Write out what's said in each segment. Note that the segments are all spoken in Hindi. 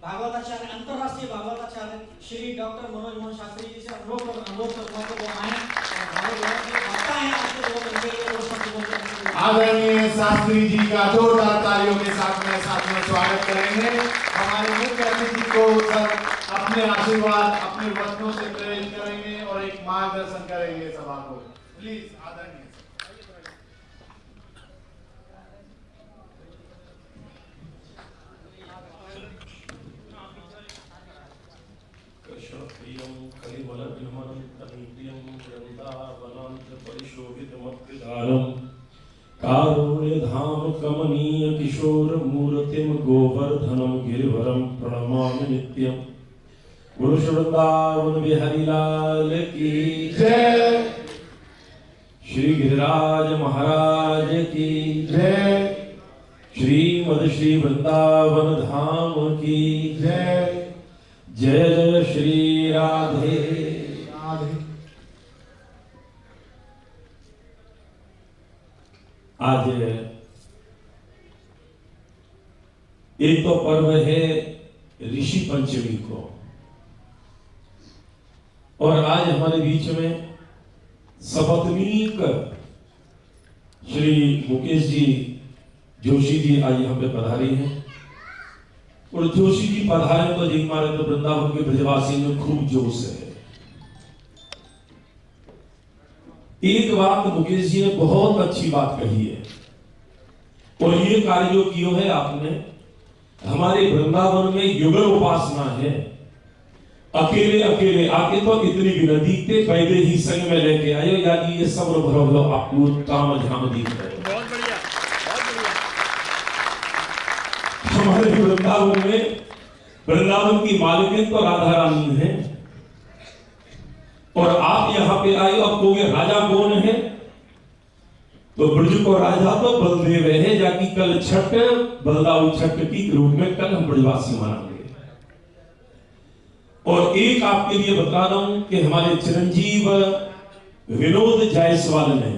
भागवताचार्य, अंतर्राष्ट्रीय भागवताचार्य श्री डॉक्टर मनोज मोहन शास्त्री जी से अनुरोध करूंगा कि वो आए और हमारे बहुत से वक्ता हैं आज के दो घंटे के वो शब्द बोलते हैं। आदरणीय शास्त्री जी का जोरदार तालियों के साथ में स्वागत करेंगे। हमारे मुख्य अतिथि को सर अपने आशीर्वाद अपने वचनों से प्रेरित करेंगे और एक मार्गदर्शन करेंगे सभा को। प्लीज आदरणीय कारुण्यधाम कमनीय किशोर मूर्तिम गोवर्धनम गिरिवरम प्रणमामि नित्यम। गुरु वृंदावन बिहारी लाल की जय। श्री गिरिराज महाराज की जय। श्रीमद श्री वृंदावन धाम की जय। जय जय श्री राधे राधे। आज एक तो पर्व है ऋषि पंचमी को, और आज हमारे बीच में सपत्नीक श्री मुकेश जी जोशी जी आज यहाँ पे पधारी हैं। और जोशी जी पधारे तो जी हमारे तो वृंदावन के ब्रजवासी में खूब जोश है। एक बात मुकेश जी ने बहुत अच्छी बात कही है, और ये कार्य जो किया है आपने, हमारे वृंदावन में युगल उपासना है। अकेले अकेले आके तो इतनी विनती थे, पहले ही संग में लेके आयो, यानी ये सब भरो आपको काम झाम दिख रहे। बहुत बढ़िया, बहुत बढ़िया। हमारे वृंदावन में वृंदावन की मालिक तो राधा रानी है, और आप यहाँ पे आए और कहोगे राजा कौन है, तो ब्रज को राजा तो बलदेव है, जाकि कल छठ बलदाऊ छठ की रूप में कल हम ब्रजवासी मनाएंगे। और एक आपके लिए बता रहा हूं कि हमारे चिरंजीव विनोद जायसवाल ने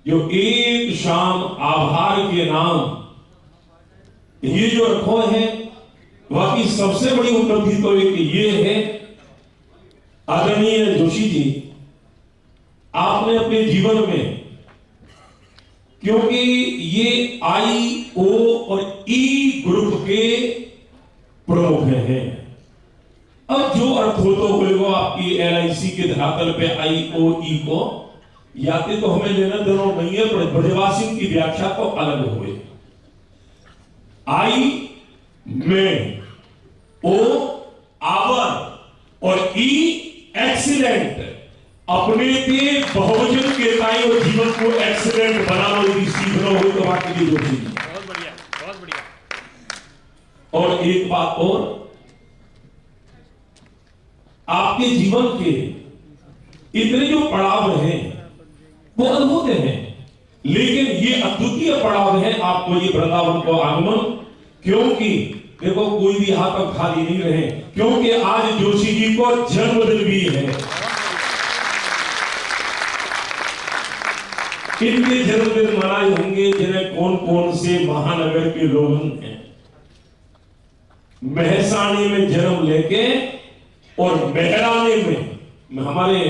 जो एक शाम आभार के नाम ये जो रखो है, वाकई सबसे बड़ी उपलब्धि तो एक ये है। आदरणीय जोशी जी, आपने अपने जीवन में, क्योंकि ये IO और E ग्रुप के प्रमुख हैं, अब जो अर्थ हो तो बोले वो आपकी LIC के धरातल पे IOE को याते तो हमें लेना देना नहीं है, पर ब्रजवासी की व्याख्या तो अलग हुए। I में, O आवर और E एक्सीलेंट, अपने पे बहुवचन के ताई और जीवन को एक्सीलेंट बनाना यदि सीखना हो तो बाकी की जोशी। बहुत बढ़िया, बहुत बढ़िया। और एक बात और, आपके जीवन के इतने जो पड़ाव हैं वो अद्भुत हैं, लेकिन ये अद्वितीय पड़ाव है आपको ये वृंदावन को आगमन। क्योंकि देखो कोई भी हाथ अब खाली नहीं रहे, क्योंकि आज जोशी जी को जन्मदिन भी है। इनके जन्मदिन मनाए होंगे जिन्हें कौन कौन से महानगर के लोग हैं। महसाणी में जन्म लेके और मेहरानी में हमारे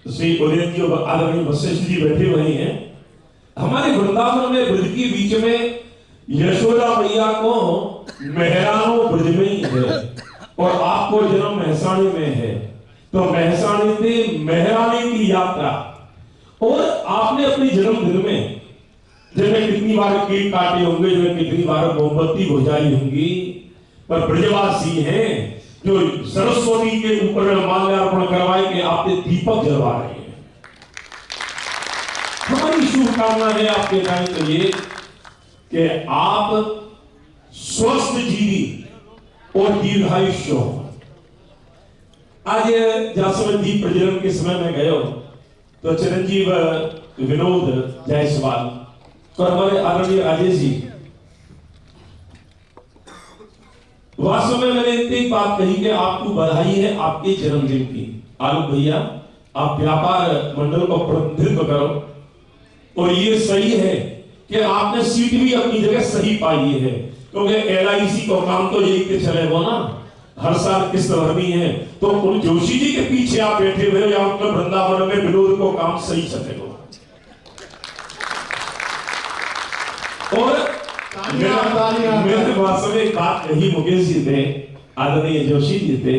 श्री उदयन जी और आदरणीय वशिष्ठ जी बैठे हुए हैं। हमारे वृंदावन में ब्रज के बीच में यशोदा मैया को मेहरानो ब्रज में ही है, और आपको जन्म महसाणी में है, तो महसाणी से मेहरानी की यात्रा। और आपने अपने जन्मदिन में जिन्हें कितनी बार केक काटे होंगे, जिन्हें कितनी बार मोमबत्ती बुझाई होंगी, पर ब्रजवासी हैं जो सरस्वती के ऊपर माल्यार्पण करवाए के आपने दीपक जलवा रहे हैं। हमारी शुभकामना है आपके जाने के लिए कि आप स्वस्थ जीवी और दीर्घायुष्य हो। आज जहां समय दीप प्रज्वलन के समय में गए तो चिरंजीव विनोद जायसवाल और हमारे आदरणीय राजेश जी, वास्तव में मैंने इतनी बात कही कि आपको बधाई है आपके जन्मदिन की। आलोक भैया, आप व्यापार मंडल को प्रतिनिधित्व करो, और ये सही है कि आपने सीट भी अपनी जगह सही पाई है, क्योंकि LIC को काम तो यही के चले वो ना, हर साल किस्त भरनी है। तो उन जोशी जी के पीछे आप बैठे हुए हो या उनके वृंदावन में विनोद को काम सही चलेगा। और मेरे वास्तव में एक बात कही मुकेश जी थे, आदरणीय जोशी जी थे,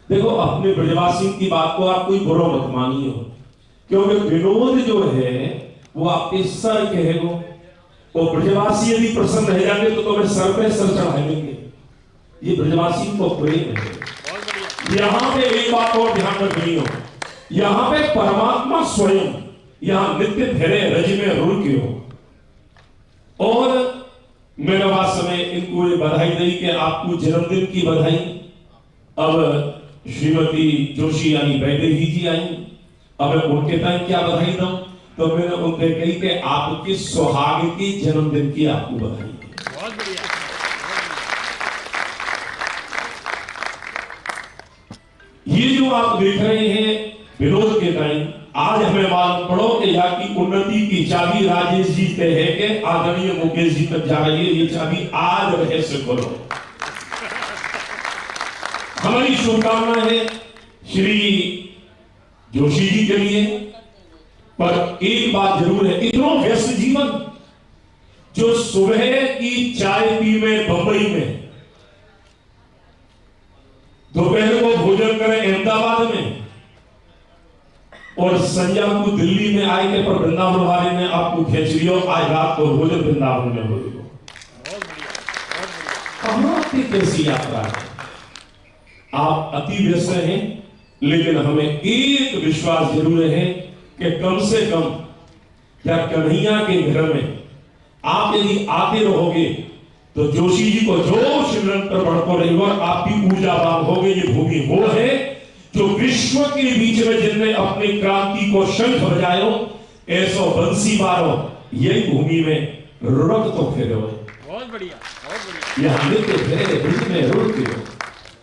देखो अपने ब्रजवासी की बात को आप कोई बुरा मत मानिए, क्योंकि विनोद जो है वो आपके सर के है वो ब्रजवासी यदि प्रसन्न रह जाएंगे तो तुम्हें सर पे सर चढ़ाएंगे। ये ब्रजवासी को प्रेम है। यहाँ पे एक बात और ध्यान रखनी हो, यहाँ पे परमात्मा स्वयं यहाँ नित्य धैर्य रज में रुल के हो। और मेरे वास्तव में इनको ये बधाई दी कि आपको जन्मदिन की बधाई। अब श्रीमती जोशी यानी वैदेही जी आई, अब मैं उनके टाइम क्या बधाई दूं, तो मैंने उनसे कही कि आपके सुहाग के जन्मदिन की आपको बधाई। बहुत बढ़िया। ये जो आप देख रहे हैं विनोद के टाइम, आज हमें मालूम पड़ो कि यहाँ की उन्नति की चाबी राजेश जी पे है कि आदरणीय मुकेश जी तक जा रही है। ये चाबी आज रहस्य खोलो। हमारी शुभकामना है श्री जोशी जी के लिए। पर एक बात जरूर है, इतना व्यस्त जीवन, जो सुबह की चाय पी में बंबई में, दोपहर को भोजन करें अहमदाबाद में, और संध्या को दिल्ली में आए के पर वृंदावन वाले ने आपको खींच लियो, आज रात को भोजन वृंदावन में हो गयो। कहां की कैसी यात्रा है। आप अति व्यस्त हैं, लेकिन हमें एक विश्वास जरूर है कि कम से कम क्या कन्हैया के घर में आप यदि आते रहोगे तो जोशी जी को जो निरंतर बढ़ते रहेगा, आपकी ऊर्जावान होगे। ये भूमि वो है जो विश्व के बीच में जिनने अपनी क्रांति को शंख बजायो, ऐसो बंसी मारो, यही भूमि में रुड़क तो फेरो। बहुत बढ़िया, बहुत बढ़िया। यहाँ नित्य फेरे बीच में रुड़के हो।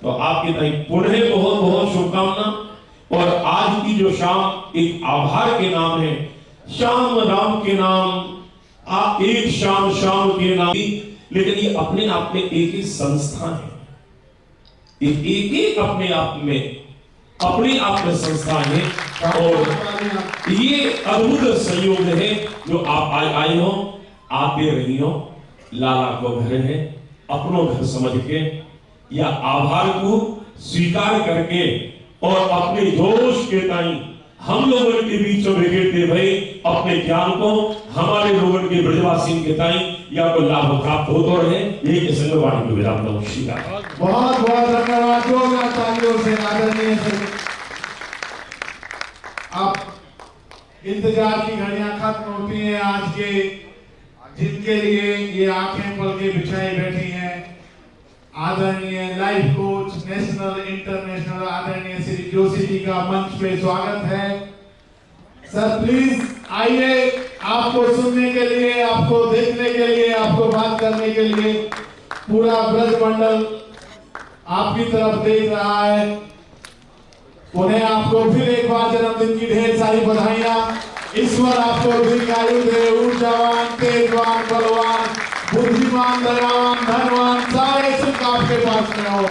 तो आपके ताई पुनः बहुत बहुत शुभकामना। और आज की जो शाम एक आभार के नाम है, श्याम राम के नाम, एक शाम शाम के नाम, लेकिन ये अपने आप में एक ही संस्था है। एक एक अपने आप में संस्था है। और ये अद्भुत संयोग है जो आप आज आए हो, आते रही हो। लाला को घर है, अपनों घर समझ के या आभार को स्वीकार करके और अपने जोश के ताई हम लोगों के बीच में बिखेरते भाई अपने ज्ञान को हमारे लोगों के ब्रजवासी के ताई या को लाभ प्राप्त होता रहे। यही के संग वाणी को विराम दूं। बहुत बहुत धन्यवाद। जोरदार तालियों से आदरणीय से। अब इंतजार की घड़ियां खत्म होती हैं। आज के जिनके लिए ये आंखें पल के बिछाई बैठी हैं, आदरणीय लाइफ कोच नेशनल इंटरनेशनल आदरणीय श्री जोशी जी का मंच पे स्वागत है। सर प्लीज आइए, आपको सुनने के लिए, आपको देखने के लिए, आपको बात करने के लिए पूरा ब्रज मंडल आपकी तरफ देख रहा है। उन्हें आपको फिर एक बार जन्मदिन की ढेर सारी बधाइयां। ईश्वर आपको दीर्घायु दे, ऊर्जावान, तेजवान, बलवान, बुद्धिमान, दयावान, धनवान, सारे सुख आपके पास में हो।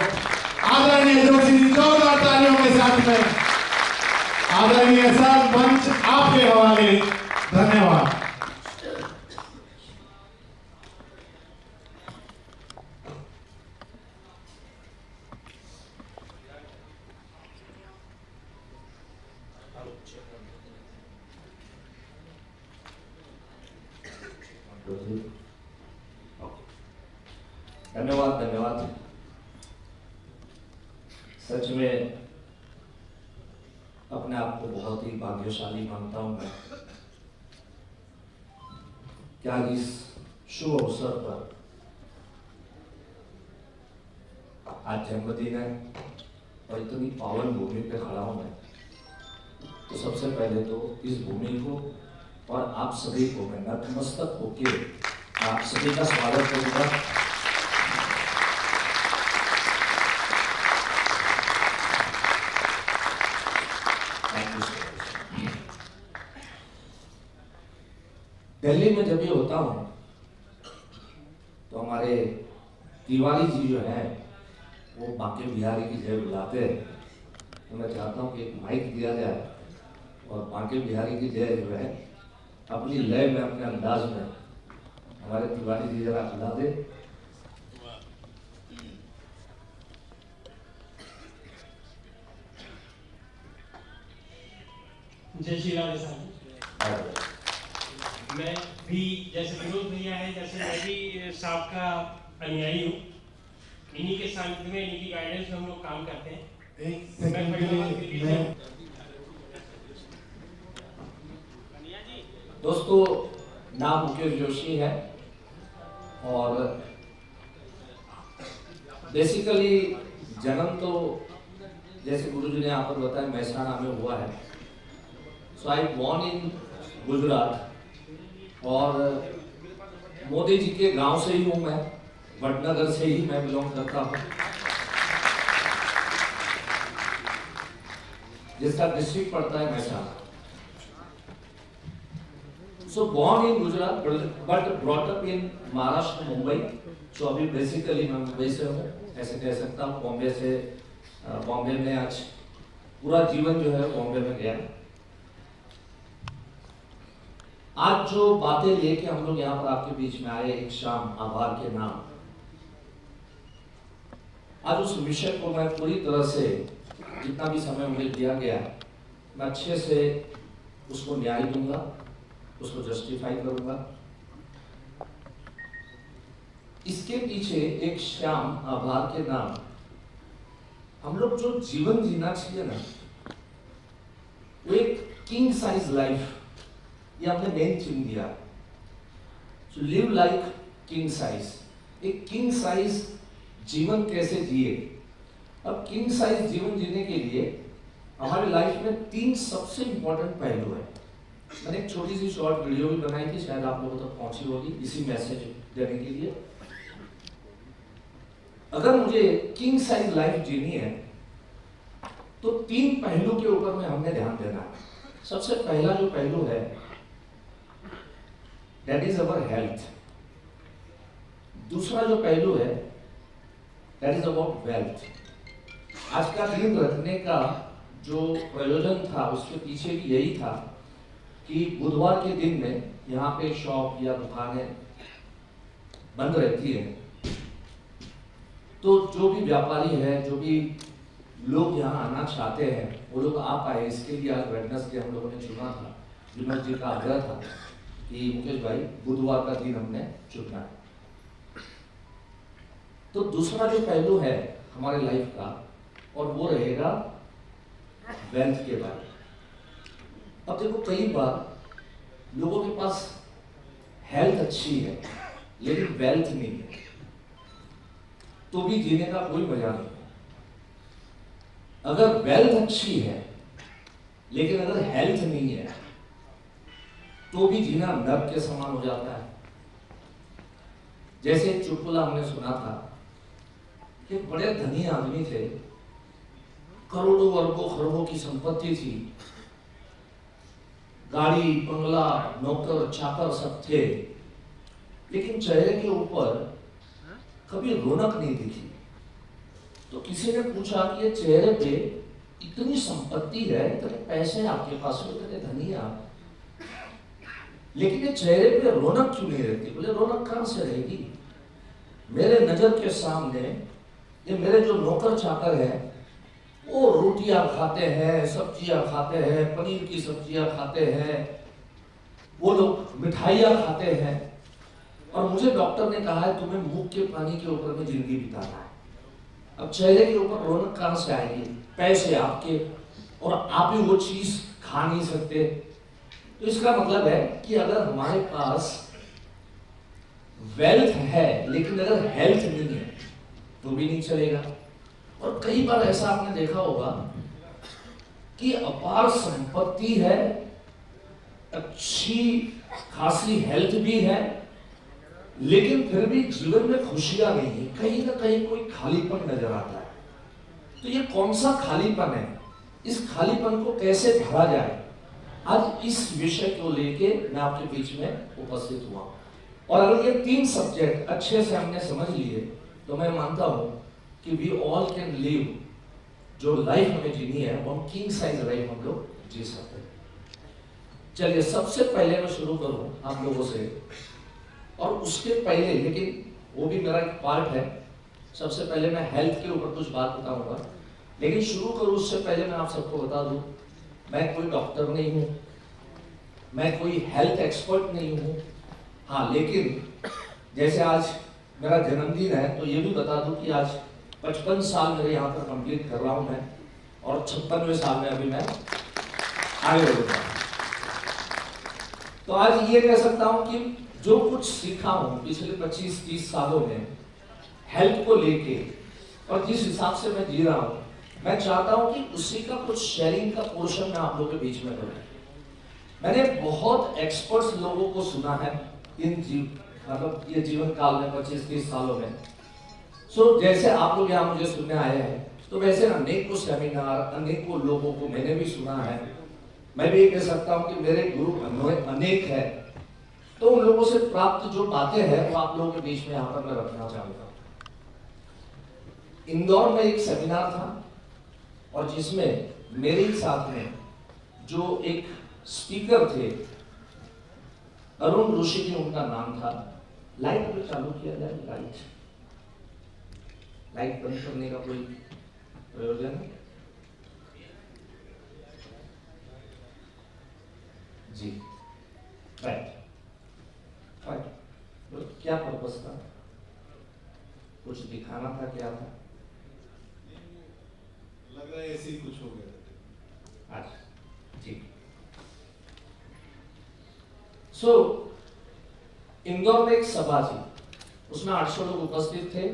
आदरणीय जोशी जी, जोरदार तालियों के साथ में आदरणीय सर, मंच आपके हवाले। धन्यवाद। धन्यवाद धन्यवाद। सच में अपने आप को बहुत ही भाग्यशाली मानता हूं मैं, क्या इस शुभ अवसर पर आज जन्मदिन है और इतनी पावन भूमि पे खड़ा हूं मैं। तो सबसे पहले तो इस भूमि को और आप सभी को मैं नतमस्तक होके आप सभी का स्वागत करूंगा। दिल्ली में जब ये होता हूं तो हमारे तिवारी जी जो है वो बांके बिहारी की जय बुलाते हैं, तो मैं चाहता हूँ कि एक माइक दिया जाए और बांके बिहारी की जय जो है अपनी लय में, अपने अंदाज में हमारे तिवारी जी जरा बुला दे। जय श्री राम साहब। मैं भी जैसे विनोद भैया है, जैसे मैं भी साहब का अनुयायी हूँ। इन्हीं के सानिध्य में, इन्हीं की गाइडेंस में हम लोग काम करते हैं। एक सेकंड के लिए मैं दोस्तों, नाम मुकेश जोशी है और बेसिकली जन्म तो जैसे गुरुजी ने यहाँ पर बताया महसाणा में हुआ है। सो आई बॉर्न इन गुजरात और मोदी जी के गांव से ही हूँ मैं, वडनगर से ही मैं बिलोंग करता हूँ, जिसका डिस्ट्रिक्ट पड़ता है Mehsana. So born in Gujarat but brought up in Maharashtra, Mumbai. So अभी बेसिकली मैं मुंबई से हूँ, ऐसे कह सकता हूँ। बॉम्बे में आज पूरा जीवन जो है बॉम्बे में गया। आज जो बातें लेके हम लोग यहाँ पर आपके बीच में आए, एक शाम आभार के नाम, आज उस विषय को मैं पूरी तरह से, जितना भी समय मुझे दिया गया, मैं अच्छे से उसको न्याय दूंगा, उसको जस्टिफाई करूंगा। इसके पीछे एक शाम आभार के नाम, हम लोग जो जीवन जीना चाहिए ना, वो एक किंग साइज लाइफ, ये हमने मेन चीन दिया। So live like king size. एक किंग साइज जीवन कैसे जिए? अब किंग साइज जीवन जीने के लिए हमारे लाइफ में 3 सबसे इंपॉर्टेंट पहलू है। मैंने एक छोटी सी शॉर्ट वीडियो भी बनाई थी, शायद आप लोगों तक पहुंची होगी, इसी मैसेज देने के लिए। अगर मुझे किंग साइज लाइफ जीनी है तो 3 पहलू के ऊपर में हमने ध्यान देना है। सबसे पहला जो पहलू है, दैट इज अवर हेल्थ। दूसरा जो पहलू है, दैट इज अबाउट वेल्थ। आज का दिन रखने का जो प्रयोजन था, उसके पीछे भी यही था कि बुधवार के दिन में यहाँ पे शॉप या दुकानें बंद रहती है, तो जो भी व्यापारी है, जो भी लोग यहाँ आना चाहते हैं, वो लोग आ पाए। इसके लिए आज वेडनेसडे हम लोगों ने चुना था। विनोद जी का आग्रह था कि मुकेश भाई बुधवार का दिन हमने चुना है। तो दूसरा जो पहलू है हमारे लाइफ का, और वो रहेगा वेल्थ के बारे में। अब देखो, कई बार लोगों के पास हेल्थ अच्छी है लेकिन वेल्थ नहीं है, तो भी जीने का कोई मजा नहीं है। अगर वेल्थ अच्छी है लेकिन अगर हेल्थ नहीं है तो भी जीना नर्क के समान हो जाता है। जैसे एक चुटकुला हमने सुना था कि बड़े धनी आदमी थे, करोड़ों अरबों खरबों की संपत्ति थी, गाड़ी बंगला नौकर चाकर सब थे, लेकिन चेहरे के ऊपर कभी रौनक नहीं दिखी। तो किसी ने पूछा कि ये चेहरे पे इतनी संपत्ति है, इतने पैसे आपके पास में, इतने धनी आप, लेकिन ये चेहरे पे रौनक क्यों नहीं रहती? बोले रौनक कहां से रहेगी? मेरे नजर के सामने ये मेरे जो नौकर चाकर है वो रोटियां खाते हैं, सब्जियां खाते हैं, पनीर की सब्जियां खाते हैं, वो लोग मिठाइयां खाते हैं, और मुझे डॉक्टर ने कहा है तुम्हें मुख के पानी के ऊपर में जिंदगी बिताना है। अब चेहरे के ऊपर रौनक कहां से आएगी? पैसे आपके, और आप ही वो चीज खा नहीं सकते। तो इसका मतलब है कि अगर हमारे पास वेल्थ है लेकिन अगर हेल्थ नहीं है तो भी नहीं चलेगा। और कई बार ऐसा आपने देखा होगा कि अपार संपत्ति है, अच्छी खासी हेल्थ भी है, लेकिन फिर भी जीवन में खुशियां नहीं है, कहीं ना कहीं कोई खालीपन नजर आता है। तो ये कौन सा खालीपन है? इस खालीपन को कैसे भरा जाए? आज इस विषय को लेके मैं आपके बीच में उपस्थित हुआ। और अगर ये 3 सब्जेक्ट अच्छे से हमने समझ लिए तो तो मैं मानता हूं कि वी ऑल कैन लिव, जो लाइफ हमें जीनी है वो हम किंग साइज लाइफ हम लोग जी सकते हैं। चलिए सबसे पहले मैं शुरू करूं आप लोगों से, और उसके पहले, लेकिन वो भी मेरा एक पार्ट है, सबसे पहले मैं हेल्थ के ऊपर कुछ बात बताऊंगा, लेकिन शुरू करूं उससे पहले मैं आप सबको बता दूं, मैं कोई डॉक्टर नहीं हूं, मैं कोई हेल्थ एक्सपर्ट नहीं हूं। हाँ, लेकिन जैसे आज मेरा जन्मदिन है तो ये भी बता दूं कि आज 55 साल मेरे यहाँ पर कंप्लीट कर रहा हूं मैं, और 56वें साल में अभी मैं आगे बढ़ूंगा। तो आज ये कह सकता हूं कि जो कुछ सीखा हूं पिछले 25-30 सालों में हेल्थ को लेके, और जिस हिसाब से मैं जी रहा हूं, मैं चाहता हूं कि उसी का कुछ शेयरिंग का पोर्शन मैं आप लोगों के बीच में करूं। मैंने बहुत एक्सपर्ट्स लोगों को सुना है मतलब ये जीवन काल में 25-30 सालों में। जैसे आप लोग यहाँ मुझे सुनने आए हैं, तो वैसे अनेकों सेमिनार, अनेकों लोगों को मैंने भी सुना है। मैं भी ये कह सकता हूँ कि मेरे गुरु अनेक है, तो उन लोगों से प्राप्त जो बातें हैं वो आप लोगों के बीच में यहाँ पर मैं रखना चाहूंगा। इंदौर में एक सेमिनार था, और जिसमें मेरे ही साथ में जो एक स्पीकर थे, अरुण ऋषि जी उनका नाम था। लाइट अगर चालू किया जाए, लाइट बंद करने का कोई प्रयोजन है? जी, राइट। क्या पर्पस था? कुछ दिखाना था, क्या था? लग रहा है ऐसे ही कुछ हो गया। अच्छा, ठीक। इंदौर में एक सभा थी, उसमें 800 लोग उपस्थित थे।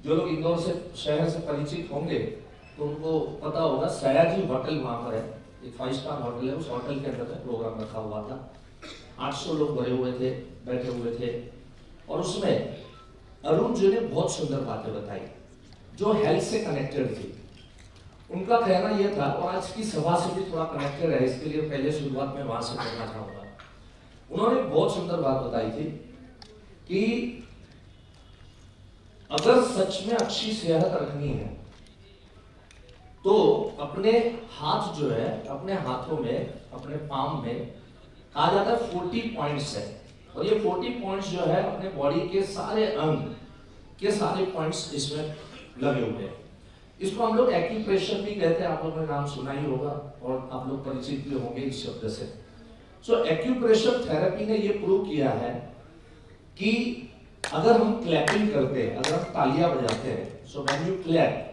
जो लोग इंदौर से शहर से परिचित होंगे तो उनको पता होगा, सयाजी होटल वहां पर है, एक 5 स्टार होटल है, उस होटल के अंदर प्रोग्राम रखा हुआ था। 800 लोग भरे हुए थे, बैठे हुए थे, और उसमें अरुण जी ने बहुत सुंदर बातें बताई जो हेल्थ से कनेक्टेड थी। उनका कहना यह था, और आज की सभा से भी थोड़ा कनेक्टेड है, इसके लिए पहले शुरुआत में वहां से करना चाहूंगा। उन्होंने बहुत सुंदर बात बताई थी कि अगर सच में अच्छी सेहत रखनी है तो अपने हाथ जो है, अपने हाथों में, अपने पाम में कहा जाता है 40 पॉइंट्स है, और ये 40 पॉइंट्स जो है अपने बॉडी के सारे अंग के सारे पॉइंट्स इसमें लगे हुए हैं। इसको हम लोग एक्यूप्रेशर भी कहते हैं, आप लोगों ने नाम सुना ही होगा और आप लोग परिचित भी होंगे इस शब्द से। एक्यूप्रेशर थेरेपी ने ये प्रूव किया है कि अगर हम क्लैपिंग करते हैं, अगर हम तालियां बजाते हैं, सो व्हेन यू क्लैप,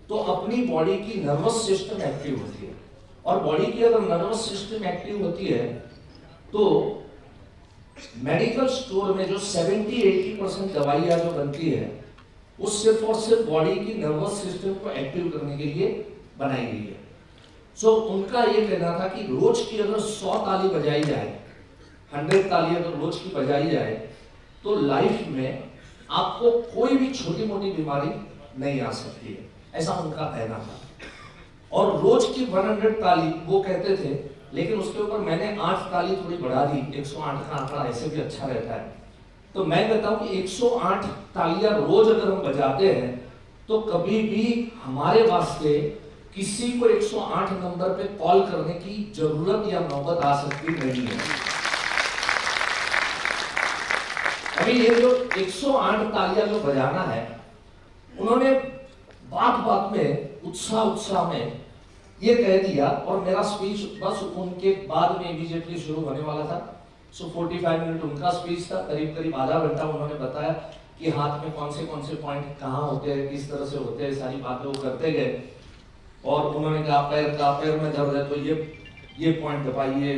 तो अपनी बॉडी की नर्वस सिस्टम एक्टिव होती है, और बॉडी की अगर नर्वस सिस्टम एक्टिव होती है तो मेडिकल स्टोर में जो 70-80% दवाइयां जो बनती है वो सिर्फ और सिर्फ बॉडी की नर्वस सिस्टम को एक्टिव करने के लिए बनाई गई है। उनका ये कहना था कि रोज की अगर 100 ताली बजाई जाए, 100 ताली अगर रोज की बजाई जाए, तो लाइफ में आपको कोई भी छोटी मोटी बीमारी नहीं आ सकती है, ऐसा उनका कहना था। और रोज की 100 ताली वो कहते थे, लेकिन उसके ऊपर मैंने 8 ताली थोड़ी बढ़ा दी, 108 का आंकड़ा ऐसे भी अच्छा रहता है। तो मैं कहता हूं कि 108 तालियां रोज अगर हम बजाते हैं तो कभी भी हमारे वास्ते किसी को 108 नंबर पे कॉल करने की जरूरत या नौबत आ सकती नहीं है। अभी ये जो 108 तालियां जो बजाना है, उन्होंने बात बात में उत्साह में ये कह दिया, और मेरा स्पीच बस उनके बाद में इमीडिएटली शुरू होने वाला था। 45 मिनट उनका स्पीच था, करीब आधा घंटा उन्होंने बताया कि हाथ में कौन से पॉइंट कहाँ होते हैं, किस तरह से होते हैं, सारी बातें वो करते गए। और उन्होंने कहा पैर में दर्द है तो ये पॉइंट दबाइए,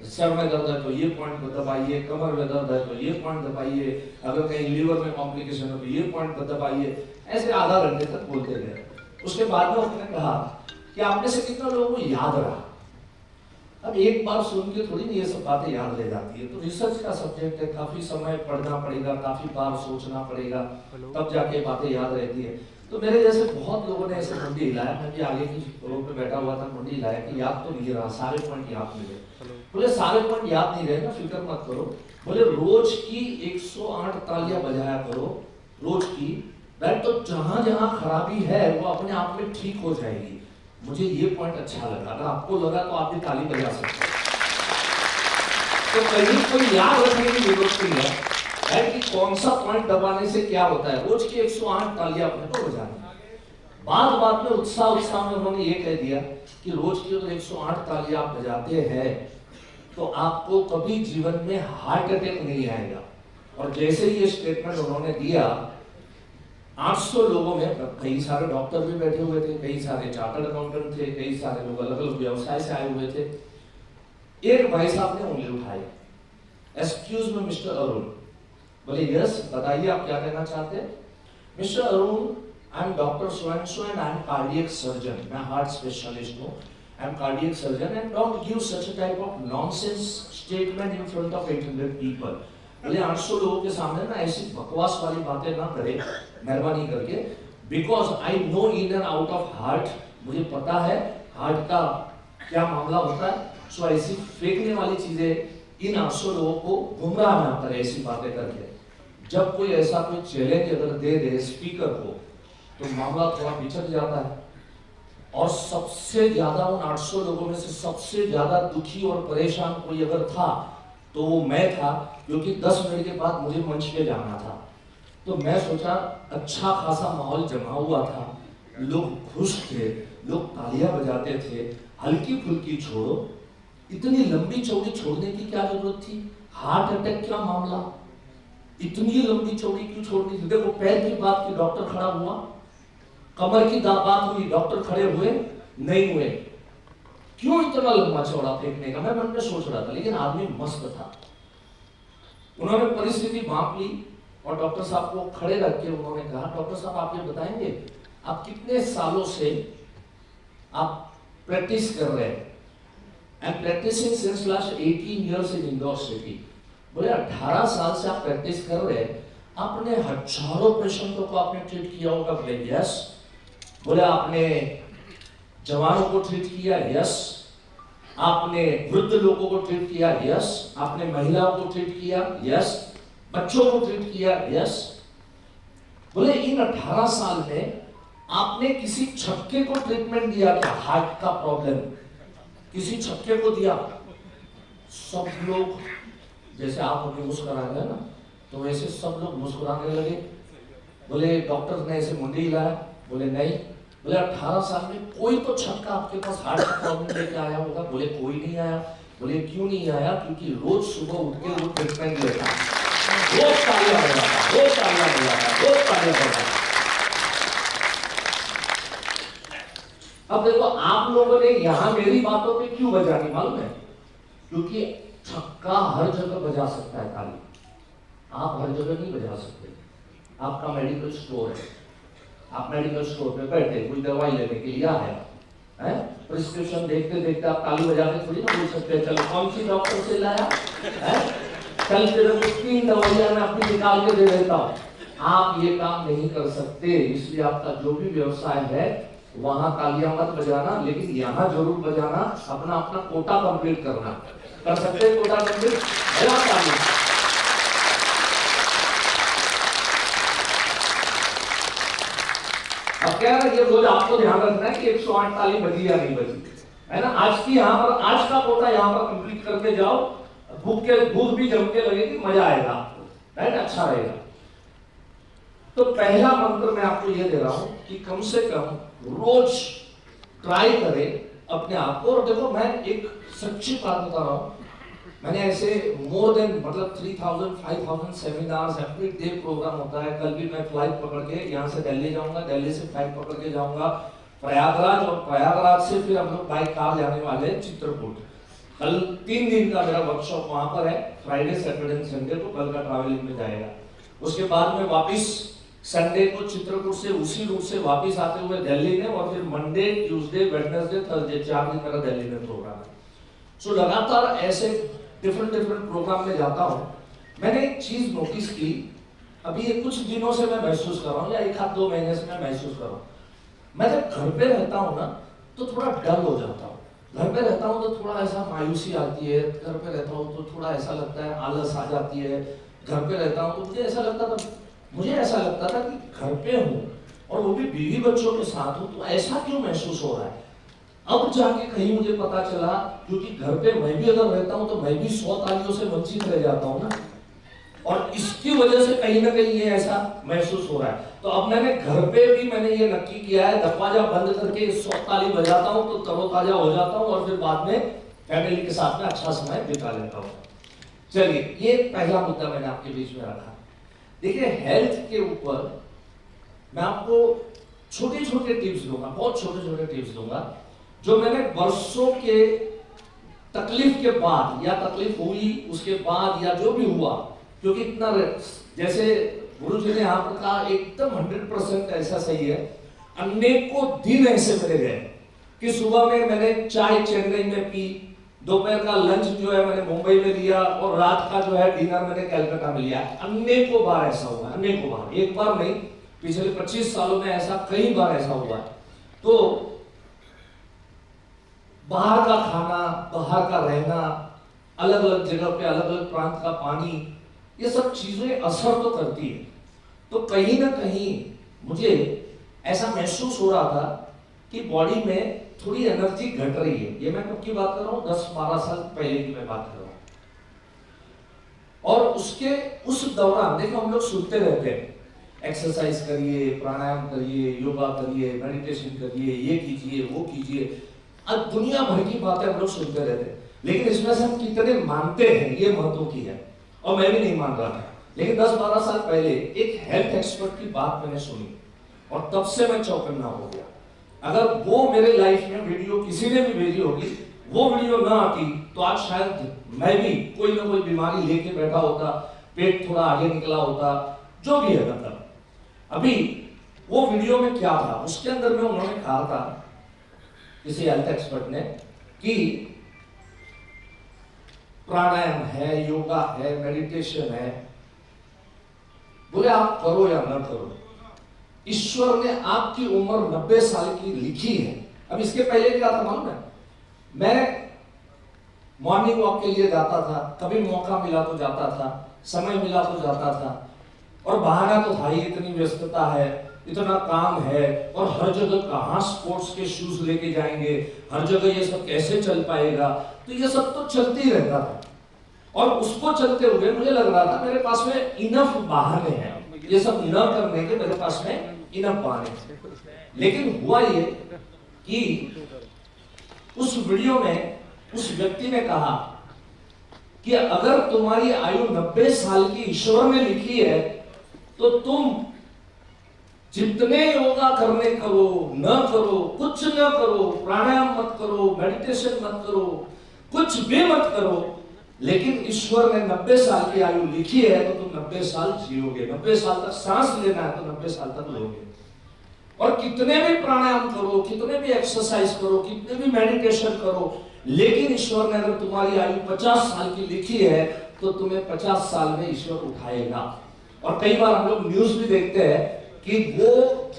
सर में दर्द है तो ये पॉइंट दबाइए, कमर में दर्द है तो ये पॉइंट दबाइए, अगर कहीं लीवर में कॉम्प्लिकेशन है तो ये पॉइंट दबाइए। ऐसे आधा घंटे तक बोलते गए। उसके बाद में उन्होंने कहा कि आप में से कितना लोगों को याद रहा। अब एक बार सुन के थोड़ी नहीं ये सब बातें याद रह जाती है, तो रिसर्च का सब्जेक्ट है, काफी समय पढ़ना पड़ेगा, काफी बार सोचना पड़ेगा, तब जाके बातें याद रहती है। तो मेरे जैसे बहुत लोगों ने ऐसे मुंडी हिलाया, मैं भी आगे की रो पे बैठा हुआ था, मुंडी हिलाया कि याद तो नहीं रहा, सारे पॉइंट याद नहीं रहे। बोले सारे पॉइंट याद नहीं रहे ना, फिक्र मत करो, बोले रोज की 108 तालियां बजाया करो रोज की, राइट। तो जहां जहां खराबी है वो अपने आप में ठीक हो जाएगी। मुझे ये पॉइंट अच्छा लगा, अगर आपको लगा तो आप भी ताली बजा सकते हैं। तो कहीं कोई याद रखने की जरूरत नहीं है कि कौन सा पॉइंट दबाने से क्या होता है। रोज की 108 तालियां अपने को बजानी। बात में उत्साह में उन्होंने ये कह दिया कि रोज की अगर 108 तालियां आप बजाते हैं तो आपको कभी जीवन में हार्ट अटैक नहीं आएगा। और जैसे ही ये स्टेटमेंट उन्होंने दिया, 800 लोगों में कई सारे डॉक्टर भी बैठे हुए थे, कई सारे चार्टर्ड अकाउंटेंट थे, कई सारे लोग अलग अलग व्यवसाय से आए हुए थे। एक भाई साहब ने उंगली उठाई, एक्सक्यूज मी मिस्टर अरुण। बोले यस, बताइए आप क्या कहना चाहते हैं। Mister Arun, I am doctor so and I am cardiac surgeon, मैं हार्ट स्पेशलिस्ट हूँ, I am cardiac surgeon and don't give such a type of nonsense statement in front of 800 people. बोले 800 लोगों के सामने ना ऐसी बकवास वाली बातें ना करे मेहरबानी करके, because I know in and out of heart, मुझे पता है हार्ट का क्या मामला होता है। सो ऐसी फेंकने वाली चीजें इन 800 लोगों को गुमराह ना करे ऐसी बातें करके। जब कोई ऐसा कोई चैलेंज अगर दे दे स्पीकर को तो मामला थोड़ा बिछड़ जाता है। और सबसे ज्यादा उन 800 लोगों में से सबसे ज्यादा दुखी और परेशान कोई अगर था तो वो मैं था, क्योंकि 10 मिनट के बाद मुझे मंच पे जाना था। तो मैं सोचा अच्छा खासा माहौल जमा हुआ था, लोग खुश थे, लोग तालियां बजाते थे, हल्की फुल्की छोड़ो, इतनी लंबी चौड़ी छोड़ने की क्या जरूरत थी। हार्ट अटैक क्या मामला, इतनी लंबी चौड़ी क्यों छोड़नी थी। देखो पैर की बात की डॉक्टर खड़ा हुआ, कमर की बात हुई डॉक्टर खड़े हुए नहीं हुए, क्यों इतना लंबा चौड़ा फेंकने का, मैं मन में सोच रहा था। लेकिन आदमी मस्त था, उन्होंने परिस्थिति भांप ली और डॉक्टर साहब को खड़े रख के उन्होंने कहा, डॉक्टर साहब आप ये बताएंगे आप कितने सालों से आप प्रैक्टिस कर रहे हैं। I am practising since last 18 years in Indore city. बोले 18 साल से आप प्रैक्टिस कर रहे हैं, आपने हजारों पेशेंटों को आपने ट्रीट किया होगा। बोले यस। बोले आपने जवानों को ट्रीट किया, यस। आपने वृद्ध लोगों को ट्रीट किया, यस। आपने महिलाओं को ट्रीट किया, यस। बच्चों को ट्रीट किया, यस। बोले इन 18 साल में आपने किसी छक्के को ट्रीटमेंट दिया क्या, हार्ट का प्रॉब्लम किसी छक्के को दिया। सब लोग जैसे आप अभी मुस्कुराए ना, तो वैसे सब लोग मुस्कुराने लगे। बोले डॉक्टर ने ऐसे मुंडी हिलाया, बोले नहीं। बोले 18 साल में कोई तो छक्का आपके पास हार्ट का प्रॉब्लम लेके आया होगा। बोले कोई नहीं आया। बोले क्यों नहीं आया, क्योंकि रोज सुबह उठ के वो ट्रीटमेंट लेता, रोज तालियां बजाता, रोज तालियां बजाता, रोज तालियां बजाता। अब देखो आप लोगों ने यहाँ मेरी बातों पे क्यों बजानी मालूम है, क्योंकि छक्का हर जगह बजा सकता है ताली, आप हर जगह नहीं बजा सकते। आपका मेडिकल स्टोर है, आप मेडिकल स्टोर पे बैठे कोई दवाई लेने के लिए आया है, प्रिस्क्रिप्शन देखते देखते आप ताली बजा के थोड़ी ना बोल सकते हैं चलो कौन सी डॉक्टर से लाया है, कल तेरे को 3 दवाइयां मैं अपनी निकाल के दे देता हूँ। आप ये काम नहीं कर सकते, इसलिए आपका जो भी व्यवसाय है वहां तालियां मत बजाना, लेकिन यहाँ जरूर बजाना, अपना अपना कोटा कंप्लीट करना। कर सकते हैं कोटा कंप्लीट, बजा ताली। अब क्या है ये रोज आपको ध्यान रखना है कि 108 ताली बजी या नहीं बजी, है ना। आज की यहाँ पर आज का कोटा यहाँ पर कंप्लीट करके जाओ, भूख भी जम के लगेगी, मजा आएगा आपको, राइट, अच्छा रहेगा। तो पहला मंत्र मैं आपको ये दे रहा हूं कि कम से कम रोज ट्राई करें अपने आप को। और देखो मैं एक सच्ची बात बता रहा हूं, मैंने ऐसे मोर देन मतलब 3000 5000 सेमिनार्स एवरी डे प्रोग्राम होता है। कल भी मैं फ्लाइट पकड़ के यहाँ से दिल्ली जाऊंगा, दिल्ली से फ्लाइट पकड़ के जाऊंगा प्रयागराज, और प्रयागराज से फिर हम लोग बाई कार जाने वाले हैं चित्रकूट। कल 3 दिन का मेरा वर्कशॉप वहां पर है, फ्राइडे सैटरडे एंड संडे को कल का ट्रैवलिंग में जाएगा। उसके बाद में वापस संडे को चित्रकूट से उसी रूट से वापस आते हुए दिल्ली में, और फिर मंडे ट्यूसडे वेडनेसडे थर्सडे 4 दिन मेरा दिल्ली में प्रोग्राम है। सो लगातार ऐसे डिफरेंट प्रोग्राम में जाता हूँ। मैंने एक चीज नोटिस की, अभी ये कुछ दिनों से मैं महसूस कर रहा हूँ, या 1-2 महीने से मैं महसूस कर रहा हूँ, मैं जब घर पे रहता हूँ ना तो थोड़ा डल हो जाता हूँ। घर पे रहता हूँ तो थोड़ा ऐसा मायूसी आती है, घर पे रहता हूँ तो थोड़ा ऐसा लगता है आलस आ जाती है। घर पे रहता हूँ तो मुझे ऐसा लगता था मुझे ऐसा लगता था कि घर पे हूँ और वो भी बीवी बच्चों के साथ हूँ, तो ऐसा क्यों महसूस हो रहा है। अब जाके कहीं मुझे पता चला, क्योंकि घर पे मैं भी अगर रहता हूँ तो मैं भी 100 तालियों से वंचित रह जाता हूँ ना, और इसकी वजह से कहीं ना कहीं ये ऐसा महसूस हो रहा है। तो अब मैंने घर पे भी मैंने ये नक्की किया है, दरवाजा बंद करके 100 ताली बजाता हूँ तो तरोताजा हो जाता हूँ और फिर बाद में फैमिली के साथ में अच्छा समय बिता लेता हूँ। चलिए, ये पहला मुद्दा मैंने आपके बीच में रखा। देखिए, हेल्थ के ऊपर मैं आपको छोटे छोटे टिप्स दूंगा, बहुत छोटे छोटे टिप्स दूंगा, जो मैंने वर्षों के तकलीफ के बाद या तकलीफ हुई उसके बाद या जो भी हुआ, क्योंकि इतना जैसे गुरुजी ने आपको कहा एकदम 100% ऐसा सही है। अनेकों दिन ऐसे मेरे गए कि सुबह में मैंने चाय चेन्नई में पी, दोपहर का लंच जो है मैंने मुंबई में लिया और रात का जो है डिनर मैंने कलकत्ता में लिया। अनेकों बार ऐसा हुआ, अनेकों बार, एक बार नहीं, पिछले 25 सालों में ऐसा कई बार ऐसा हुआ है। तो बाहर का खाना, बाहर का रहना, अलग अलग जगह पे अलग अलग प्रांत का पानी, ये सब चीजें असर तो करती है। तो कहीं ना कहीं मुझे ऐसा महसूस हो रहा था कि बॉडी में थोड़ी एनर्जी घट रही है। ये मैं कब की बात कर रहा हूँ, 10-12 साल पहले की मैं बात कर रहा हूँ। और उसके उस दौरान देखो, हम लोग सुनते रहते हैं, एक्सरसाइज करिए, प्राणायाम करिए, योगा करिए, मेडिटेशन करिए, ये कीजिए, वो कीजिए, अब दुनिया भर की बातें हम लोग सुनते रहते हैं। लेकिन इसमें से हम कितने मानते हैं, ये महत्व की है। और मैं भी नहीं मान रहा था, लेकिन 10-12 साल पहले एक हेल्थ एक्सपर्ट की बात मैंने सुनी और तब से मैं चौकन्ना हो गया। अगर वो मेरे लाइफ में वीडियो किसी ने भी भेजी होगी, वो वीडियो ना आती तो आज शायद मैं भी कोई ना कोई बीमारी लेके बैठा होता, पेट थोड़ा आगे निकला होता, जो भी है। मतलब अभी वो वीडियो में क्या था, उसके अंदर में उन्होंने कहा था किसी हेल्थ एक्सपर्ट ने कि प्राणायाम है, योगा है, मेडिटेशन है, बोले आप करो या ना करो, ईश्वर ने आपकी उम्र 90 साल की लिखी है। अब इसके पहले क्या था मालूम है, मैं मॉर्निंग वॉक के लिए जाता था, कभी मौका मिला तो जाता था, समय मिला तो जाता था, और बहाना तो था ही, इतनी व्यस्तता है, इतना काम है, और हर जगह कहाँ स्पोर्ट्स के शूज लेके जाएंगे, हर जगह ये सब कैसे चल पाएगा। तो ये सब तो चलती रहता था, और उसको चलते हुए मुझे लग रहा था मेरे पास में इनफ बहाने हैं, ये सब न करने के मेरे पास में इनफ बहाने। लेकिन हुआ ये कि उस वीडियो में उस व्यक्ति ने कहा कि अगर तुम्हारी आयु 90 साल की ईश्वर ने लिखी है, तो तुम जितने योगा करने करो, न करो, कुछ न करो, प्राणायाम मत करो, मेडिटेशन मत करो, कुछ भी मत करो, लेकिन ईश्वर ने 90 साल की आयु लिखी है तो तुम 90 साल जियोगे। 90 साल तक सांस लेना है तो 90 साल तक लोगे। और कितने भी प्राणायाम करो, कितने भी एक्सरसाइज करो, कितने भी मेडिटेशन करो, लेकिन ईश्वर ने अगर तुम्हारी आयु 50 साल की लिखी है तो तुम्हें 50 साल में ईश्वर उठाएगा। और कई बार हम लोग न्यूज भी देखते हैं कि वो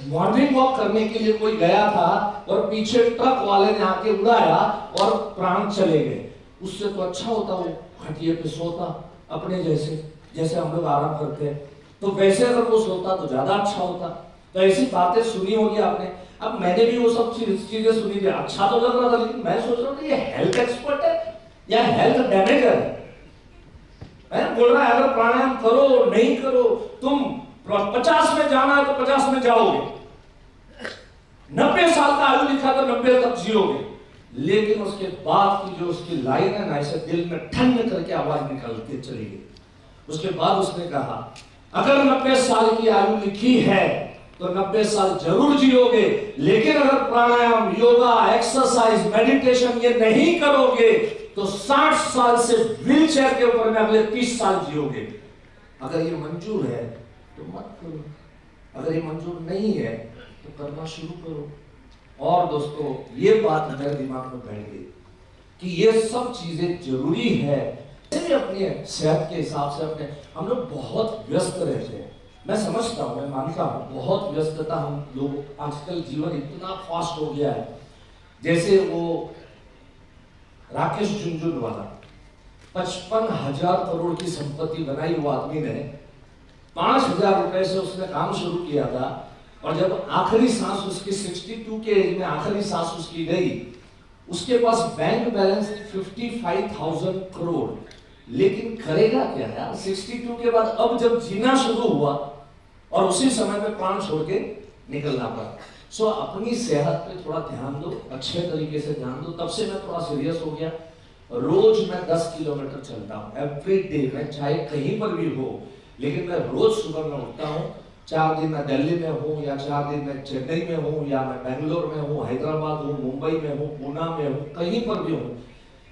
मॉर्निंग वॉक करने के लिए कोई गया था और पीछे ट्रक वाले ने आके उड़ाया और प्राण चले गए। उससे तो अच्छा होता वो खटिए पे सोता अपने जैसे हम लोग आराम करते हैं, तो वैसे अगर वो सोता तो ज्यादा अच्छा होता। तो ऐसी बातें सुनी होगी आपने। अब मैंने भी वो सब चीजें सुनी थी, अच्छा तो लग रहा था, लेकिन मैं सोच रहा था ये हेल्थ एक्सपर्ट है या हेल्थ डैमेजर है। बोल रहा है अगर प्राणायाम करो, नहीं करो, तुम 50 में जाना है तो 50 में जाओगे, 90 साल का आयु लिखा तो 90 तक जियोगे। लेकिन उसके बाद की जो उसकी लाइन है ना, ऐसे दिल में ठंड करके आवाज निकल के चली गई। उसके बाद उसने कहा अगर 90 साल की आयु लिखी है तो 90 साल जरूर जियोगे, लेकिन अगर प्राणायाम, योगा, एक्सरसाइज, मेडिटेशन ये नहीं करोगे तो 60 साल से व्हील चेयर के ऊपर में अगले 30 साल जियोगे। अगर ये मंजूर है तो मत करो, अगर ये मंजूर नहीं है तो करना शुरू करो। और दोस्तों ये बात मेरे दिमाग में बैठ गई कि ये सब चीजें जरूरी है। अपनी सेहत के हिसाब से अपने हम लोग बहुत व्यस्त रहते हैं, मैं समझता हूँ, मैं मानता हूँ बहुत व्यस्तता हम लोग, आजकल जीवन इतना फास्ट हो गया है। जैसे वो राकेश झुनझुनवाला 55,000 करोड़ की संपत्ति बनाई वो आदमी ने, 5,000 रुपए से उसने काम शुरू किया था, और जब आखिरी सांस उसकी 62 के एज में आखिरी सांस उसकी गई, उसके पास बैंक बैलेंस 55,000 करोड़। लेकिन करेगा क्या यार 62 के बाद? अब जब जीना शुरू हुआ और उसी समय में प्राण छोड़ के निकलना पड़ा। सो अपनी सेहत पे थोड़ा ध्यान दो, अच्छे तरीके से ध्यान दो। तब से मैं थोड़ा सीरियस हो गया। रोज मैं 10 किलोमीटर चलता हूँ एवरी डे, मैं चाहे कहीं पर भी हो, लेकिन मैं रोज सुबह में उठता हूँ। 4 दिन मैं दिल्ली में हूँ, या 4 दिन मैं चेन्नई में हूँ, या मैं बेंगलोर में हूँ, हैदराबाद हूँ, मुंबई में हूँ, पूना में हूँ, कहीं पर भी हूँ,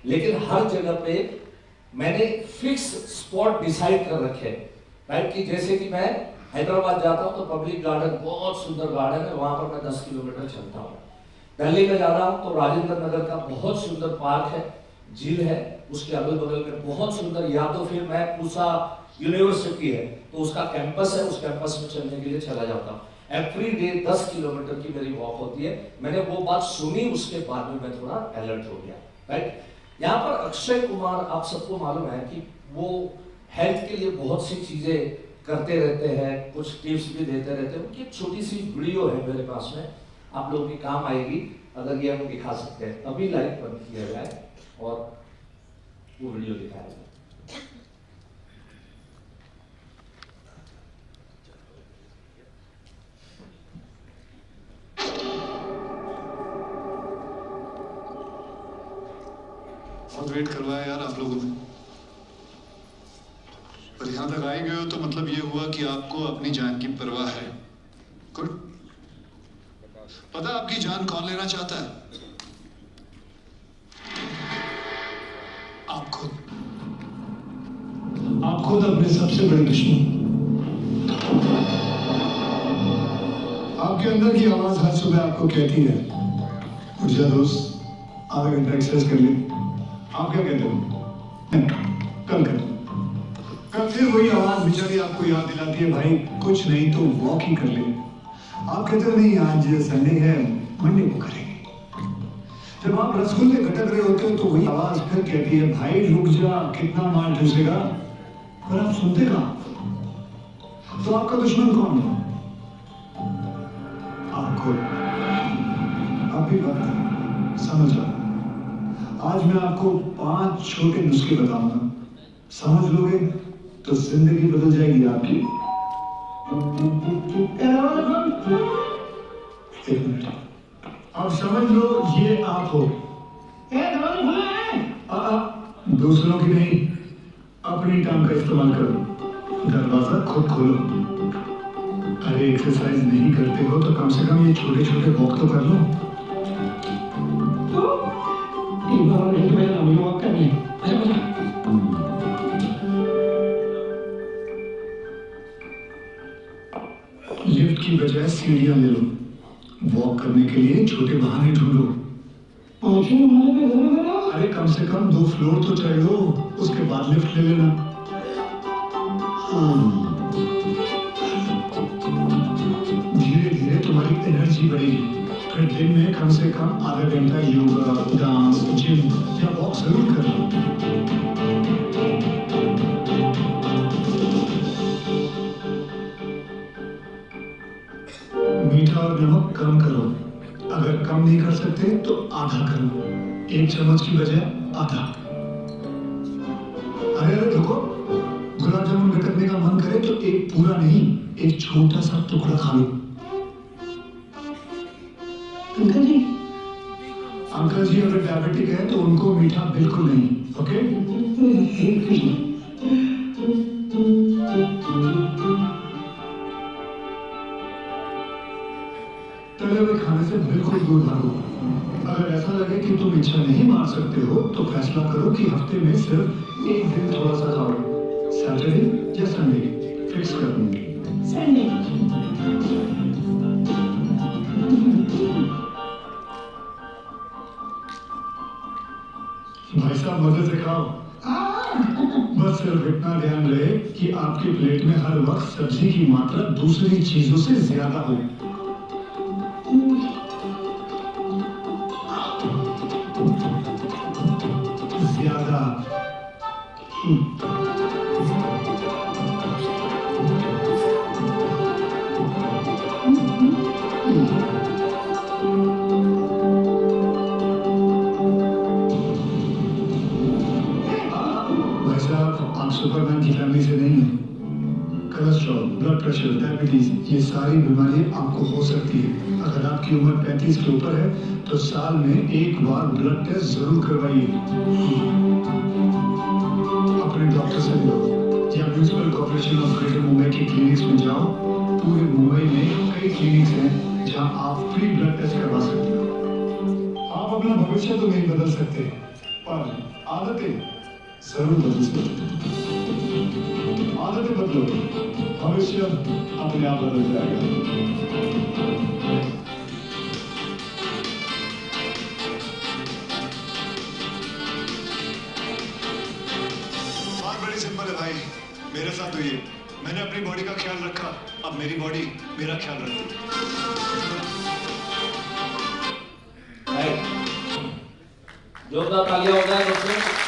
लेकिन हर जगह पे मैंने फिक्स स्पॉट डिसाइड कर रखे। राइट, कि जैसे कि मैं हैदराबाद जाता हूँ तो पब्लिक गार्डन, बहुत सुंदर गार्डन है, वहां पर मैं 10 किलोमीटर चलता हूँ। दिल्ली में जाता हूँ तो राजेंद्र नगर का बहुत सुंदर पार्क है, झील है, उसके अगल बगल में बहुत सुंदर, या तो फिर मैं पूसा यूनिवर्सिटी है तो उसका कैंपस है, उस कैंपस में चलने के लिए चला जाता हूँ। एवरी डे 10 किलोमीटर की मेरी वॉक होती है। मैंने वो बात सुनी, उसके बाद में मैं थोड़ा अलर्ट हो गया। राइट, यहाँ पर अक्षय कुमार, आप सबको मालूम है कि वो हेल्थ के लिए बहुत सी चीजें करते रहते हैं, कुछ टिप्स भी देते रहते हैं। उनकी एक छोटी सी वीडियो है मेरे पास में, आप लोगों की काम आएगी अगर ये हम दिखा सकते हैं। अभी लाइव बंद किया जाए और वो वीडियो दिखाया जाए। बहुत वेट करवाया यार आप लोगों ने, पर यहाँ तक आए गए हो तो मतलब ये हुआ कि आपको अपनी जान की परवाह है। गुड। पता आपकी जान कौन लेना चाहता है? आप खुद। आप खुद अपने सबसे बड़े दुश्मन। आपके अंदर की आवाज हर सुबह आपको कहती है, उठ जा दोस्त, आधा घंटा एक्सरसाइज कर ले। आप क्या कहते हो? कल कर। कल फिर वही आवाज बेचारी आपको याद दिलाती है, भाई कुछ नहीं तो वॉक ही कर ले। आप कहते हो नहीं आज संडे है, मंडे को करेंगे। जब आप रसगुल्ले खटक रहे होते हो तो वही आवाज फिर कहती है, भाई रुक जा, कितना माल ठूसेगा। पर आप सुनते कहाँ? तो आपका दुश्मन कौन है? आपको। आप भी बात समझ लो। आज मैं आपको 5 छोटे नुस्खे बताऊंगा, समझ लोगे तो जिंदगी बदल जाएगी आपकी। एक मिनट, अब समझ लो ये आप हो। दूसरों की नहीं, अपनी टांग का इस्तेमाल करो, दरवाजा खुद खोलो। अरे एक्सरसाइज नहीं करते हो तो कम से कम ये छोटे छोटे वॉक तो कर लो। लिफ्ट की बजाय सीढ़ियां ले लो। वॉक करने के लिए छोटे बहाने ढूंढो। अरे कम से कम 2 फ्लोर तो चढ़ लो, उसके बाद लिफ्ट ले लेना। धीरे धीरे तुम्हारी एनर्जी बढ़ेगी। फिर दिन में कम से कम आधा घंटा योगा, डांस, जिम या वॉक जरूर कर लो। मीठा और नमक कम करो। अगर कम नहीं कर सकते तो आधा करो, 1 चम्मच की बजाय आधा। अरे रुको, गुलाब जामुन गटकने का मन करे तो एक पूरा नहीं, एक छोटा सा टुकड़ा खा लो। अंकल जी अगर डायबिटिक है तो उनको मीठा बिल्कुल नहीं। ओके? तले हुए खाने से बिल्कुल दूर भागो। अगर ऐसा लगे कि तुम इच्छा नहीं मार सकते हो तो फैसला करो कि हफ्ते में सिर्फ एक दिन थोड़ा सा खाओ। सैटरडे या संडे फिक्स कर दूंगी। संडे। भाई साहब मजे से खाओ। बस सिर्फ इतना ध्यान रहे कि आपकी प्लेट में हर वक्त सब्जी की मात्रा दूसरी चीजों से ज्यादा हो। ज्यादा। डायबिटीज, ये सारी बीमारियां आपको हो सकती है। अगर आपकी उम्र 35 के ऊपर है तो साल में एक बार ब्लड टेस्ट जरूर करवाइए। अपने डॉक्टर से मिलो या municipal corporation of greater Mumbai के क्लिनिक्स में जाओ। पूरे मुंबई में कई क्लिनिक्स हैं जहां आप फ्री ब्लड टेस्ट करवा सकते हो। आप अपना भविष्य तो नहीं बदल सकते, पर आदतें जरूर बदल सकते हैं। आदतें बदलो, भविष्य अपने आप बदल जाएगा। बात बड़ी सिंपल है भाई, मेरे साथ हुई है। मैंने अपनी बॉडी का ख्याल रखा, अब मेरी बॉडी मेरा ख्याल रखती है। जोरदार तालियां हो जाए दोस्तों।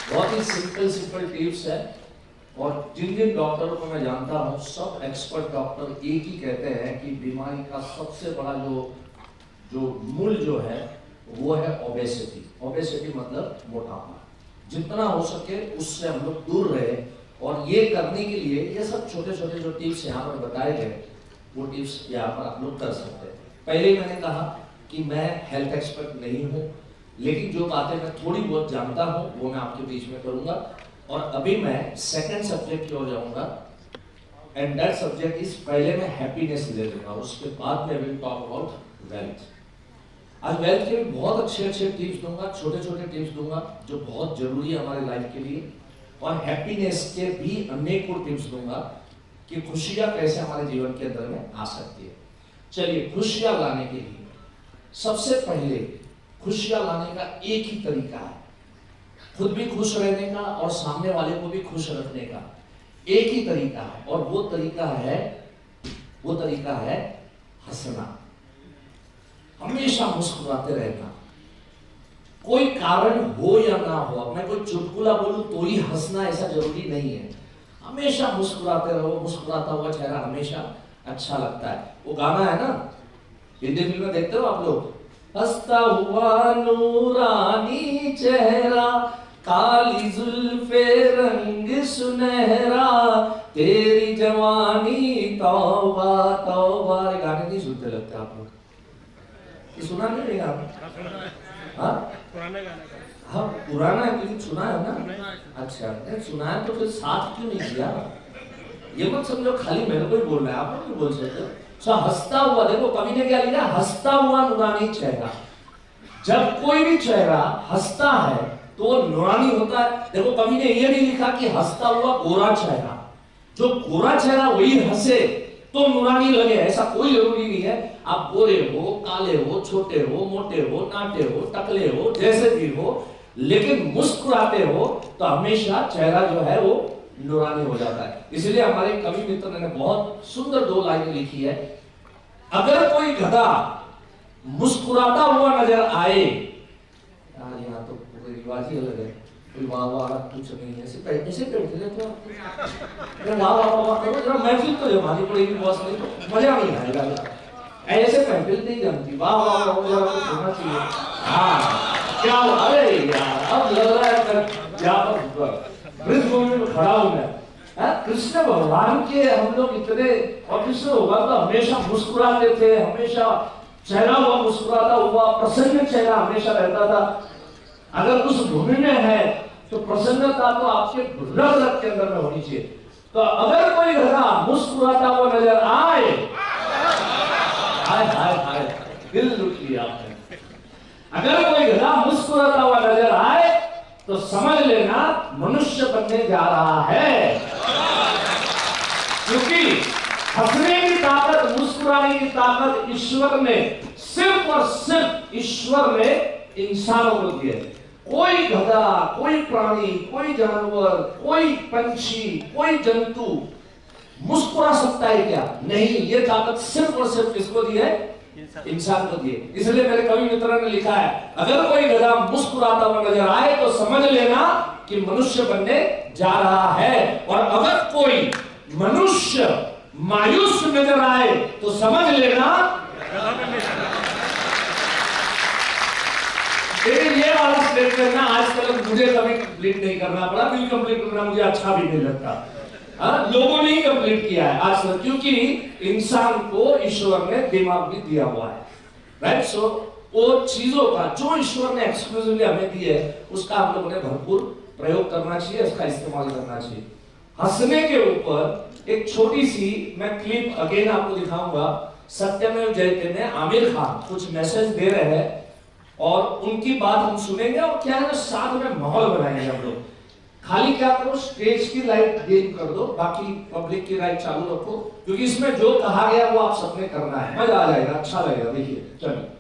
बहुत ही सिंपल टिप्स है, और जिन डॉक्टरों को मैं जानता हूँ सब एक्सपर्ट डॉक्टर एक ही कहते हैं कि बीमारी का सबसे बड़ा जो मूल जो है वो है ओबेसिटी। ओबेसिटी मतलब मोटापा। जितना हो सके उससे हम लोग दूर रहे, और ये करने के लिए ये सब छोटे छोटे जो टिप्स यहाँ पर बताए गए वो टिप्स यहाँ पर आप लोग कर सकते हैं। पहले ही मैंने कहा कि मैं हेल्थ एक्सपर्ट नहीं हूँ, लेकिन जो बातें मैं थोड़ी बहुत जानता हूँ वो मैं आपके बीच में करूँगा। और अभी मैं सेकंड सब्जेक्ट की ओर जाऊँगा, एंड दैट सब्जेक्ट इज, पहले मैं हैप्पीनेस ले लूँगा, उसके बाद में विल टॉक अबाउट वेल्थ। आज वेल्थ के बहुत अच्छे टिप्स दूंगा, छोटे छोटे टिप्स दूंगा जो बहुत जरूरी है हमारे लाइफ के लिए, और हैप्पीनेस के भी अनेकों टिप्स दूंगा कि खुशियां कैसे हमारे जीवन के अंदर में आ सकती है। चलिए, खुशियां लाने के लिए सबसे पहले खुशियां लाने का एक ही तरीका है, खुद भी खुश रहने का और सामने वाले को भी खुश रखने का एक ही तरीका है, और वो तरीका है हंसना। हमेशा मुस्कुराते रहना, कोई कारण हो या ना हो। मैं कोई चुटकुला बोलूं तो ही हंसना ऐसा जरूरी नहीं है। हमेशा मुस्कुराते रहो, मुस्कुराता हुआ चेहरा हमेशा अच्छा लगता है। वो गाना है ना, हिंदी फिल्म में देखते हो आप लोग, हंसता हुआ नूरानी चेहरा, काली जुल्फे रंग सुनहरा, तेरी जवानी तौबा तौबा। ये गाने नहीं सुनते लगते आप लोग? ये सुना नहीं आपने? हाँ, पुराना गाना का। हाँ पुराना है, लेकिन सुना है ना? अच्छा, नहीं सुना है तो फिर साथ क्यों नहीं किया? ये मत समझो खाली मेरे को ही बोल रहा है, आप नहीं बोल सकते। हंसता हुआ, देखो कवि ने क्या लिखा, हंसता हुआ नूरानी चेहरा। जब कोई भी चेहरा हंसता है तो वो नूरानी होता है। देखो कवि ने ये नहीं लिखा कि हंसता हुआ गोरा चेहरा, जो गोरा चेहरा वही हंसे तो नूरानी लगे, ऐसा कोई जरूरी नहीं है। आप गोरे हो, काले हो, छोटे हो, मोटे हो, नाटे हो, टकले हो, जैसे भी हो, लेकिन मुस्कुराते हो तो हमेशा चेहरा जो है वो नूरानी हो जाता है। इसलिए हमारे कवि मित्र ने बहुत सुंदर 2 लाइनें लिखी है। अगर कोई गधा मुस्कुराता हुआ नजर आए, यार यहाँ तो रिवाज ही अलग है, कोई वाह वाह कुछ नहीं, ऐसे बैठे रहते हो आप, वाह वाह वाह करो जरा, महफिल तो जमानी पड़ेगी बॉस, नहीं तो मजा नहीं आएगा। ऐसे महफिल नहीं जमती, वाह वाह वाह जरा कुछ होना चाहिए। हाँ क्या, अरे यार अब लग रहा है यहाँ पर वृद्धभूमि में खड़ा हूं मैं। कृष्ण भगवान के हम लोग इतने, और कृष्ण भगवान तो हमेशा मुस्कुराते थे, हमेशा चेहरा हुआ मुस्कुराता हुआ प्रसन्न चेहरा हमेशा रहता था। अगर उस भूमि में है तो प्रसन्नता तो आपके रग रग के अंदर में होनी चाहिए। तो अगर कोई गधा मुस्कुराता हुआ नजर आए, हाय हाय हाय दिल लुट लिया आपने। अगर कोई गधा मुस्कुराता हुआ नजर आए तो समझ लेना मनुष्य बनने जा रहा है, क्योंकि हंसने की ताकत, मुस्कुराने की ताकत ईश्वर ने सिर्फ और सिर्फ ईश्वर ने इंसानों को दी है। कोई गधा, कोई प्राणी, कोई जानवर, कोई पंछी, कोई जंतु मुस्कुरा सकता है क्या? नहीं, ये ताकत सिर्फ और सिर्फ किसको दी है? इंसान को दी है। इसलिए मेरे कवि मित्र ने लिखा है, अगर कोई गधा मुस्कुराता हुआ नजर आए तो समझ लेना कि मनुष्य बनने जा रहा है, और अगर कोई मनुष्य मायूस नजर आए तो समझ लेना ये वाला स्टेटमेंट ना आजकल मुझे कभी कंप्लीट नहीं करना पड़ा, बिल कंप्लीट करना मुझे अच्छा भी नहीं लगता। हाँ, लोगों ने ही कंप्लीट किया है आज तक, क्योंकि इंसान को ईश्वर ने दिमाग भी दिया हुआ है, राइट। सो वो चीजों का जो ईश्वर ने एक्सक्लूसिवली हमें दी है उसका हम लोगों ने भरपूर प्रयोग करना चाहिए, उसका इस्तेमाल करना चाहिए। हंसने के ऊपर एक छोटी सी मैं क्लिप अगेन आपको दिखाऊंगा। सत्यमेव जयते ने आमिर खान कुछ मैसेज दे रहे हैं और उनकी बात हम सुनेंगे और क्या है ना साथ में माहौल बनाएंगे हम लोग। खाली क्या करो, स्टेज की लाइट डिम कर दो, बाकी पब्लिक की लाइट चालू रखो, क्योंकि इसमें जो कहा गया वो आप सबने करना है, मजा आ जाएगा, अच्छा लगेगा। देखिए चलिए।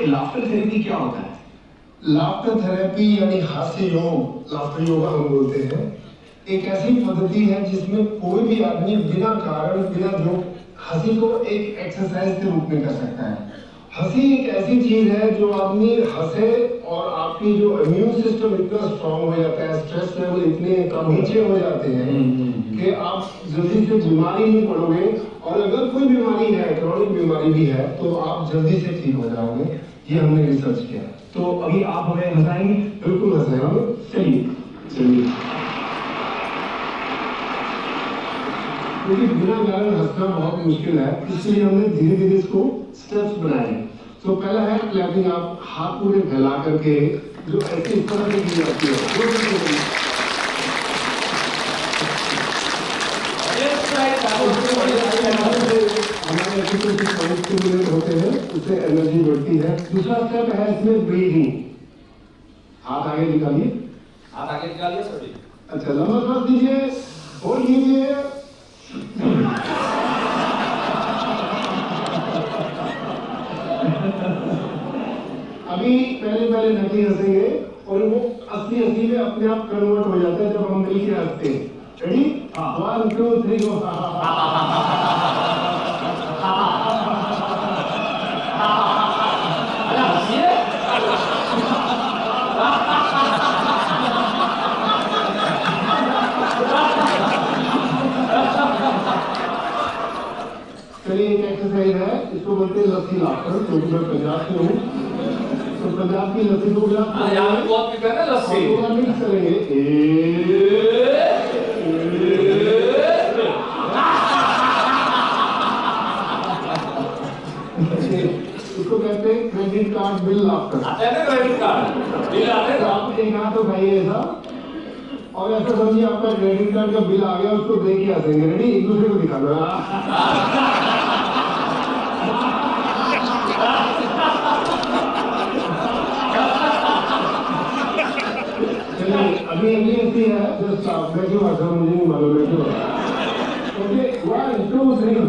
लाफ्टर थेरेपी क्या होता है? लाफ्टर थेरेपी यानी हास्य योग, लाफ्टर योगा हम बोलते हैं, एक ऐसी पद्धति है जिसमें कोई भी आदमी बिना कारण बिना जो हंसी को एक एक्सरसाइज के रूप में कर सकता है। हंसी एक ऐसी चीज है जो आदमी हंसे और आपकी जो इम्यून सिस्टम इतना स्ट्रांग हो जाता है, स्ट्रेस लेवल इतने नीचे हो जाते हैं कि आप जल्दी से बीमारी नहीं पड़ोगे, और अगर कोई बीमारी है, क्रॉनिक बीमारी भी है, तो आप जल्दी से ठीक हो जाओगे। ये हमने रिसर्च किया। तो अभी आप हमें हंसाएंगे? बिल्कुल हंसाएंगे। चलिए चलिए। क्योंकि बिना कारण हंसना बहुत मुश्किल है, इसलिए हमने धीरे धीरे इसको स्टेप्स बनाए। तो पहला है क्लैपिंग। आप हाथ पूरे फैला करके जो ऐसे इस तरह से की जाती है, हमारे होते हैं, उससे एनर्जी बढ़ती है। दूसरा स्टेप है इसमें ब्रीदिंग। हाथ आगे निकालिए, हाथ आगे निकालिए सभी। अच्छा, लंबा सांस दीजिए और लीजिए। अभी पहले नकली हंसेंगे और वो असली हंसी में अपने आप कन्वर्ट हो जाता है जब हम मिलकर हंसते हैं। रेडी? 1 2 3 गो। चलिए, एक एक्सरसाइज है, इसको बोलते हैं लस्सी लाफ्टर, क्योंकि मैं पंजाब से हूँ, तो पंजाब की लस्सी को यहाँ भी बहुत पीते हैं लस्सी। मिक्स करेंगे। इसको कहते हैं क्रेडिट कार्ड बिल लाफ्टर। आते हैं ना क्रेडिट कार्ड बिल आते हैं। आप एक हाथ उठाइए ऐसा, और ऐसा समझिए आपका क्रेडिट कार्ड का बिल आ गया, उसको देख के हंसेंगे। रेडी? एक दूसरे को दिखाना। अभी अगली हंसी है, जस्ट आप मैं क्यों हंसा मुझे नहीं मालूम है क्यों। ओके, 1 2 3।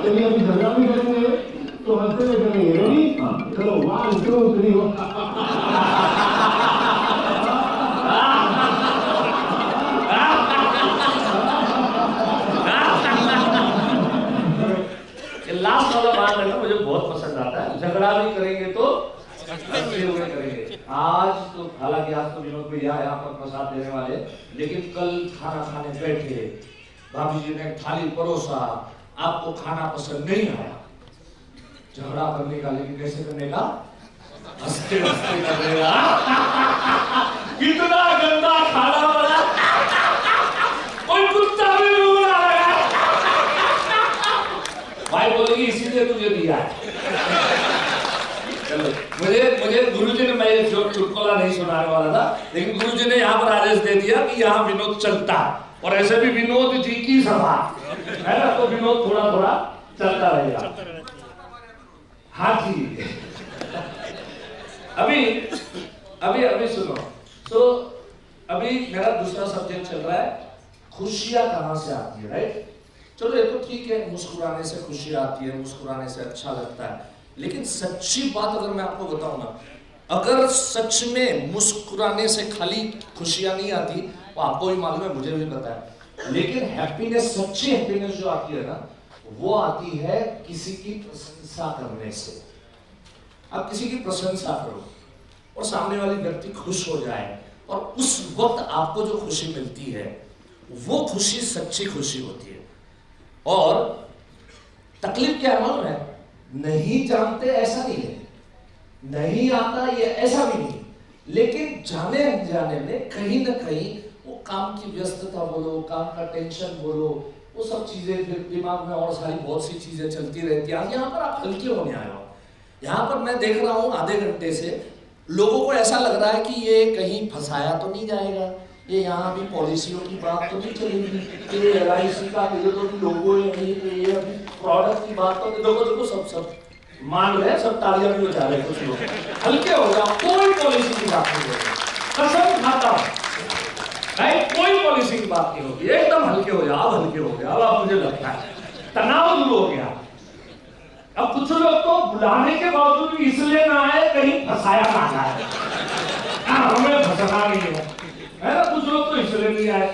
चलिए, अभी झगड़ा भी करेंगे तो हंसते हुए करेंगे। रेडी? चलो 1 2 3। लास्ट वाला बात है ना, मुझे बहुत पसंद आता है। झगड़ा भी करेंगे तो हंसते हुए करेंगे। आज तो हालांकि आज तो विनोद भैया यहाँ पर प्रसाद देने वाले, लेकिन कल खाना खाने बैठे, भाभी जी ने थाली परोसा, आपको खाना पसंद नहीं आया, झगड़ा करने का, लेकिन कैसे करने का? हंसते हंसते करने का। कितना गंदा खाना बना, कोई कुत्ता भी नहीं बना रहा। भाई बोलेगी इसीलिए तुझे दिया है। चलो, मुझे गुरुजी ने, मैं ये जो चुटकुला नहीं सुनाने वाला था, लेकिन गुरुजी ने यहाँ पर आदेश दे दिया कि यहाँ विनोद चलता, और ऐसे भी विनोद जी की सभा है ना, तो विनोद थोड़ा थोड़ा चलता रहेगा। हाँ जी। अभी सुनो। तो अभी मेरा दूसरा सब्जेक्ट चल रहा है, खुशियां कहां से आती है, राइट? चलो ये तो ठीक है, मुस्कुराने से खुशी आती है, मुस्कुराने से अच्छा लगता है, लेकिन सच्ची बात अगर मैं आपको बताऊं ना, अगर सच में मुस्कुराने से खाली खुशियां नहीं आती, वो आपको भी मालूम है, मुझे भी पता है, लेकिन हैप्पीनेस, सच्ची हैप्पीनेस जो आती है ना, वो आती है किसी की प्रशंसा करने से। आप किसी की प्रशंसा करो और सामने वाली व्यक्ति खुश हो जाए, और उस वक्त आपको जो खुशी मिलती है वो खुशी सच्ची खुशी होती है। और तकलीफ क्या है मालूम है, नहीं जानते ऐसा नहीं है, नहीं आता ये ऐसा भी नहीं, लेकिन जाने अनजाने में कहीं ना कहीं वो काम की व्यस्तता बोलो, काम का टेंशन बोलो, वो सब चीजें फिर दिमाग में और सारी बहुत सी चीजें चलती रहती हैं। यहाँ पर आप हल्के होने आए हो, यहाँ पर मैं देख रहा हूँ आधे घंटे से लोगों को ऐसा लग रहा है कि ये कहीं फंसाया तो नहीं जाएगा, ये यहाँ भी पॉलिसियों की बात तो नहीं चलेगी, ये LIC का ये तो लोगो है, ये अभी प्रोडक्ट की बात तो देखो सब मान रहे हैं, सब तालियां भी बजा रहे हैं, कुछ लोग हल्के हो जाओ, कोई पॉलिसी की बात नहीं होगी, कसम खाता हूं, कोई पॉलिसी की बात नहीं होगी, एकदम हल्के हो जाओ, अब हल्के हो गया, अब मुझे लगता है तनाव दूर हो गया। अब कुछ लोग तो बुलाने के बावजूद भी इसलिए ना आए कहीं फंसाया ना जाए, हमें फंसना नहीं है ना, कुछ लोग तो इसलिए नहीं आए,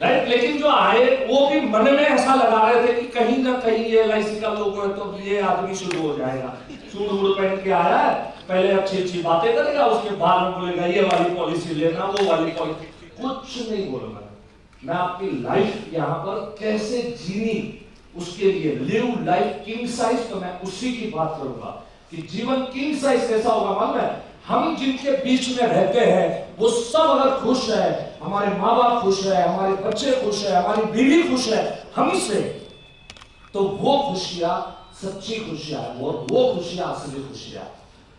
राइट, लेकिन जो आए वो भी मन में ऐसा लगा रहे थे कि कहीं ना कहीं ये LIC का लोगो है तो ये आदमी शुरू हो जाएगा, सूट वूट पहन के आया है, पहले अच्छी बातें करेगा, उसके बाद में बोलेगा ये वाली पॉलिसी लेना, वो वाली पॉलिसी, कुछ नहीं बोलूंगा मैं, आपकी लाइफ यहाँ पर कैसे जीनी उसके लिए, लिव लाइफ किंग साइज, तो मैं उसी की बात करूंगा कि जीवन किंग साइज कैसा होगा मालूम है, हम जिनके बीच में रहते हैं वो सब अगर खुश है, हमारे माँ बाप खुश है, हमारे बच्चे खुश है, हमारी बीवी खुश है हमसे, तो वो खुशियां सच्ची खुशियां है, वो खुशियां असली खुशियां।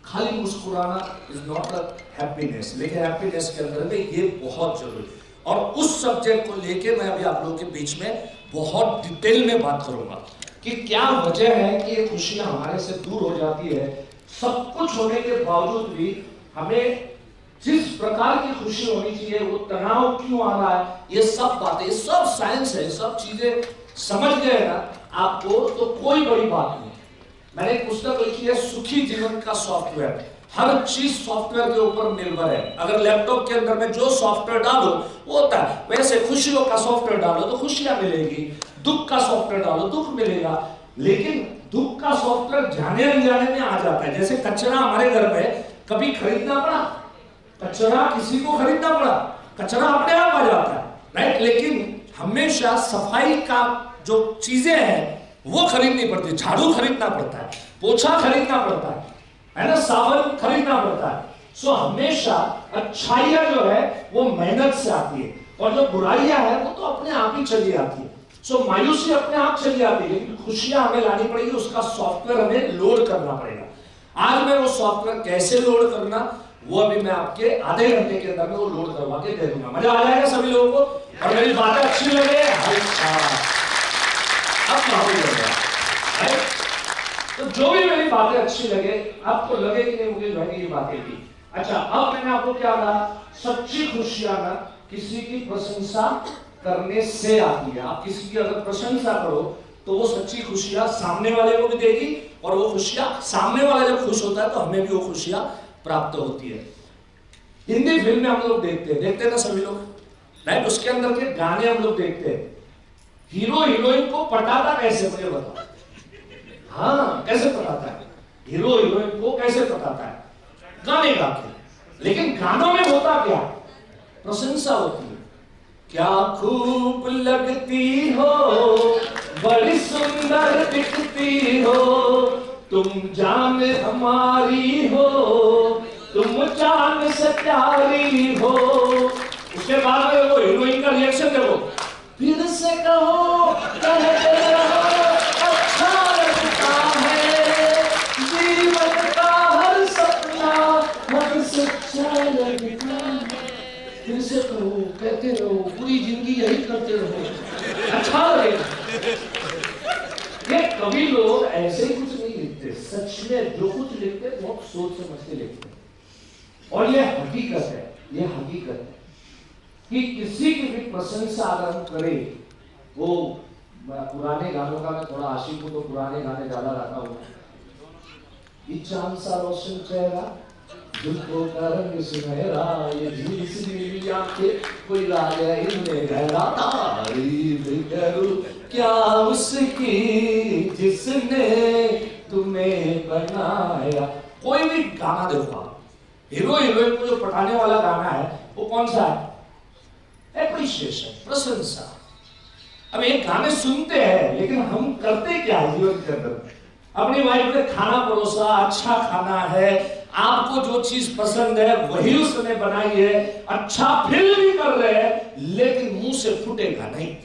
खाली मुस्कुराना इज नॉट अ हैप्पीनेस, लेकिन हैप्पीनेस के अंदर में ये बहुत जरूरी, और उस सब्जेक्ट को लेके मैं अभी आप लोगों के बीच में बहुत डिटेल में बात करूंगा कि क्या वजह है कि ये खुशियां हमारे से दूर हो जाती है, सब कुछ होने के बावजूद भी हमें जिस प्रकार की खुशी होनी चाहिए वो तनाव क्यों आ रहा है, ये सब बातें, ये सब साइंस है, सब चीजें समझ गए ना आपको तो कोई बड़ी बात नहीं। मैंने एक पुस्तक लिखी है सुखी जीवन का सॉफ्टवेयर, हर चीज सॉफ्टवेयर के ऊपर निर्भर है, अगर लैपटॉप के अंदर में जो सॉफ्टवेयर डालो वो होता है, वैसे खुशियों का सॉफ्टवेयर डालो तो खुशियां मिलेगी, दुख का सॉफ्टवेयर डालो दुख मिलेगा, लेकिन दुख का सॉफ्टवेयर जाने अनजाने में आ जाता है। जैसे कचरा हमारे घर में कभी खरीदना पड़ा, कचरा किसी को खरीदना पड़ा, कचरा अपने आप आ जाता है, राइट, लेकिन हमेशा सफाई का जो चीजें हैं वो खरीदनी पड़ती है, झाड़ू खरीदना पड़ता है, पोछा खरीदना पड़ता है ना, साबुन खरीदना पड़ता है। सो हमेशा अच्छाइयां जो है वो मेहनत से आती है, और जो बुराइयां है वो तो अपने आप ही चली आती है। सो मायूसी अपने आप चली आती है, लेकिन खुशियां हमें लानी पड़ेगी, उसका सॉफ्टवेयर हमें लोड करना पड़ेगा। आज मैं वो सॉफ्टवेयर कैसे लोड करना वो अभी मैं आपके आधे घंटे के अंदर में वो लोड करवा के दे दूंगा, मजा आ जाएगा सभी लोगों को, और मेरी बातें अच्छी लगे तो जो भी मेरी बातें अच्छी लगे, आपको लगे कि नहीं मुझे मैंने ये बातें की। अच्छा, अब मैंने आपको क्या कहा, सच्ची खुशियां ना किसी की प्रशंसा करने से आती है। आप किसी की अगर प्रशंसा करो तो वो सच्ची खुशियां सामने वाले को भी देगी, और वो खुशियां सामने वाला जब खुश होता है तो हमें भी वो खुशियां प्राप्त होती है। हिंदी फिल्में हम लोग देखते हैं ना सभी लोग, राइट, उसके अंदर के गाने हम लोग देखते हैं, हीरो हीरोइन को पटाता कैसे, मुझे बताओ, हाँ कैसे पटाता है, हीरो हीरोइन को कैसे पटाता है, गाने गा के, लेकिन गानों में होता क्या, प्रशंसा होती है, क्या खूब लगती हो, बड़ी सुंदर दिखती हो, तुम जान हमारी हो, तुम जान से प्यारी हो। उसके बाद में वो हीरोइन का रिएक्शन देखो, फिर से कहो कहते रहो अच्छा लगता है, जीवन का हर सपना हर सच्चा लगता है, फिर से कहो कहते रहो, पूरी जिंदगी यही करते रहो, अच्छा लगेगा। ये कवि लोग ऐसे ही कुछ नहीं लिखते, सच में जो कुछ लिखते बहुत सोच समझ के लिखते, और ये हकीकत है, ये हकीकत है कि किसी की भी प्रशंसा अगर हम करें, वो पुराने गानों का मैं थोड़ा आशिक हूँ, तो पुराने गाने ज्यादा गाता हूँ। ये चांद सा रोशन चेहरा, जुल्फों का रंग सुनहरा, ये झील सी नीली आंखें, कोई राग है इनमें गहरा। तारीफ करूं क्या उसकी जिसने तुम्हें बनाया। कोई भी गाना देखो आप, हीरो हीरोइन को जो पटाने वाला गाना है वो कौन सा है? एप्रिशिएशन, प्रशंसा। अब ये गाने सुनते हैं लेकिन हम करते क्या है जीवन के अंदर? अपनी वाइफ ने खाना परोसा, अच्छा खाना है, आपको जो चीज पसंद है वही उसने बनाई है, अच्छा फील भी कर रहे हैं, लेकिन मुंह से फूटेगा नहीं।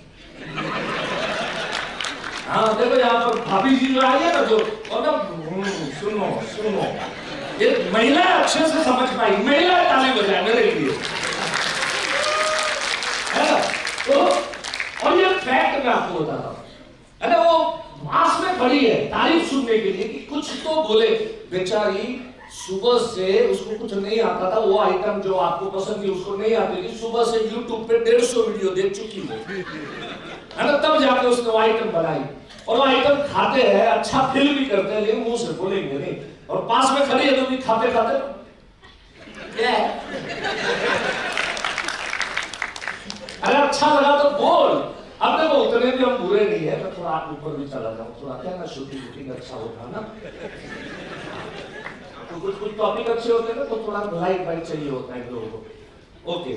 हाँ देखो यहाँ पर भाभी जी जो आई है ना, जो और ना सुनो सुनो, ये महिला अच्छे से समझ पाई, महिला ताली बजाए मेरे लिए, है ना? तो और ये फैक्ट मैं आपको बता रहा हूं, है ना? वो मास में खड़ी है तारीफ सुनने के लिए कि कुछ तो बोले। बेचारी सुबह से उसको कुछ नहीं आता था, वो आइटम जो आपको पसंद थी उसको नहीं आती थी, सुबह से YouTube पे 150 वीडियो देख चुकी है ना? तब जाके उसने वो आइटम बनाई, और वो आइटम खाते हैं, अच्छा फील भी करते हैं, लेकिन मुंह से बोलेंगे नहीं। और पास में खड़ी है तो भी खाते खाते क्या है? अरे अच्छा लगा तो बोल। अब देखो उतने भी हम बुरे नहीं है, मैं थोड़ा ऊपर भी चला जाऊं, थोड़ा क्या ना शूटिंग अच्छा होता ना, तो कुछ टॉपिक अच्छे होते हैं ना, तो थोड़ा लाइट चाहिए होता है लोगों को। ओके,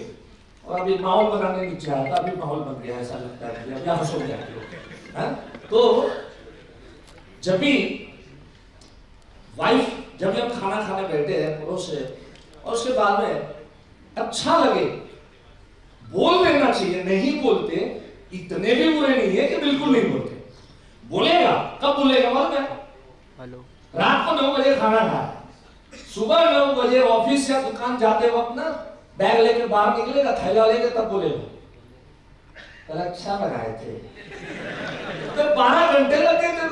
और अभी माहौल बनाने नहीं चाहता, अभी माहौल बन गया, ऐसा लगता है अब यहाँ सो गया। तो जब भी वाइफ, जब भी हम खाना खाने बैठे हैं परोसे, और उसके बाद में अच्छा लगे बोल देना चाहिए, नहीं बोलते इतने भी बुरे नहीं है कि बिल्कुल नहीं बोलते। बोलेगा, कब बोलेगा मालूम है? हेलो, रात को 9 बजे खाना खाया, सुबह 9 बजे ऑफिस या दुकान जाते वक्त ना बैग लेके बाहर निकलेगा, थैला लेके, तब बोलेगा कल अच्छा लगाए थे। तो 12 घंटे लगे थे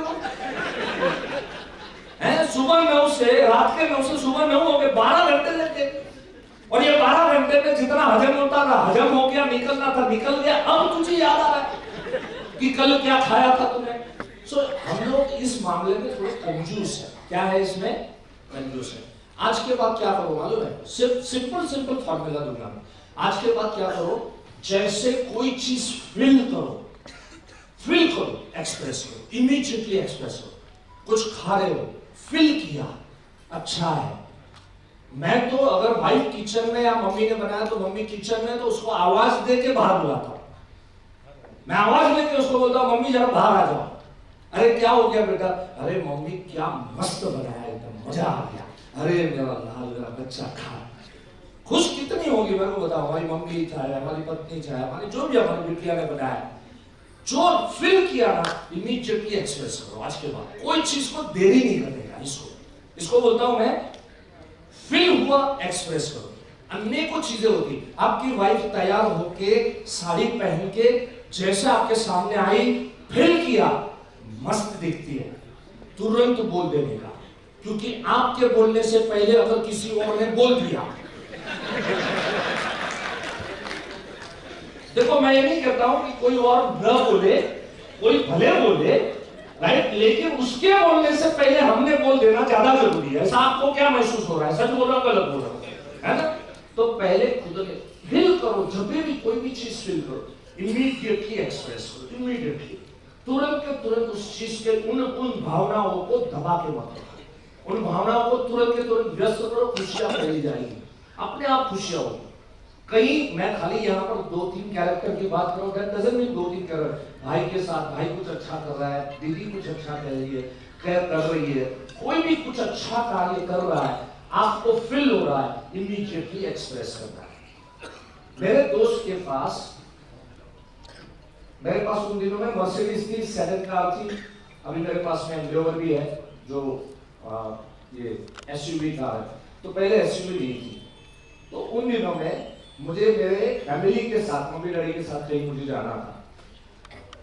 हैं, सुबह 9 से रात के 9 से सुबह 9 हो गए, 12 घंटे लगे। और ये 12 घंटे में जितना हजम होता था हजम हो गया, निकलना था निकल गया। अब तुझे याद आ रहा है कि कल क्या खाया था तुमने। सो हम लोग इस मामले में थोड़े कंजूस है। क्या है इसमें? कंजूस है। आज के बाद क्या करो मालूम है? सिर्फ सिंपल फॉर्मूला दूंगा। आज के बाद क्या करो, जैसे कोई चीज फील करो, एक्सप्रेस करो, इमीडिएटली एक्सप्रेस करो। कुछ खा रहे हो, फील किया, अच्छा है। मैं तो अगर वाइफ किचन में या मम्मी ने बनाया तो मम्मी किचन में, तो उसको आवाज दे के बाहर बुलाता हूं। मैं आवाज देके उसको बोलता हूं मम्मी जरा बाहर आ जाओ। अरे क्या हो गया बेटा? अरे मम्मी क्या मस्त बनाया, एकदम मजा आ गया। अरे मेरा लाल मेरा बच्चा खा। खुश कितनी होगी मेरे को बताओ। हमारी मम्मी चाहे, हमारी पत्नी चाहे, हमारी जो भी हमारी बिटिया ने बनाया, जो फील किया ना इमीडिएटली एक्सप्रेस करो। आज के बाद कोई चीज को देरी नहीं करेगा। इसको बोलता हूं मैं, फील हुआ एक्सप्रेस करो। अनेकों चीजें होती। आपकी वाइफ तैयार होके साड़ी पहन के जैसे आपके सामने आई, फील किया, मस्त दिखती है, तुरंत बोल देने का, क्योंकि आपके बोलने से पहले अगर किसी और ने बोल दिया। देखो मैं ये नहीं कहता हूं कि कोई और न बोले, कोई भले बोले, राइट, लेकिन उसके बोलने से पहले हमने बोल देना ज्यादा जरूरी है। ऐसा आपको क्या महसूस हो रहा है? सच बोल रहा हूं, गलत बोल रहा हूं, है ना? तो पहले खुद फील करो। जब भी कोई भी चीज फील करो, इमीडिएटली एक्सप्रेस करो, इमीडिएटली, तुरंत के तुरंत उस चीज के उन भावनाओं को दबा के मत रखो। उन भावनाओं को तुरंत के तुरंत व्यस्त करो, खुशियां फैली जाएंगी, अपने आप खुशियां होगी। कहीं मैं खाली यहाँ पर 2-3 कैरेक्टर की बात करूं, दैट डजंट मीन 2-3 कैरेक्टर। भाई के साथ भाई कुछ अच्छा कर रहा है, दीदी कुछ अच्छा कर रही है, कर रही है, कोई भी कुछ अच्छा कार्य कर रहा है, आपको फील हो रहा है, इमीडिएटली एक्सप्रेस करना है। मेरे दोस्त के पास, मेरे पास उन दिनों में मर्सिडीज की 7 कार थी, अभी मेरे पास में एंड्रोवर भी है जो ये एसयूवी कार है। तो पहले एसयूवी नहीं थी, तो उन दिनों में मुझे मेरे फैमिली के साथ, मम्मी डैडी के साथ कहीं मुझे जाना था।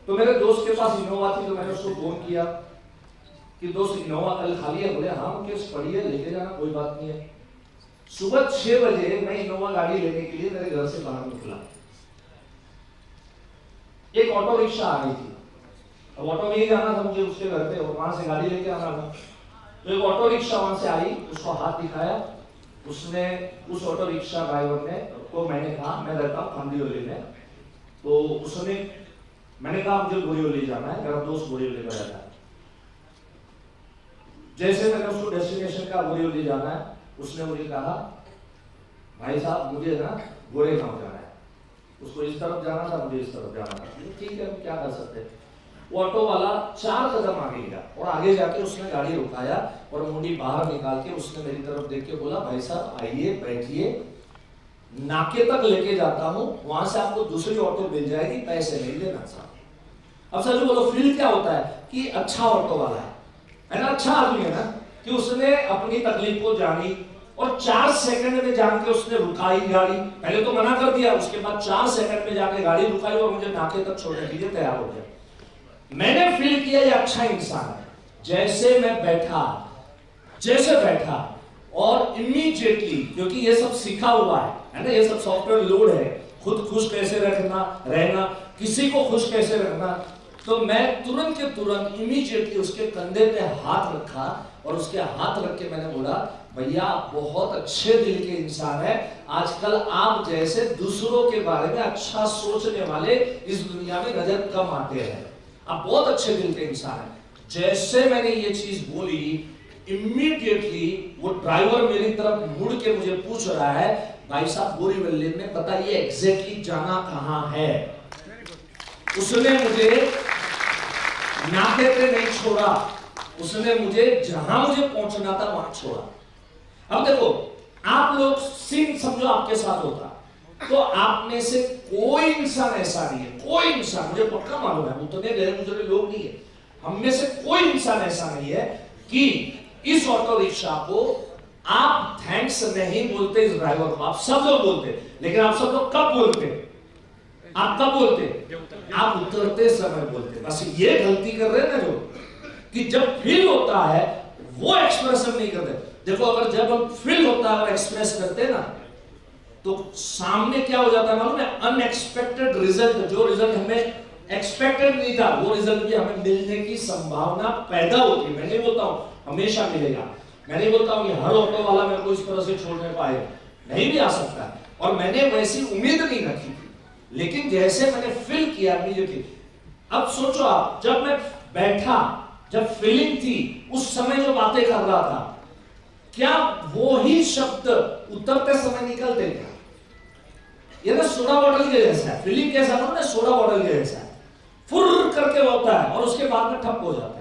तो मेरे दोस्त के पास इनोवा थी, तो मैंने उसको फोन किया कि दोस्त इनोवा कल खाली है? बोले हाँ मुकेश पड़ी है, लेके जाना, कोई बात नहीं है। सुबह 6 बजे मैं इनोवा गाड़ी लेने के लिए मेरे घर से बाहर निकला। एक ऑटो रिक्शा आ रही थी, अब ऑटो में ही जाना था मुझे उसके घर पे, और वहां से गाड़ी लेके आना था। तो एक ऑटो रिक्शा वहां से आई, उसको हाथ दिखाया, उसने उस ऑटो रिक्शा ड्राइवर ने को मैंने कहा मैं रहता हूँ खंडीवली में, तो उसने मैंने कहा मुझे बोरीवली जाना है, मेरा दोस्त बोरीवली में रहता है। जैसे मैंने उसको डेस्टिनेशन का बोरीवली जाना है, उसने मुझे कहा भाई साहब मुझे ना गोरेगांव जाना है, उसको इस तरफ जाना था, मुझे इस तरफ जाना था। ठीक है हम क्या कर सकते हैं। वो ऑटो वाला 4 कदम आगे गया और आगे जाके उसने गाड़ी रुकाया और मुंडी बाहर निकाल के उसने मेरी तरफ देख के बोला भाई साहब आइए बैठिए, नाके तक लेके जाता हूं, वहां से आपको दूसरी ऑटो मिल जाएगी, पैसे नहीं लेना साहब। अब सच बोलो फील क्या होता है कि अच्छा ऑटो वाला है ना, अच्छा आदमी है ना, कि उसने अपनी तकलीफ को जानी और 4 सेकंड में जान के उसने रुकाई गाड़ी। पहले तो मना कर दिया, उसके बाद 4 सेकंड में जाके गाड़ी रुकाई और मुझे नाके तक छोड़ने के लिए तैयार हो गया। मैंने फील किया ये अच्छा इंसान है। जैसे मैं बैठा और इमीडिएटली, क्योंकि ये सब सीखा हुआ है ना, ये सब सॉफ्टवेयर लोड है, खुद खुश कैसे रहना, किसी को खुश कैसे रखना, तो मैं तुरंत के तुरंत इमीडिएटली उसके कंधे पे हाथ रखा और उसके हाथ रख के मैंने बोला भैया आप बहुत अच्छे दिल के इंसान है, आजकल आप जैसे दूसरों के बारे में अच्छा सोचने वाले इस दुनिया में नजर कम आते हैं, आप बहुत अच्छे दिल के इंसान हैं। जैसे मैंने ये चीज बोली इमीडिएटली वो ड्राइवर मेरी तरफ मुड़ के मुझे पूछ रहा है भाई साहब बोरीवली में बताइए एग्जैक्टली जाना कहां है। उसने मुझे नाके पे नहीं छोड़ा, उसने मुझे जहां मुझे पहुंचना था वहां छोड़ा। अब देखो आप लोग सीन समझो आपके साथ होता तो आप में से कोई इंसान ऐसा नहीं है, कोई इंसान, मुझे पक्का मालूम है उतने गहरे गुजरे लोग नहीं है, हम में से कोई इंसान ऐसा नहीं है कि इस ऑटो रिक्शा को आप थैंक्स नहीं बोलते इस ड्राइवर को। आप सब लोग बोलते, लेकिन आप सब लोग कब बोलते? आप कब बोलते? आप उतरते समय बोलते। बस ये गलती कर रहे हैं ना जो, कि जब फील होता है वो एक्सप्रेशन नहीं करते। देखो अगर जब हम फील होता है और एक्सप्रेस करते ना तो सामने क्या हो जाता है मालूम है? अनएक्सपेक्टेड रिजल्ट, जो रिजल्ट हमें एक्सपेक्टेड नहीं था वो रिजल्ट भी हमें मिलने की संभावना पैदा होती है। मैं नहीं बोलता हूं हमेशा मिलेगा, मैं नहीं बोलता हूं कि हर ऑटो वाला मेरे को इस तरह से छोड़ने पाएगा, नहीं भी आ सकता है, और मैंने वैसी उम्मीद नहीं रखी थी, लेकिन जैसे मैंने फील किया मुझे। अब सोचो आप, जब मैं बैठा, जब फीलिंग थी, उस समय जो बातें कर रहा था, क्या वो ही शब्द उतरते समय निकलते क्या? ये ना सोडा बॉटल के जैसा है, फीलिंग कैसा ना सोडा बॉटल के जैसा है, फुर करके होता है और उसके बाद में ठप हो जाता है।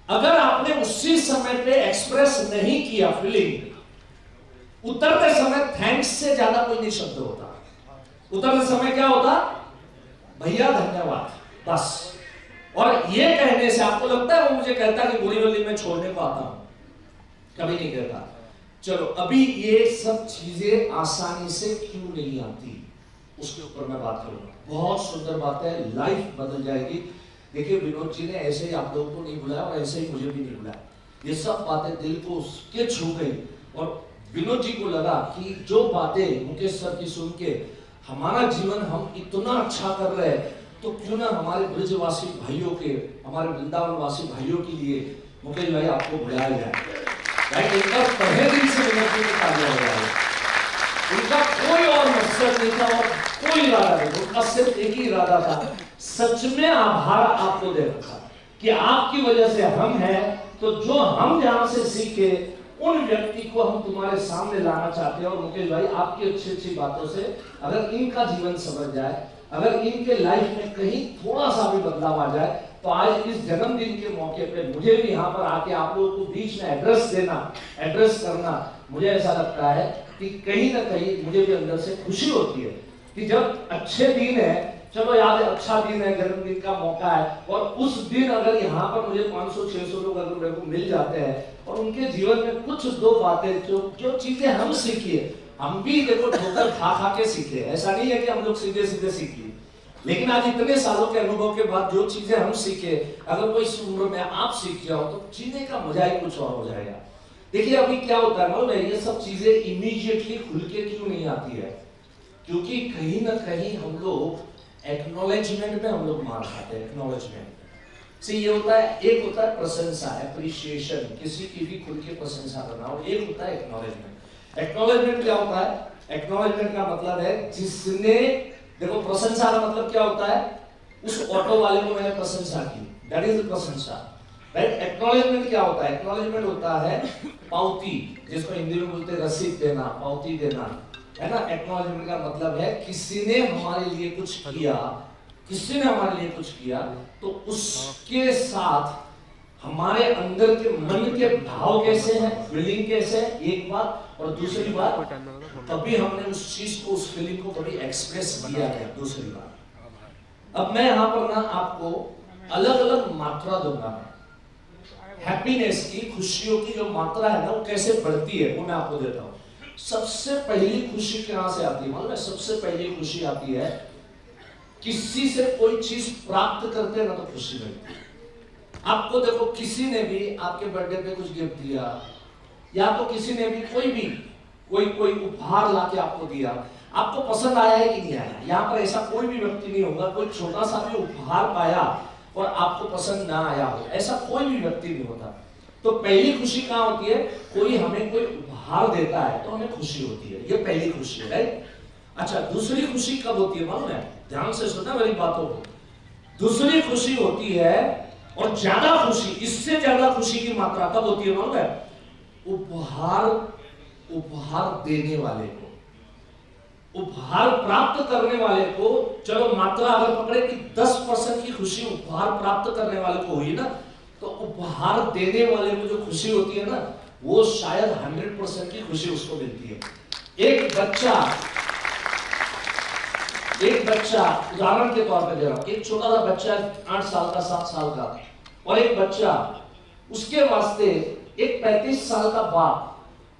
अगर आपने उसी समय पे एक्सप्रेस नहीं किया फीलिंग, उतरते समय थैंक्स से ज्यादा कोई नहीं शब्द होता। उतरते समय क्या होता? भैया धन्यवाद, बस। और ये कहने से आपको लगता है वो मुझे कहता है कि बोरीवली में छोड़ने को आता हूं? कभी नहीं कहता। चलो अभी ये सब चीजें आसानी से क्यों नहीं आती उसके ऊपर मैं बात करूंगा। बहुत सुंदर बात है, लाइफ बदल जाएगी। देखिए विनोद जी ने ऐसे ही आप लोगों को नहीं बुलाया और ऐसे ही मुझे भी नहीं बुलाया, ये सब बातें दिल को उसके छू गई और विनोद जी को लगा कि जो बातें मुकेश सर की सुन के हमारा जीवन हम इतना अच्छा कर रहे हैं, तो क्यों ना हमारे ब्रजवासी भाइयों के, हमारे वृंदावन वासी भाइयों के लिए मुकेश भाई आपको बुलाया जाए। इनका पहले दिन से विनोद जी को ताजा हो रहा है, उनका कोई और मकसद नहीं था और कोई इरादा नहीं, उनका सिर्फ एक ही इरादा था, सच में आभार आपको दे रखा कि आपकी वजह से हम हैं, तो जो हम जहां से सीखे उन व्यक्ति को हम तुम्हारे सामने लाना चाहते हैं। और मुकेश भाई आपकी अच्छी अच्छी बातों से अगर इनका जीवन समझ जाए, अगर इनके लाइफ में कहीं थोड़ा सा भी बदलाव आ जाए, तो आज इस जन्मदिन के मौके पे मुझे भी यहाँ पर आके आप लोगों को बीच में एड्रेस करना, मुझे ऐसा लगता है कि कहीं ना कहीं मुझे भी अंदर से खुशी होती है कि जब अच्छे दिन है, चलो याद है अच्छा दिन है, जन्मदिन का मौका है, और उस दिन अगर यहाँ पर मुझे 500-600 लोग अगर मेरे को मिल जाते हैं और उनके जीवन में कुछ दो बातें जो चीजें हम सीखिए, हम भी देखो ठोकर खा के सीखे, ऐसा नहीं है कि हम लोग सीधे सीखिए, लेकिन आज इतने सालों के अनुभव के बाद जो चीजें हम सीखे, अगर वो इस उम्र में आप सीख जाओ तो जीने का मजा ही कुछ और हो जाएगा। देखिए अभी क्या होता है मालूम है, ये सब चीजें इमीडिएटली खुल के क्यों नहीं आती है? क्योंकि कहीं ना कहीं हम लोग एक्नॉलेजमेंट में हम लोग मार खाते हैं। एक्नॉलेजमेंट से ये होता है, एक होता है प्रशंसा, एप्रिशिएशन, किसी की भी खुद की प्रशंसा करना, और एक होता है एक्नॉलेजमेंट। एक्नॉलेजमेंट क्या होता है? एक्नॉलेजमेंट का मतलब है जिसने, देखो प्रशंसा का मतलब क्या होता है? उस ऑटो वाले को मैंने प्रशंसा की, दैट इज प्रशंसा, राइट। एक्नॉलेजमेंट क्या होता है? एक्नॉलेजमेंट होता है पावती, जिसको हिंदी में बोलते हैं रसीद देना, पावती देना, है ना। एक्नॉलेजमेंट का मतलब है किसी ने हमारे लिए कुछ किया, किसी ने हमारे लिए कुछ किया, तो उसके साथ हमारे अंदर के मन के भाव कैसे हैं, फीलिंग कैसे है, एक बात। और दूसरी बात, कभी हमने उस चीज को, उस फीलिंग को कभी एक्सप्रेस किया है, दूसरी बात। अब मैं यहाँ पर ना आपको अलग अलग मात्रा दूंगा, हैप्पीनेस की, खुशियों की जो मात्रा है ना वो कैसे बढ़ती है वो मैं आपको देता हूँ। सबसे पहली खुशी कहाँ से आती है मालूम है? सबसे पहली खुशी आती है किसी से कोई चीज प्राप्त करते हैं ना तो खुशी मिलती है। आपको देखो, किसी ने भी आपके बर्थडे पे कुछ गिफ्ट दिया, या तो किसी ने भी कोई उपहार लाके आपको दिया, आपको पसंद आया है कि नहीं आया? यहाँ पर ऐसा कोई भी व्यक्ति नहीं होगा, कोई छोटा सा भी उपहार पाया और आपको पसंद ना आया हो, ऐसा कोई भी व्यक्ति नहीं होता। तो पहली खुशी कहाँ होती है? कोई हमें कोई उपहार देता है तो हमें खुशी होती है, ये पहली खुशी है, राइट। अच्छा, दूसरी खुशी कब होती है मालूम है? ध्यान से सुनना मेरी बातों को। दूसरी खुशी होती है, और ज्यादा खुशी, इससे ज्यादा खुशी की मात्रा कब होती है मालूम है? उपहार देने वाले को, उपहार प्राप्त करने वाले को। चलो मात्रा अगर पकड़े कि 10% की खुशी उपहार प्राप्त करने वाले को हुई ना, तो उपहार देने वाले को जो खुशी होती है ना, वो शायद 100% की खुशी उसको मिलती है। एक बच्चा उदाहरण के तौर पे दे रहा हूं, एक छोटा सा बच्चा 8 साल का, 7 साल का, और एक बच्चा, उसके वास्ते एक 35 साल का बाप,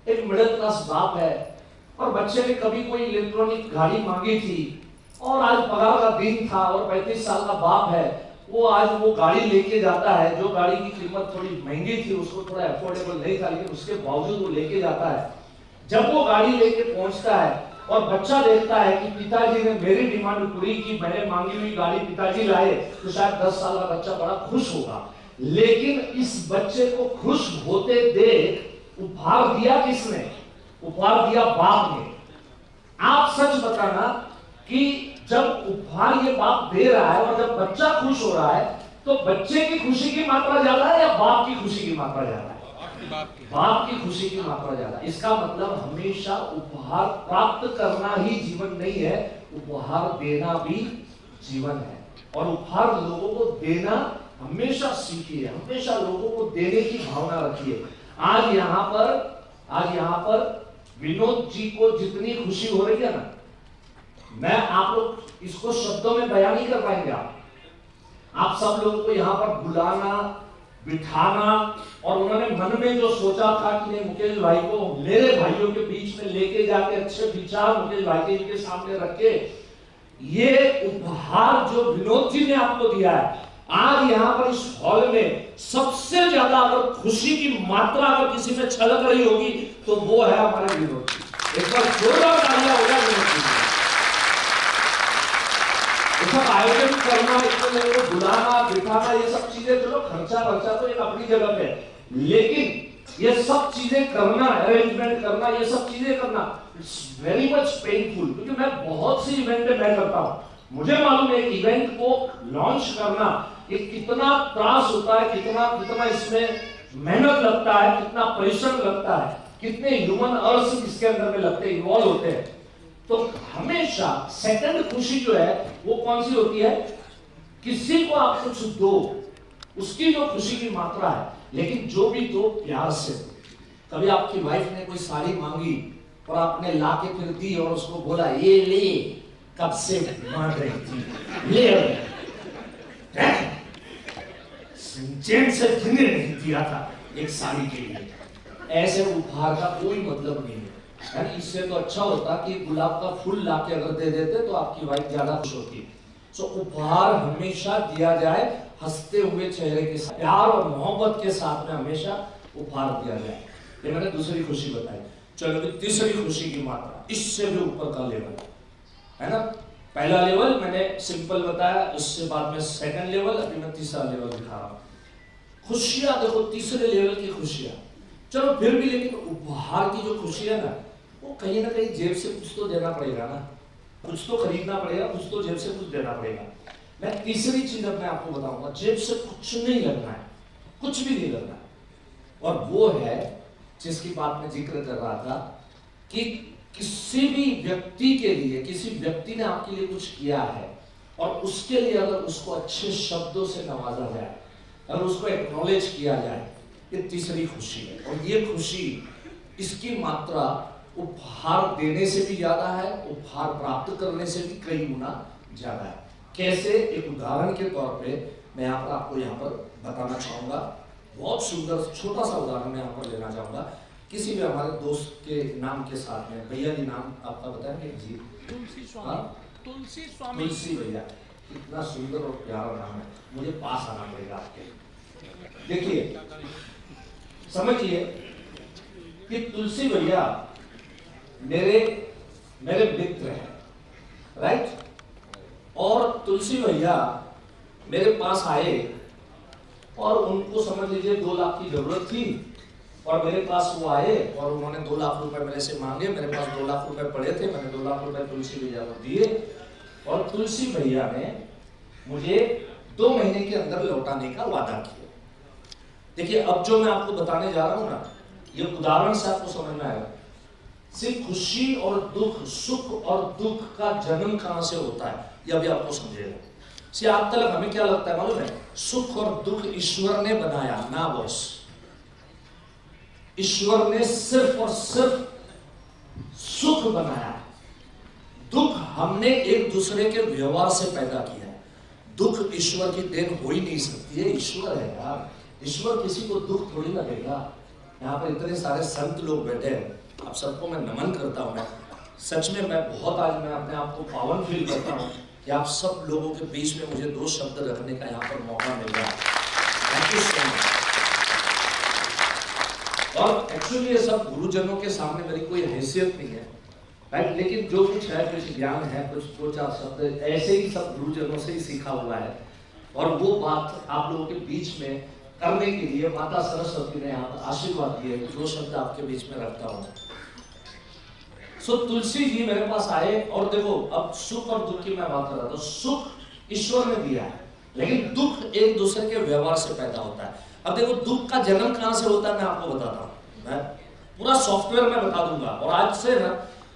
एक मिडिल क्लास बाप है, और बच्चे ने कभी कोई इलेक्ट्रॉनिक गाड़ी मांगी थी, और आज पगार का दिन था, और 35 साल का बाप है, वो आज वो गाड़ी लेके जाता है, जो गाड़ी की कीमत थोड़ी महंगी थी, उसको थोड़ा अफोर्डेबल नहीं था, लेकिन उसके बावजूद वो लेके जाता है। जब वो गाड़ी लेके पहुंचता है और बच्चा देखता है कि पिताजी ने मेरी डिमांड पूरी की, मैंने मांगी हुई गाड़ी पिताजी लाए, तो शायद 10 साल का बच्चा बड़ा खुश होगा। लेकिन इस बच्चे को खुश होते देख उपहार दिया किसने? उपहार दिया बाप ने। आप सच बताना कि जब उपहार ये बाप दे रहा है और जब बच्चा खुश हो रहा है, तो बच्चे की खुशी की मात्रा ज्यादा है या बाप की खुशी की मात्रा ज्यादा है? बाप की खुशी की मात्रा ज्यादा। इसका मतलब हमेशा उपहार प्राप्त करना ही जीवन नहीं है, उपहार देना भी जीवन है। और उपहार लोगों को देना हमेशा सीखिए, हमेशा लोगों को देने की भावना रखिए। आज यहाँ पर विनोद जी को जितनी खुशी हो रही है ना, मैं आप लोग इसको शब्दों में बयान नहीं कर पाएंगे। आप सब लोगों को यहाँ पर बुलाना, बिठाना, और उन्होंने मन में जो सोचा था कि नहीं, मुकेश भाई को मेरे भाइयों के बीच में लेके जाके अच्छे विचार मुकेश भाई के सामने रखे, ये उपहार जो विनोद जी ने आपको दिया है, आज यहाँ पर इस हॉल में सबसे ज्यादा अगर खुशी की मात्रा अगर किसी में छलक रही होगी तो वो है हमारे विनोद जी। एक बार जोरदार तालियां हो जाए विनोद जी। सब आयोजन करना, इसको मेरे को बुलाना, बिठाना, ये सब चीजें चलो खर्चा तो एक अपनी जगह पे, लेकिन ये सब चीजें करना, अरेंजमेंट करना, ये सब चीजें करना, इट्स वेरी मच पेनफुल। क्योंकि मैं बहुत सी इवेंट पे मैं करता हूं, मुझे मालूम है इवेंट को लॉन्च करना ये कितना त्रास होता है, कितना इसमें मेहनत लगता है, कितना परिश्रम लगता है, कितने ह्यूमन अर्थ इसके अंदर में लगते हैं, इन्वॉल्व होते हैं। तो हमेशा सेकंड खुशी जो है वो कौन सी होती है? किसी को आप कुछ दो, उसकी जो खुशी की मात्रा है, लेकिन जो भी दो प्यार से। कभी आपकी वाइफ ने कोई साड़ी मांगी और आपने लाके फिर दी और उसको बोला ये ले, कब से मांग रही थी, ले चैन से फिर नहीं दिया था एक साड़ी के लिए, ऐसे उपहार का कोई मतलब नहीं है। यानी इससे तो अच्छा होता कि गुलाब का फूल लाके अगर दे देते तो आपकी वाइफ ज्यादा खुश होती। सो उपहार हमेशा दिया जाए हंसते हुए चेहरे के साथ, प्यार और मोहब्बत के साथ में हमेशा उपहार दिया जाए। ये मैंने दूसरी खुशी बताई। चलो तीसरी खुशी की मात्रा, इससे भी ऊपर का लेवल है ना। पहला लेवल मैंने सिंपल बताया, उससे बाद में सेकंड लेवल, अभी मैं तीसरा लेवल दिखा रहा हूं। खुशियां देखो, तीसरे लेवल की खुशियां, चलो फिर भी, लेकिन उपहार की जो खुशी है ना, वो कहीं ना कहीं जेब से कुछ तो देना पड़ेगा ना, कुछ तो खरीदना पड़ेगा, कुछ तो जेब से कुछ देना पड़ेगा। मैं तीसरी चीज अब मैं आपको बताऊंगा, जेब से कुछ नहीं लगना है, कुछ भी नहीं लगना है, और वो है जिसकी बात मैं जिक्र कर रहा था कि किसी भी व्यक्ति के लिए, किसी व्यक्ति ने आपके लिए कुछ किया है और उसके लिए अगर उसको अच्छे शब्दों से नवाजा जाए, अगर उसको एक्नॉलेज किया जाए, ये तीसरी खुशी है। और ये खुशी, इसकी मात्रा उपहार देने से भी ज्यादा है, उपहार प्राप्त करने से भी कई गुना ज्यादा है। कैसे? एक उदाहरण के तौर पे मैं आपको यहाँ पर बताना चाहूंगा, बहुत सुंदर छोटा सा उदाहरण मैं यहाँ पर लेना चाहूंगा। किसी भी हमारे दोस्त के नाम के साथ में, भैया जी नाम आपका बताएंगे जी? तुलसी स्वामी। तुलसी स्वामी। तुलसी भैया, इतना सुंदर और प्यारा नाम है, मुझे पास आना पड़ेगा आपके। देखिए, समझिए कि तुलसी भैया मेरे मित्र हैं, राइट? और तुलसी भैया मेरे पास आए और उनको समझ लीजिए 2 लाख की जरूरत थी, और मेरे पास वो आए और उन्होंने 2 लाख रुपए मेरे से मांगे। मेरे पास 2 लाख रुपए पड़े थे, मैंने 2 लाख रुपए तुलसी भैया को दिए, और तुलसी भैया ने मुझे 2 महीने के अंदर लौटाने का वादा किया। देखिए, अब जो मैं आपको बताने जा रहा हूं ना, ये उदाहरण से आपको समझ में आएगा। सिर्फ खुशी और दुख, सुख और दुख का जन्म कहां से होता है, यह भी आपको समझेगा। आज तक हमें क्या लगता है मालूम है? सुख और दुख ईश्वर ने बनाया ना बॉस। ईश्वर ने सिर्फ और सिर्फ सुख बनाया, दुख हमने एक दूसरे के व्यवहार से पैदा किया है। दुख ईश्वर की देन हो ही नहीं सकती है, ईश्वर है यार। ईश्वर किसी को दुख थोड़ी ना देगा। यहाँ पर इतने सारे संत लोग बैठे हैं, आप सबको मैं नमन करता हूँ। सच में मैं बहुत, आज मैं अपने आप को पावन फील करता हूँ कि आप सब लोगों के बीच में मुझे 2 शब्द रखने का यहाँ पर मौका मिल रहा है। Thank you so much. और एक्चुअली ये सब गुरुजनों के सामने मेरी कोई हैसियत नहीं है, राइट? लेकिन जो कुछ है, कुछ ज्ञान है, कुछ 2-4 शब्द ऐसे ही सब गुरुजनों से ही सीखा हुआ है, और वो बात आप लोगों के बीच में करने के लिए माता सरस्वती ने यहाँ पर आशीर्वाद दिए, जो शब्द आपके बीच में रखता हूँ। सो तुलसी जी मेरे पास आए, और देखो, अब सुख और दुख की मैं बात कर रहा था। सुख ईश्वर ने दिया है, लेकिन दुख एक दूसरे के व्यवहार से पैदा होता है। अब देखो, दुख का जन्म कहां से होता है मैं आपको बताता हूं। मैं पूरा सॉफ्टवेयर में बता दूंगा, और आज से ना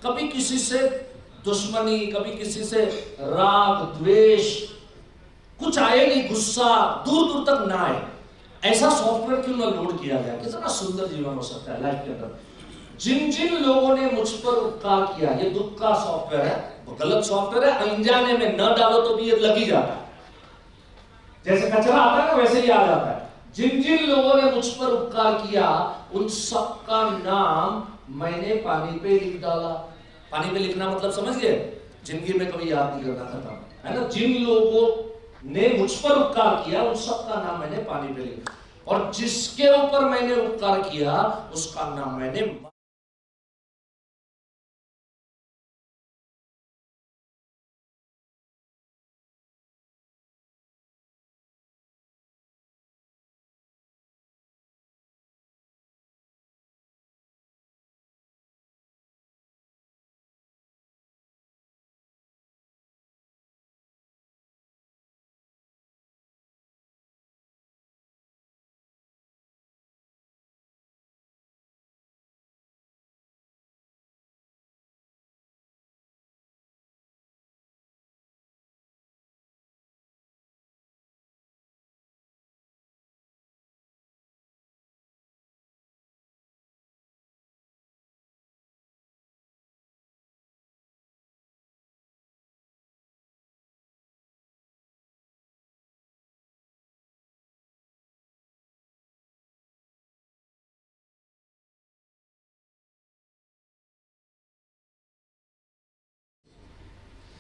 कभी किसी से दुश्मनी, कभी किसी से राग द्वेष कुछ आए नहीं, गुस्सा दूर दूर तक ना आए, ऐसा सॉफ्टवेयर क्यों ना लोड किया जाए? कितना सुंदर जीवन हो सकता है लाइफ के अंदर। जिन जिन लोगों ने मुझ पर उपकार किया, ये दुख का सॉफ्टवेयर है, वो गलत सॉफ्टवेयर है, अनजाने में न डालो तो भी ये लग ही जाता है। जैसे कचरा आता है ना, वैसे ही आ जाता है। जिन जिन लोगों ने मुझ पर उपकार किया, उन सबका नाम मैंने पानी पे लिख डाला। पानी पे लिखना मतलब समझ गए? जिंदगी में कभी याद नहीं करना, खत्म है ना। जिन लोगों ने मुझ पर उपकार किया, उन सबका नाम मैंने पानी पे लिखा, और जिसके ऊपर मैंने उपकार किया उसका नाम मैंने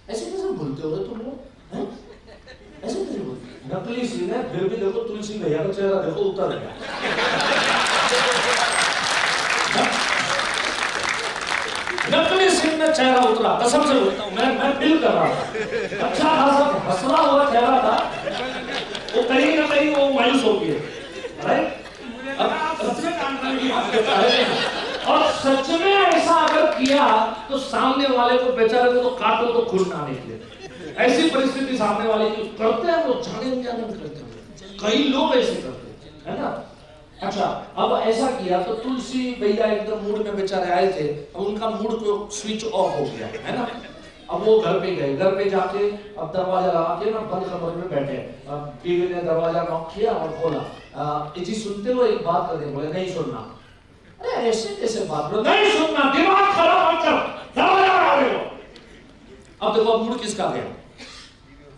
ऐसे कैसे बोलते हो तुम लोग? ऐसे कैसे बोलते? नकली सीन है, फिर भी देखो तुलसी भैया का चेहरा देखो उतर गया। नकली सिम में चेहरा उतरा, कसम से बोलता हूँ, मैं फील कर रहा था, अच्छा खासा हंसरा हुआ चेहरा था, वो कहीं ना कहीं वो मायूस हो गया, राइट? और सच में ऐसा अगर किया तो सामने वाले को बेचारे को तो काटो तो खून ना निकले। ऐसी परिस्थिति सामने वाले की करते हैं, वो जाने अनजाने में करते हैं, कई लोग ऐसे करते हैं, है ना? अच्छा, अब ऐसा किया तो तुलसी भैया एकदम मूड में बेचारे आए थे, अब उनका मूड को स्विच ऑफ हो गया, है ना? अब वो घर पे गए, घर पे जाके अब दरवाजा लगा के ना बंद कमरे में बैठे, बीवी ने दरवाजा नॉक किया और खोला, जी सुनते हो एक बात कर दे, बोले नहीं सुनना। अरे ऐसे कैसे बात करो, नहीं सुनना, दिमाग खराब मत करो, दरवाजा लगा रहे हो। अब देखो अब मूड किसका गया,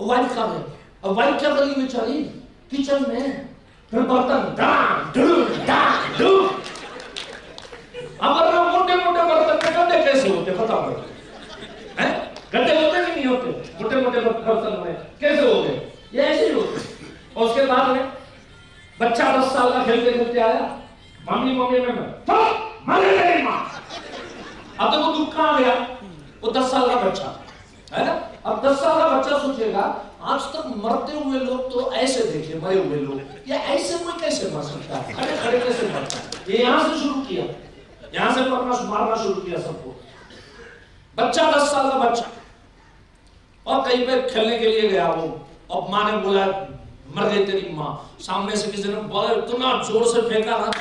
वाइफ का गया। अब वाइफ क्या करेगी बेचारी किचन में, फिर बर्तन डांग डूं। अब मोटे मोटे बर्तन में गड्ढे कैसे होते बताओ, हैं? गड्ढे होते कि नहीं होते? मोटे मोटे बर्तन में कैसे हो गए? ये ऐसे ही होते। और उसके बाद में बच्चा 10 साल का खेलते खेलते आया, मम्मी में तो मरे नहीं मां। अब देखो दुख कहां गया, वो 10 साल का बच्चा है ना। अब 10 साल का बच्चा सोचेगा आज तक मरते हुए लोग तो ऐसे देखे, मरे हुए लोग, या ऐसे कोई कैसे मर सकता है, खड़े खड़े कैसे मरता है? ये यहां से शुरू किया, यहां से मारना शुरू किया सबको। बच्चा 10 साल का बच्चा, और कहीं पे खेलने के लिए गया वो, अब माँ ने बोला मर गई तेरी माँ, सामने से किसी ने बोला इतना जोर से फेंका ना,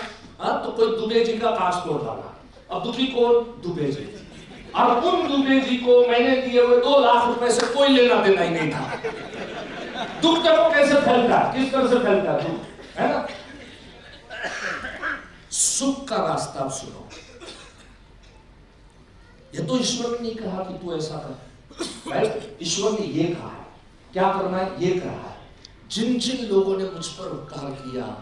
तो कोई दुबे जी का कांच तोड़ डाला। अब दुखी कौन? दुबे जी। और उन दुबे जी को मैंने दिए हुए 2 लाख रुपए से कोई लेना देना ही नहीं था। दुख देखो कैसे फैलता है, किस तरह से फैलता है दुख, है ना? सुख का रास्ता आप सुनो, ये तो ईश्वर ने नहीं कहा कि तू ऐसा कर, राइट? ईश्वर ने ये कहा है क्या करना है, ये कहा है। जिन जिन लोगों ने मुझ पर उपकार किया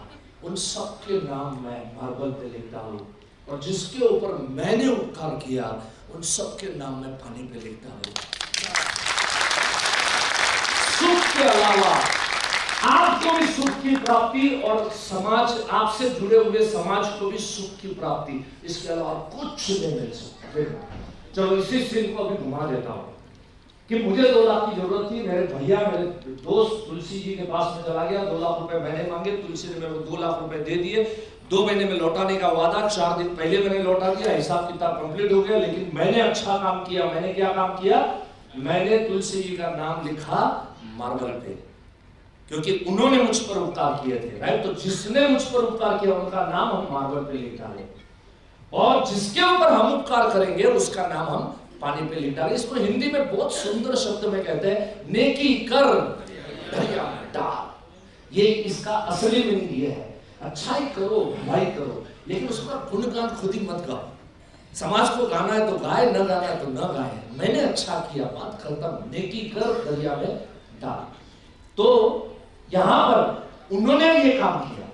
उन सब के नाम मैं मार्बल पे लिख डालूं, और जिसके ऊपर मैंने उपकार किया उन सब के नाम मैं पानी पे लिख डालूं। सुख के अलावा आपको भी सुख की प्राप्ति, और समाज, आपसे जुड़े हुए समाज को भी सुख की प्राप्ति, इसके अलावा कुछ नहीं मिल सकता। चलो इसी सीन को अभी घुमा देता हूं कि मुझे 2 लाख की जरूरत थी, मेरे भैया मेरे दोस्त तुलसी जी के पास में चला गया, 2 लाख रुपए मैंने मांगे, तुलसी ने मेरे को 2 लाख रुपए दे दिए। 2 महीने में लौटाने का वादा, 4 दिन पहले मैंने लौटा दिया, हिसाब किताब कंप्लीट हो गया। लेकिन मैंने अच्छा काम किया। मैंने क्या काम किया? मैंने तुलसी जी का नाम लिखा मार्बल पे, क्योंकि उन्होंने मुझ पर उपकार किए थे, राइट? तो जिसने मुझ पर उपकार किया उनका नाम हम मार्बल पे लिख डालें, और जिसके ऊपर हम उपकार करेंगे उसका नाम हम पानी पे लिख डालें। इसको हिंदी में बहुत सुंदर शब्द में कहते हैं, नेकी कर दरिया में डाल। ये इसका असली मीनिंग ये है, अच्छाई करो, भलाई करो, लेकिन उसका गुणगान खुद ही मत गाओ। समाज को गाना है तो गाए, न गाना है तो न गाए। मैंने अच्छा किया, बात करता हूं, नेकी कर दरिया में डाल। तो यहां पर उन्होंने ये काम किया,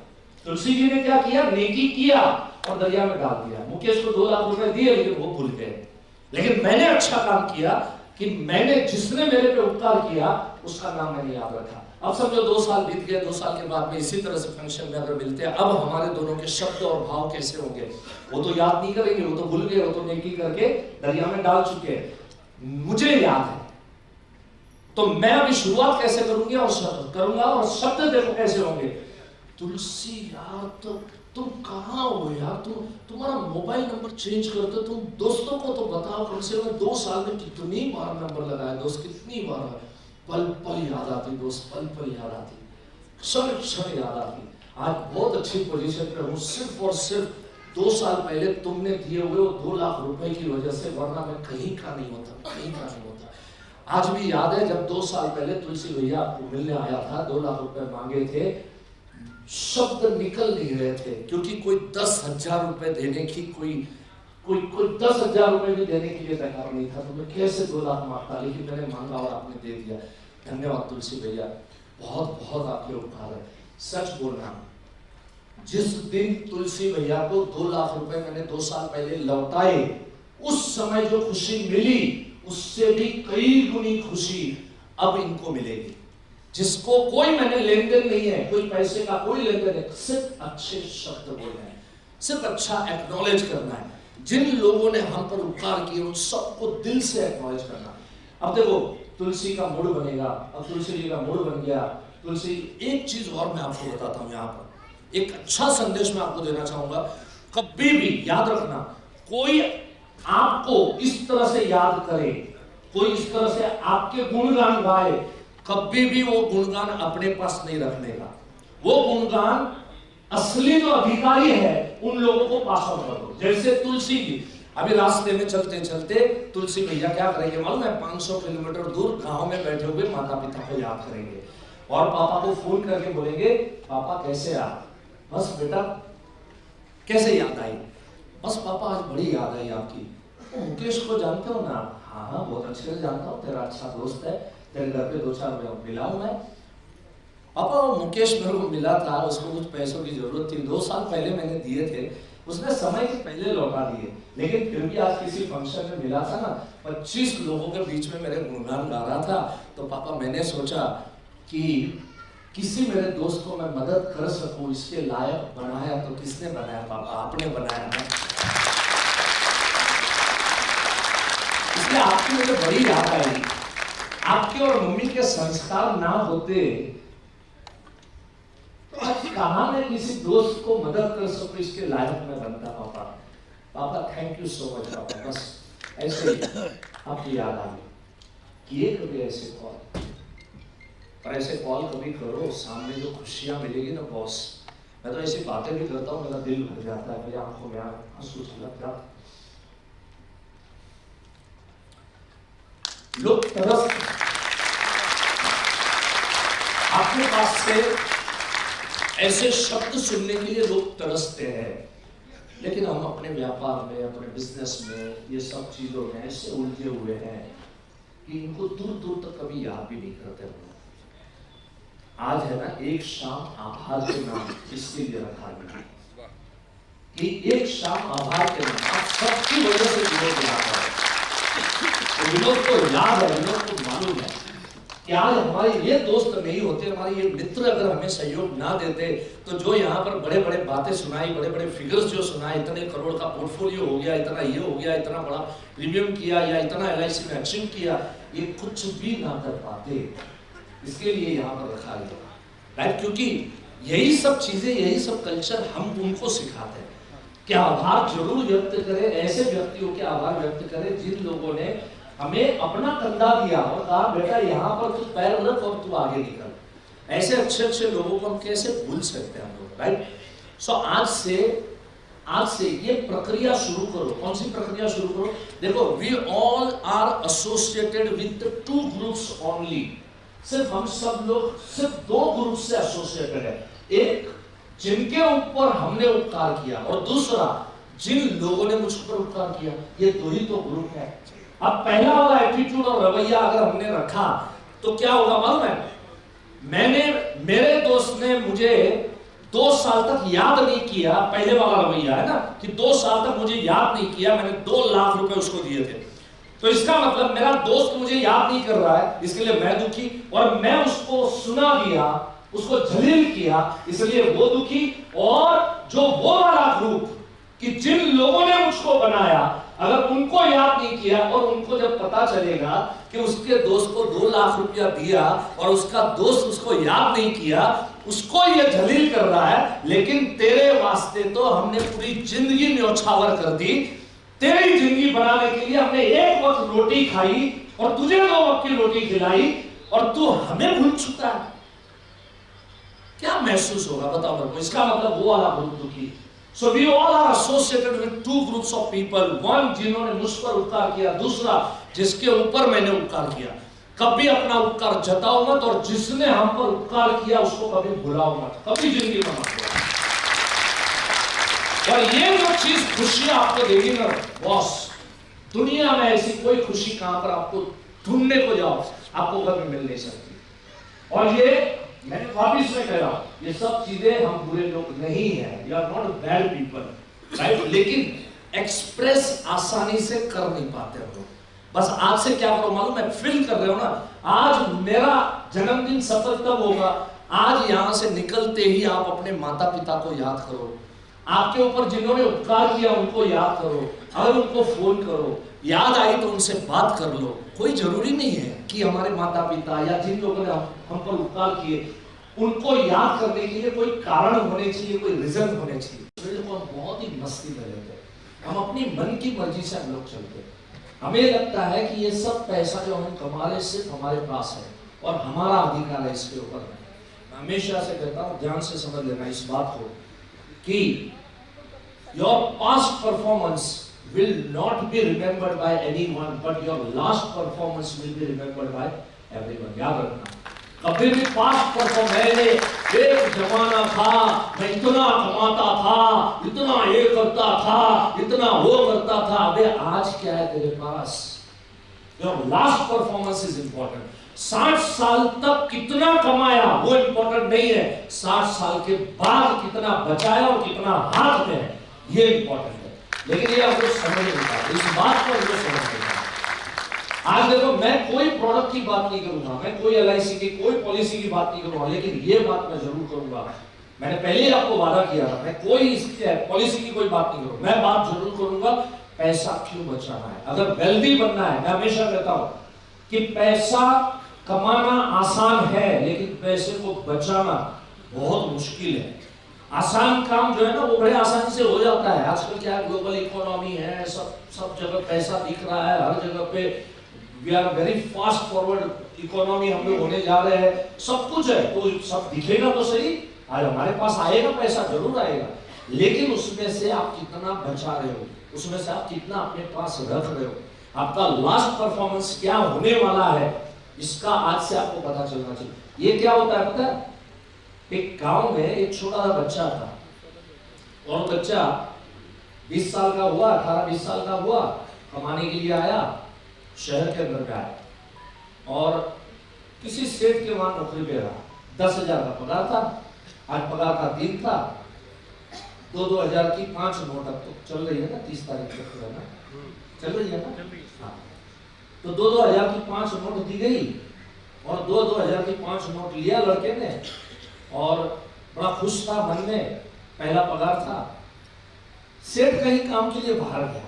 तुलसी जी ने क्या किया? नेकी किया और दरिया में डाल दिया। मुकेश को 2 लाख रुपए दिए लेकिन वो भूल गए। लेकिन मैंने अच्छा काम किया कि मैंने, जिसने मेरे पे उपकार किया उसका नाम मैंने याद रखा। अब समझो 2 साल बीत गए, 2 साल के बाद में इसी तरह से फंक्शन में अगर मिलते हैं, अब हमारे दोनों के शब्द और भाव कैसे होंगे? वो तो याद नहीं करेंगे, वो तो भूल गए, वो तो नेकी करके दरिया में डाल चुके। मुझे याद है, तो मैं अभी शुरुआत कैसे करूंगी और करूंगा, और शब्द देखो कैसे होंगे। तुलसी यार, तो तुम कहाँ हो यार? तुम्हारा मोबाइल नंबर चेंज कर दो, तुम दोस्तों को तो बताओ, कम से कम 2 साल में कितनी बार नंबर लगाया दोस्त, कितनी बार? पल पल याद आती दोस्त, पल पल याद आती, क्षण क्षण याद आती। आज बहुत अच्छी पोजीशन पे हूँ, सिर्फ और सिर्फ 2 साल पहले तुमने दिए हुए वो 2 लाख रुपए की वजह से, वरना मैं कहीं का नहीं होता, कहीं का नहीं होता। आज भी याद है जब 2 साल पहले तुलसी भैया आपको मिलने आया था, 2 लाख रुपए मांगे थे, शब्द निकल नहीं रहे थे, क्योंकि कोई 10,000 रुपए देने की, कोई 10,000 रुपए भी देने के लिए तैयार नहीं था। तो मैं कैसे 2 लाख मांगता, लेकिन मैंने मांगा और आपने दे दिया। धन्यवाद तुलसी भैया, बहुत बहुत आपके उपकार है। सच बोलना, जिस दिन तुलसी भैया को 2 लाख रुपए मैंने 2 साल पहले लौटाए, उस समय जो खुशी मिली उससे भी कई गुनी खुशी अब इनको मिलेगी। जिसको कोई मैंने लेन देन नहीं है, कोई पैसे का कोई लेन देन है, सिर्फ अच्छे शब्द बोलना है, सिर्फ अच्छा एक्नॉलेज करना है। जिन लोगों ने हम पर उपकार किए उन सबको दिल से एक्नॉलेज करना। अब देखो तुलसी का मूड बनेगा, अब तुलसी जी का मूड बन गया। तुलसी, एक चीज और मैं आपको बताता हूं, यहाँ पर एक अच्छा संदेश मैं आपको देना चाहूंगा। कभी भी याद रखना, कोई आपको इस तरह से याद करे, कोई इस तरह से आपके गुणगान गाए, कभी भी वो गुणगान अपने पास नहीं रखने का। वो गुणगान असली जो अधिकारी है उन लोगों को पास ऑन कर दो। जैसे तुलसी जी अभी रास्ते में चलते चलते तुलसी भैया क्या करेंगे मालूम है? 500 किलोमीटर दूर गांव में बैठे हुए माता पिता को याद करेंगे और पापा को फोन करके बोलेंगे, पापा कैसे आ? बस बेटा कैसे याद आई? बस पापा आज बड़ी याद आई आपकी। मुकेश को जानते हो ना? हाँ हाँ बहुत अच्छे से जानता हूँ, तेरा अच्छा दोस्त है, तेरे घर पे 2-4 बार मिला हूं मैं। पापा वो मुकेश मेरे को मिला था, उसको कुछ पैसों की जरूरत थी, 2 साल पहले मैंने दिए थे, उसने समय के पहले लौटा दिए, लेकिन फिर भी आज किसी फंक्शन में मिला था ना, 25 लोगों के बीच में मेरे गुणगान गा रहा था। तो पापा मैंने सोचा कि किसी मेरे दोस्त को मैं मदद कर सकूं, इसके लायक बनाया तो किसने बनाया? पापा आपने बनाया ना। इसलिए आपकी मुझे बड़ी याद आई। आपके और मम्मी के संस्कार ना होते तो आज कहां मैं किसी दोस्त को मदद कर सकूं, इसके लायक मैं बनता। पापा पापा थैंक यू सो मच पापा। बस ऐसे ही आपकी याद आ गई, किए कभी ऐसे कॉल, और ऐसे कॉल कभी करो, सामने जो खुशियां मिलेगी ना बॉस। मैं तो ऐसी बातें भी करता हूँ, मेरा दिल भर जाता है, मेरी आंखों में आंसू छलक जाते। लोग तरस आपके पास से ऐसे शब्द सुनने के लिए लोग तरसते हैं, लेकिन हम अपने व्यापार में, अपने बिजनेस में, ये सब चीजों में ऐसे उलझे हुए हैं कि इनको दूर दूर तक कभी याद भी नहीं करते हम। आज है ना एक शाम आभार के नाम इसके लिए रखा गया कि एक शाम आभार के नाम आप सबकी वजह से विनोद याद है। तो विनोद को याद है, विनोद को मालूम है कि आज हमारे ये दोस्त नहीं होते, हमारे ये मित्र अगर हमें सहयोग ना देते, तो जो यहाँ पर बड़े बड़े बातें सुनाई, बड़े बड़े फिगर्स जो सुनाए, इतने करोड़ का पोर्टफोलियो हो गया, इतना ये हो गया, इतना बड़ा प्रीमियम किया या इतना LIC में अचीव किया, ये कुछ भी ना कर पाते। इसके लिए यहाँ पर रखा गया, राइट? क्योंकि यही सब चीजें, यही सब कल्चर हम उनको सिखाते हैं कि आभार जरूर व्यक्त करें, ऐसे व्यक्तियों के आभार व्यक्त करें जिन लोगों ने हमें अपना कंधा दिया और कहा बेटा यहाँ पर तू पैर रख और तू आगे निकल। ऐसे अच्छे अच्छे लोगों को हम कैसे भूल सकते हैं हम लोग, राइट? सो आज से ये प्रक्रिया शुरू करो। कौन सी प्रक्रिया शुरू करो? देखो, we all are associated with 2 groups only. सिर्फ हम सब लोग सिर्फ 2 ग्रुप से एसोसिएटेड है। एक जिनके ऊपर हमने उपकार किया और दूसरा जिन लोगों ने मुझ पर उपकार किया। ये 2 ही तो ग्रुप है। अब पहला वाला एटीट्यूड और रवैया अगर हमने रखा तो क्या होगा मालूम है? मेरे दोस्त ने मुझे 2 साल तक याद नहीं किया, पहले वाला रवैया है ना कि 2 साल तक मुझे याद नहीं किया, मैंने 2 लाख रुपए उसको दिए थे। तो इसका मतलब मेरा दोस्त मुझे याद नहीं कर रहा है, इसके लिए मैं दुखी, और मैं उसको सुना दिया, उसको जलील किया, इसलिए वो दुखी। और जो वो वाला ग्रुप कि जिन लोगों ने मुझको बनाया, अगर उनको याद नहीं किया और उनको जब पता चलेगा कि उसके दोस्त को 2 लाख रुपया दिया और उसका दोस्त उसको याद नहीं किया, उसको ये जलील कर रहा है, लेकिन तेरे वास्ते तो हमने पूरी जिंदगी न्योछावर कर दी, तेरी जिंदगी बनाने के लिए हमने एक वक्त रोटी खाई और तुझे 2 वक्त की रोटी खिलाई और तू हमें भूल चुका है। क्या महसूस होगा बताओ मेरे को? इसका मतलब वो वाला ग्रुप दुखी। So we all are associated with 2 groups of people. One जिन्होंने मुझ पर उपकार किया, दूसरा जिसके ऊपर मैंने उपकार किया। कभी अपना उपकार जताओ मत, और जिसने हम पर उपकार किया उसको कभी भुलाओ मत, कभी जिंदगी में मत भूलो। और ये जो चीज खुशियां आपको देगी ना बॉस, दुनिया में ऐसी कोई खुशी कहां पर आपको ढूंढने को जाओ आपको कभी मिल नहीं सकती। और ये मैं वापिस में कह रहा हूं, ये सब चीजें हम बुरे लोग नहीं हैं, we are not bad people, right? लेकिन एक्सप्रेस आसानी से कर नहीं पाते हम लोग। बस आज से क्या करो मालूम है? फील कर रहे हो ना, आज मेरा जन्मदिन सफल तब होगा, आज यहां से निकलते ही आप अपने माता पिता को याद करो, आपके ऊपर जिन्होंने उपकार किया उनको याद करो, अगर उनको फोन करो, याद आई तो उनसे बात कर लो। कोई जरूरी नहीं है कि हमारे माता पिता या जिन लोगों ने हम पर उपकार किए उनको याद करने के लिए कोई कारण होने चाहिए, कोई रीजन होने चाहिए। तो हम बहुत ही मस्ती में रहते हैं, हम अपनी मन की मर्जी से हम लोग चलते हैं। हमें लगता है कि ये सब पैसा जो हम कमा रहे सिर्फ हमारे पास है और हमारा अधिकार है इसके ऊपर। मैं हमेशा से कहता हूँ, ध्यान से समझ लेना इस बात को कि your past performance will not be remembered by anyone, but your last performance will be remembered by everyone. याद रखना, कभी भी पास्ट परफॉर्मेंस, एक जमाना था मैं इतना कमाता था, इतना ये करता था, इतना वो करता था, अबे आज क्या है तेरे पास? Your last performance is important. 60 साल तक कितना कमाया वो इंपॉर्टेंट नहीं है, 60 साल के बाद कितना बचाया और कितना हाथ में है ये इंपॉर्टेंट है। लेकिन ये आपको समझ नहीं पाते, इस बात को आपको समझ नहीं पाते। आज देखो, मैं कोई प्रोडक्ट की बात नहीं करूंगा, मैं कोई LIC की कोई पॉलिसी की बात नहीं करूंगा, लेकिन ये बात मैं जरूर करूंगा, मैंने पहले ही आपको वादा किया था, मैं कोई इसके पॉलिसी की कोई बात नहीं करूंगा, मैं बात जरूर करूंगा पैसा क्यों बचाना है। अगर वेल्दी बनना है, मैं हमेशा कहता हूं कि पैसा कमाना आसान है लेकिन पैसे को बचाना बहुत मुश्किल है। आसान काम जो है ना वो बड़े आसानी से हो जाता है। आजकल क्या ग्लोबल इकोनॉमी है, सब जगह पैसा दिख रहा है, हर जगह पे we are very fast forward economy हम लोग होने जा रहे हैं, सब कुछ है तो सब दिखेगा तो सही, आज हमारे पास आएगा पैसा जरूर आएगा, लेकिन उसमें से आप कितना बचा रहे हो, उसमें से आप कितना अपने पास रख रहे हो, आपका लास्ट परफॉर्मेंस क्या होने वाला है, इसका आज से आपको पता चलना चाहिए। ये क्या होता है पता है, एक गांव में एक छोटा सा बच्चा था और बच्चा 20 साल का हुआ, 18-20 साल का हुआ, कमाने के लिए आया, शहर के अंदर आया और किसी सेठ के वहां नौकरी पे रहा। 10,000 का पगार था, आज पगार का दिन था, 2-2 हजार की 5 नोट अब तो चल रही है ना, 30 तारीख तक है ना, चल रही है ना, हाँ। तो 2-2 हजार की 5 नोट दी गई और 2-2 हजार की 5 नोट लिया लड़के ने और बड़ा खुश था मन में, पहला पगार था। सेठ कहीं काम के लिए बाहर गया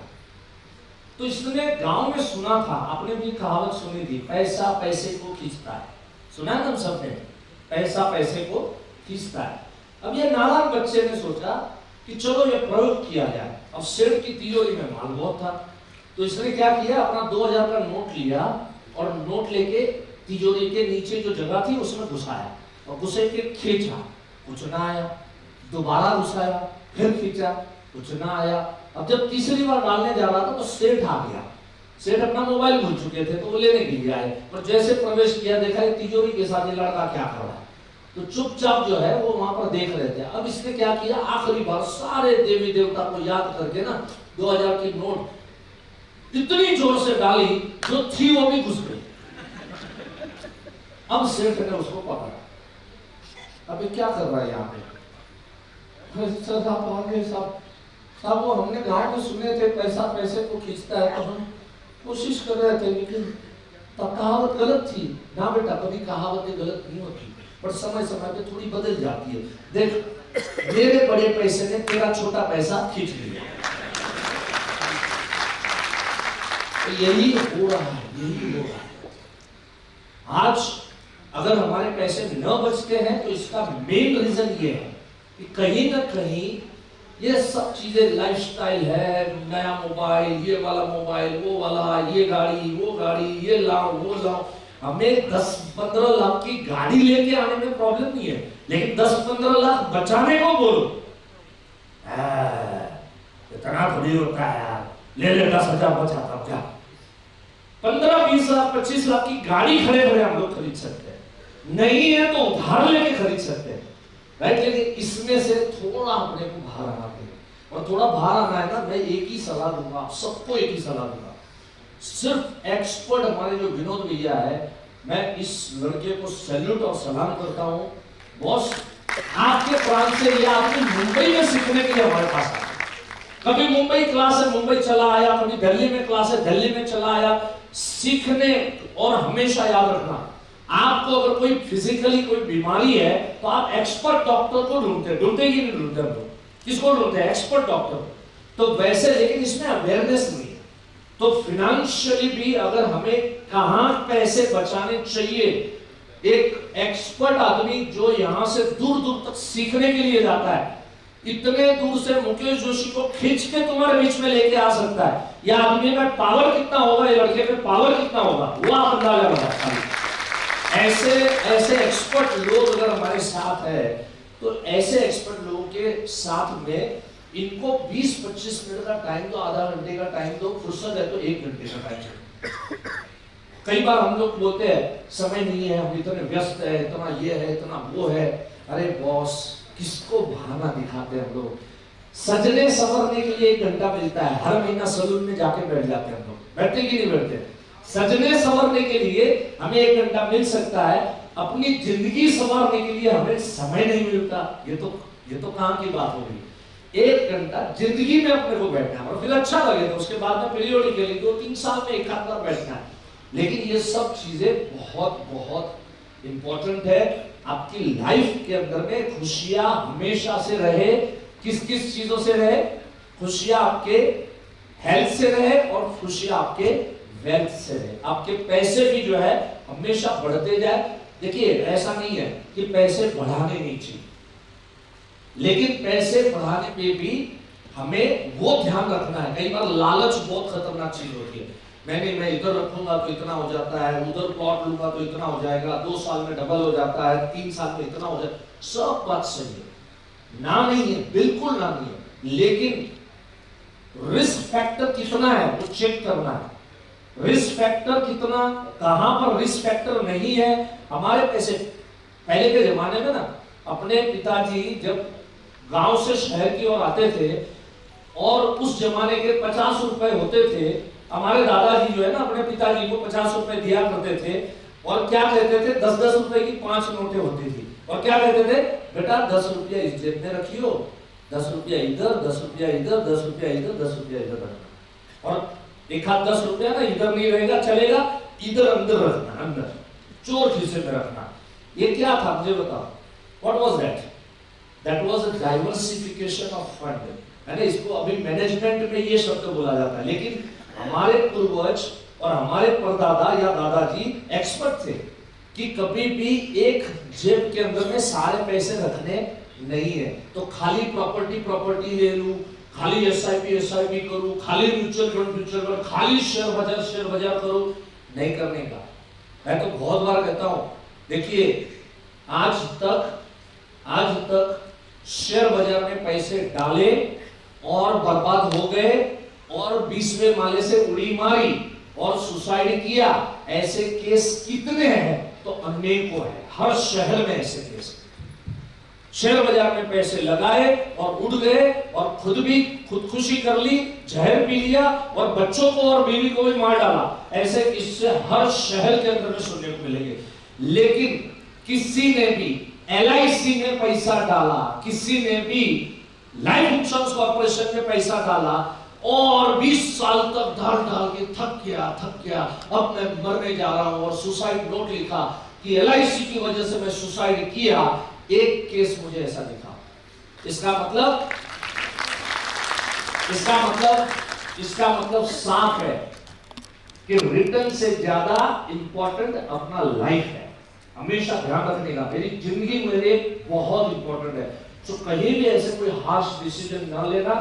तो इसने गांव में सुना था, आपने भी कहावत सुनी थी, पैसा पैसे को खींचता है, सुना है ना सबने, पैसा पैसे को खींचता है। अब ये नादान बच्चे ने सोचा कि चलो ये प्रयोग किया जाए। अब सेठ की तिजोरी में माल बहुत था तो इसने क्या किया, अपना 2000 का नोट लिया और नोट लेके तिजोरी के नीचे जो जगह थी उसमें घुसाया और घुसे के खींचा, कुछ ना आया, दोबारा घुसाया, फिर खींचा, कुछ ना आया। अब जब तीसरी बार डालने जा रहा था तो सेठ आ गया। सेठ अपना मोबाइल भूल चुके थे तो वो लेने के लिए आए और जैसे प्रवेश किया देखा तिजोरी के साथ ये लड़का क्या कर रहा है, तो चुपचाप जो है वो वहां पर देख रहे थे। अब इसने क्या किया, आखिरी बार सारे देवी देवता को याद करके ना 2000 की नोट इतनी जोर से डाली जो थी वो भी घुस गई। अब सेठ ने उसको पकड़ा, अभी क्या कर रहा है यहाँ पे? साहब वो हमने गांव में सुने थे पैसा पैसे को खींचता है तो हम कोशिश कर रहे थे, लेकिन कहावत गलत थी ना बेटा, कभी कहावतें गलत नहीं होती पर समय समय पे थोड़ी बदल जाती है। देख मेरे बड़े पैसे ने तेरा छोटा पैसा खींच लिया, तो यही हो रहा है, यही हो रहा है। आज अगर हमारे पैसे न बचते हैं तो इसका मेन रीजन ये है कि कहीं ना कहीं ये सब चीजें लाइफस्टाइल है, नया मोबाइल, ये वाला मोबाइल, वो वाला, ये गाड़ी, वो गाड़ी, ये लाओ, वो लाओ। हमें 10-15 लाख की गाड़ी लेके आने में प्रॉब्लम नहीं है, लेकिन 10-15 लाख बचाने को बोलो, इतना थोड़ी होता है यार, ले 10,000 बचाता क्या। 15-20 लाख 25 लाख की गाड़ी खड़े खड़े हम लोग खरीद सकते हैं, नहीं है तो उधार लेके खरीद सकते हैं, राइट। लेकिन इसमें से थोड़ा अपने को बाहर आना पड़ेगा और थोड़ा बाहर आना है ना, मैं एक ही सलाह दूंगा, आप सबको एक ही सलाह दूंगा। सिर्फ एक्सपर्ट हमारे जो विनोद भैया है, मैं इस लड़के को सैल्यूट और सलाम करता हूँ। बॉस आपके प्रांत से या आपने मुंबई में सीखने के लिए हमारे पास आया, कभी मुंबई क्लास है मुंबई चला आया, कभी दिल्ली में क्लास है दिल्ली में चला आया सीखने। और हमेशा याद रखना, आपको अगर कोई फिजिकली कोई बीमारी है तो आप एक्सपर्ट डॉक्टर को ढूंढते कि नहीं ढूंढते? किसको ढूंढते हैं? Expert doctor. तो वैसे लेकिन इसमें अवेयरनेस नहीं है। तो फिनेंशियली भी अगर हमें कहां पैसे बचाने चाहिए, एक एक्सपर्ट आदमी जो यहां से दूर दूर तक सीखने के लिए जाता है, इतने दूर से मुकेश जोशी को खींच के तुम्हारे बीच में लेके आ सकता है। यह आदमी में पावर कितना होगा, ये लड़के में पावर कितना होगा, वो आप अंदाजा लगा सकते हैं। ऐसे एक्सपर्ट लोग अगर हमारे साथ है, तो ऐसे एक्सपर्ट लोगों के साथ में इनको 20-25 मिनट का टाइम दो, आधा घंटे का टाइम दो, फुर्सत है तो 1 घंटे का टाइम दो। कई बार हम लोग बोलते हैं समय नहीं है, हम इतने व्यस्त है, इतना ये है, इतना वो है। अरे बॉस, किसको बहाना दिखाते हैं हम लोग? सजने संवरने के लिए 1 घंटा मिलता है, हर महीना सैलून में जाके बैठ जाते हैं हम लोग, बैठते कि नहीं बैठते? सजने संवरने के लिए हमें 1 घंटा मिल सकता है, अपनी जिंदगी संवारने के लिए हमें समय नहीं मिलता। ये तो कहां की बात हो गई? 1 घंटा जिंदगी में अपने को बैठना है और फिर अच्छा लगे तो उसके बाद में पीरियोडिकली 2-3 साल में एक आध बार बैठना है। लेकिन ये सब चीजें बहुत बहुत इंपॉर्टेंट है। आपकी लाइफ के अंदर में खुशियां हमेशा से रहे। किस किस चीजों से रहे? खुशियां आपके हेल्थ से रहे और खुशियां आपके वेल्थ से रहे। आपके पैसे भी जो है हमेशा बढ़ते जाए। देखिए, ऐसा नहीं है कि पैसे बढ़ाने नहीं चाहिए, लेकिन पैसे बढ़ाने पे भी हमें वो ध्यान रखना है। कई बार लालच बहुत खतरनाक चीज होती है। मैं इधर रखूंगा तो इतना हो जाता है, उधर प्लॉट लूंगा तो इतना हो जाएगा, 2 साल में डबल हो जाता है, 3 साल में इतना हो जाएगा। सब बात सही है, ना नहीं है, बिल्कुल ना नहीं है, लेकिन रिस्क फैक्टर कितना है वो चेक करना है। रिस्क फैक्टर कितना, कहां पर रिस्क फैक्टर नहीं है। हमारे पैसे पहले के जमाने में ना, अपने पिताजी जब गांव से शहर की ओर आते थे और उस जमाने के 50 रुपए होते थे, हमारे दादाजी जो है ना अपने पिताजी को 50 रुपए दिया करते थे और क्या कहते थे, 10-10 रुपए की 5 नोटें होती थी और क्या कहते थे, बेटा 10 रुपया इस जेब में रखियो, 10 रुपया इधर, 10 रुपया इधर, 10 रुपया इधर, 10 रुपया इधर रखना। और एक हाथ 10 रुपया ना इधर नहीं रहेगा, चलेगा, इधर अंदर रखना, अंदर चोर खीसे में रखना। ये क्या था मुझे बताओ? What was that? That was a diversification of fund. है ना, इसको अभी मैनेजमेंट में ये शब्द बोला जाता है। लेकिन हमारे पूर्वज और हमारे परदादा या दादाजी एक्सपर्ट थे कि कभी भी एक जेब के अंदर में सारे पैसे रखने नहीं है। तो खाली प्रॉपर्टी ले लूं, खाली एसआईपी करूं, खाली म्यूचुअल फंड, खाली शेयर बाजार करूं, नहीं करने का। मैं तो बहुत बार कहता हूं, देखिए आज तक शेयर बाजार में पैसे डाले और बर्बाद हो गए और 20वें माले से उड़ी मारी और सुसाइड किया, ऐसे केस कितने हैं? तो अनेकों हैं, हर शहर में ऐसे केस। शेयर बाजार में पैसे लगाए और उड़ गए और खुद भी खुदकुशी कर ली, जहर पी लिया और बच्चों को और बीवी को भी मार डाला। ऐसे किस्से हर शहर के अंदर में सुनने को मिलेंगे। लेकिन किसी ने भी LIC में पैसा डाला, किसी ने भी लाइफ इंश्योरेंस कॉर्पोरेशन में पैसा डाला और 20 साल तक डाल के थक गया, अब मैं मरने जा रहा हूं और सुसाइड नोट लिखा कि LIC की वजह से मैं सुसाइड किया। एक केस मुझे ऐसा दिखा। इसका मतलब साफ है कि रिटर्न से ज्यादा इंपॉर्टेंट अपना लाइफ है। हमेशा ध्यान रखने का, मेरी जिंदगी मेरे बहुत इंपॉर्टेंट है। तो कहीं भी ऐसे कोई हार्श डिसीजन ना लेना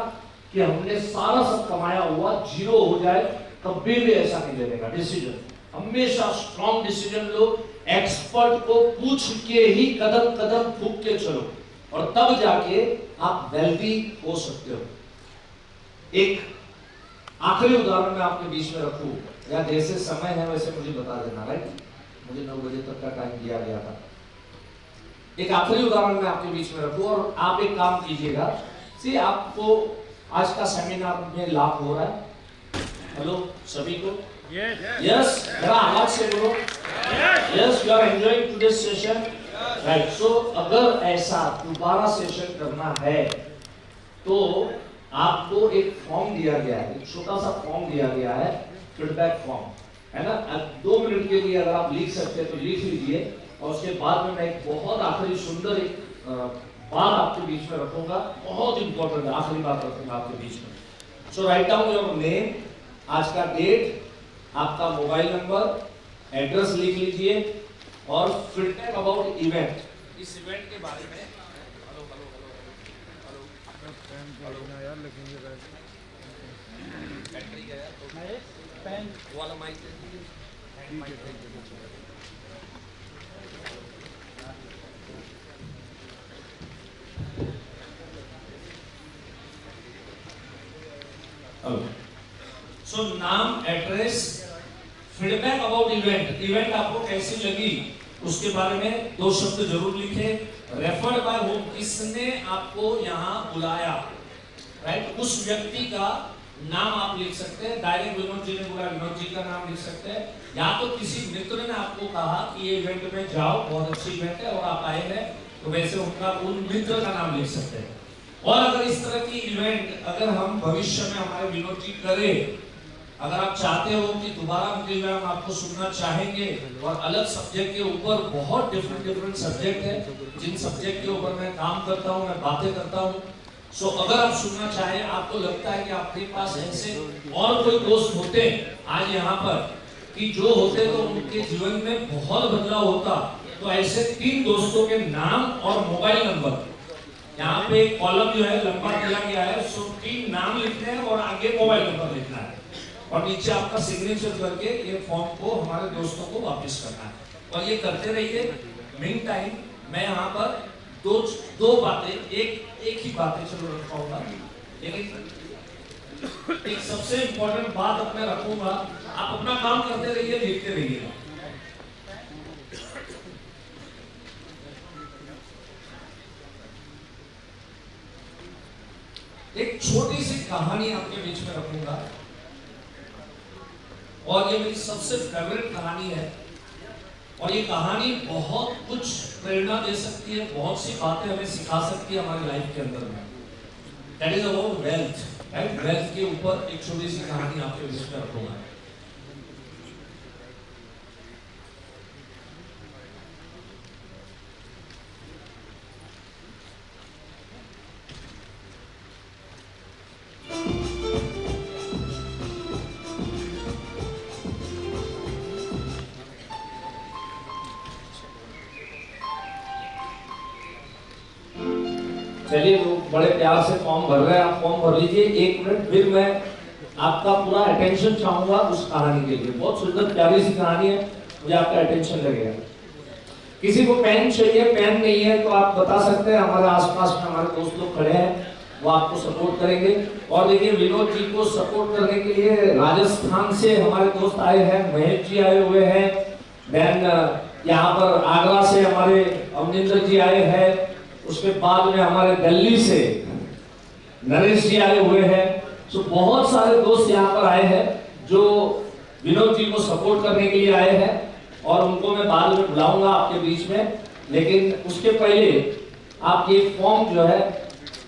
कि हमने सारा सब कमाया हुआ जीरो हो जाए, कभी भी ऐसा नहीं लेने का डिसीजन। हमेशा स्ट्रॉन्ग डिसीजन लो, एक्सपर्ट को पूछ के ही कदम फूंक के चलो और तब जाके आप वेल्दी हो सकते हो। एक आखिरी उदाहरण मैं आपके बीच में रखूं, या जैसे समय है वैसे मुझे बता देना, राइट? मुझे 9 बजे तक का टाइम दिया गया था। एक आखिरी उदाहरण मैं आपके बीच में रखूं और आप एक काम कीजिएगा। सी, आपको आज का सेमिनार में लाभ हो रहा है? हेलो सभी को? यस, जरा आवाज से बोलो। Yes, you are enjoying today's session, right? So अगर ऐसा दोबारा सेशन करना है तो आपको एक फॉर्म दिया गया है, एक छोटा सा फॉर्म दिया गया है, फीडबैक फॉर्म, है ना? 2 मिनट के लिए अगर आप लिख सकते हैं तो लिख लीजिए और उसके बाद में मैं एक बहुत आखिरी सुंदर एक बात आपके बीच में रखूंगा, बहुत इंपॉर्टेंट है, आखिरी बात रखूंगा आपके बीच में। सो राइट डाउन योर नेम, आज का डेट, आपका मोबाइल नंबर, एड्रेस लिख लीजिए और फीडबैक अबाउट इवेंट, इस इवेंट के बारे में। वाला माइक सो नाम, address, feedback about event, event आपको कैसी लगी उसके बारे में 2 शब्द जरूर लिखे। रेफर्ड बाय होम, किसने आपको यहाँ बुलाया, राइट, उस व्यक्ति का नाम आप लिख सकते हैं। डायरेक्ट विनोद जी ने बोला, विनोद जी का नाम लिख सकते हैं, या तो किसी मित्र ने आपको कहा कि ये इवेंट में जाओ, बहुत अच्छी इवेंट है और आप आए हैं, तो वैसे उनका उन मित्र का नाम लिख सकते हैं। और अगर इस तरह की इवेंट अगर हम भविष्य में हमारे विनोद जी करें, अगर आप चाहते हो कि दोबारा उनके इवेंट आपको सुनना चाहेंगे, और अलग सब्जेक्ट के ऊपर, बहुत डिफरेंट सब्जेक्ट है जिन सब्जेक्ट के ऊपर मैं काम करता हूँ, मैं बातें करता हूँ। सो अगर आप सुनना चाहें, आपको लगता है कि आपके पास ऐसे और कोई दोस्त होते आज यहाँ पर कि जो होते तो उनके जीवन में बहुत बदलाव होता, तो ऐसे 3 दोस्तों के नाम और मोबाइल नंबर, यहाँ पे एक कॉलम जो है लंबा दिया गया है, सो 3 नाम लिखने हैं और आगे मोबाइल नंबर लिखना है, और नीचे आपका सिग्नेचर करके ये फॉर्म को हमारे दोस्तों को वापस करना है। और ये करते रहिए। मीन टाइम मैं यहाँ पर दो बातें, एक ही बातें चलो रखूंगा, लेकिन एक सबसे इंपॉर्टेंट बात अपने रखूंगा, आप अपना काम करते रहिए, लिखते रहिए। एक छोटी सी कहानी आपके बीच में रखूंगा, और ये मेरी सबसे फेवरेट कहानी है, और ये कहानी बहुत कुछ प्रेरणा दे सकती है, बहुत सी बातें हमें सिखा सकती है हमारी लाइफ के अंदर में। That is about wealth, right. Wealth के ऊपर एक छोटी सी कहानी आपके बीच में रखूंगा। चलिए, लोग बड़े प्यार से फॉर्म भर रहे हैं, आप फॉर्म भर लीजिए। 1 मिनट, फिर मैं आपका पूरा अटेंशन चाहूंगा उस कहानी के लिए। बहुत सुंदर प्यारी सी कहानी है, मुझे आपका अटेंशन लगेगा। किसी को पेन चाहिए, पेन नहीं है तो आप बता सकते हैं, हमारे आसपास में हमारे दोस्त लोग खड़े हैं, वो आपको सपोर्ट करेंगे। और देखिए, विनोद जी को सपोर्ट करने के लिए राजस्थान से हमारे दोस्त आए हैं, महेश जी आए हुए हैं, देन यहाँ पर आगरा से हमारे अमनिंदर जी आए हैं, उसके बाद में हमारे दिल्ली से नरेश जी आए हुए हैं। सो बहुत सारे दोस्त यहाँ पर आए हैं जो विनोद जी को सपोर्ट करने के लिए आए हैं, और उनको मैं बाद में बुलाऊंगा आपके बीच में। लेकिन उसके पहले आप ये फॉर्म जो है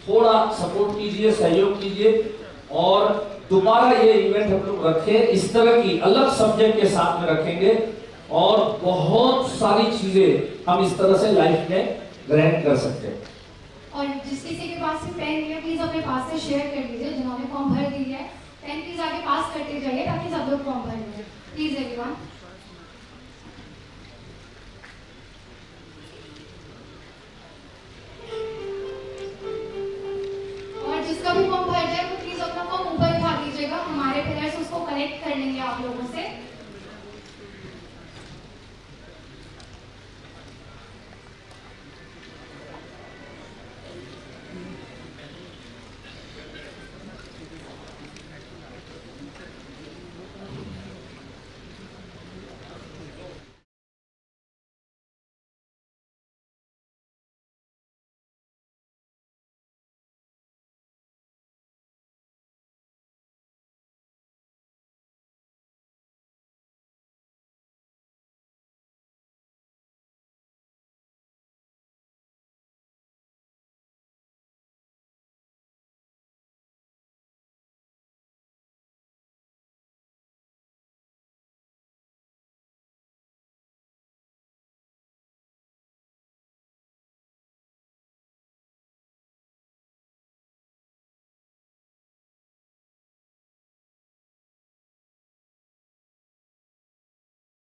थोड़ा सपोर्ट कीजिए, सहयोग कीजिए, और दोबारा ये इवेंट हम लोग रखें, इस तरह की अलग सब्जेक्ट के साथ में रखेंगे, और बहुत सारी चीजें हम इस तरह से लाइफ में ग्रहण कर सकते हैं। और जिस किसी के पास पेन नहीं है, प्लीज अपने पास से शेयर कर लीजिए। जिन्होंने फॉर्म भर दिया है, पेन प्लीज आगे पास करते जाइए ताकि सब लोग फॉर्म भर लें। Please everyone. और जिसका भी फॉर्म भर जाए वो प्लीज अपना फॉर्म ऊपर उठा दीजिएगा, हमारे प्लेयर्स उसको कलेक्ट कर लेंगे आप लोगों से।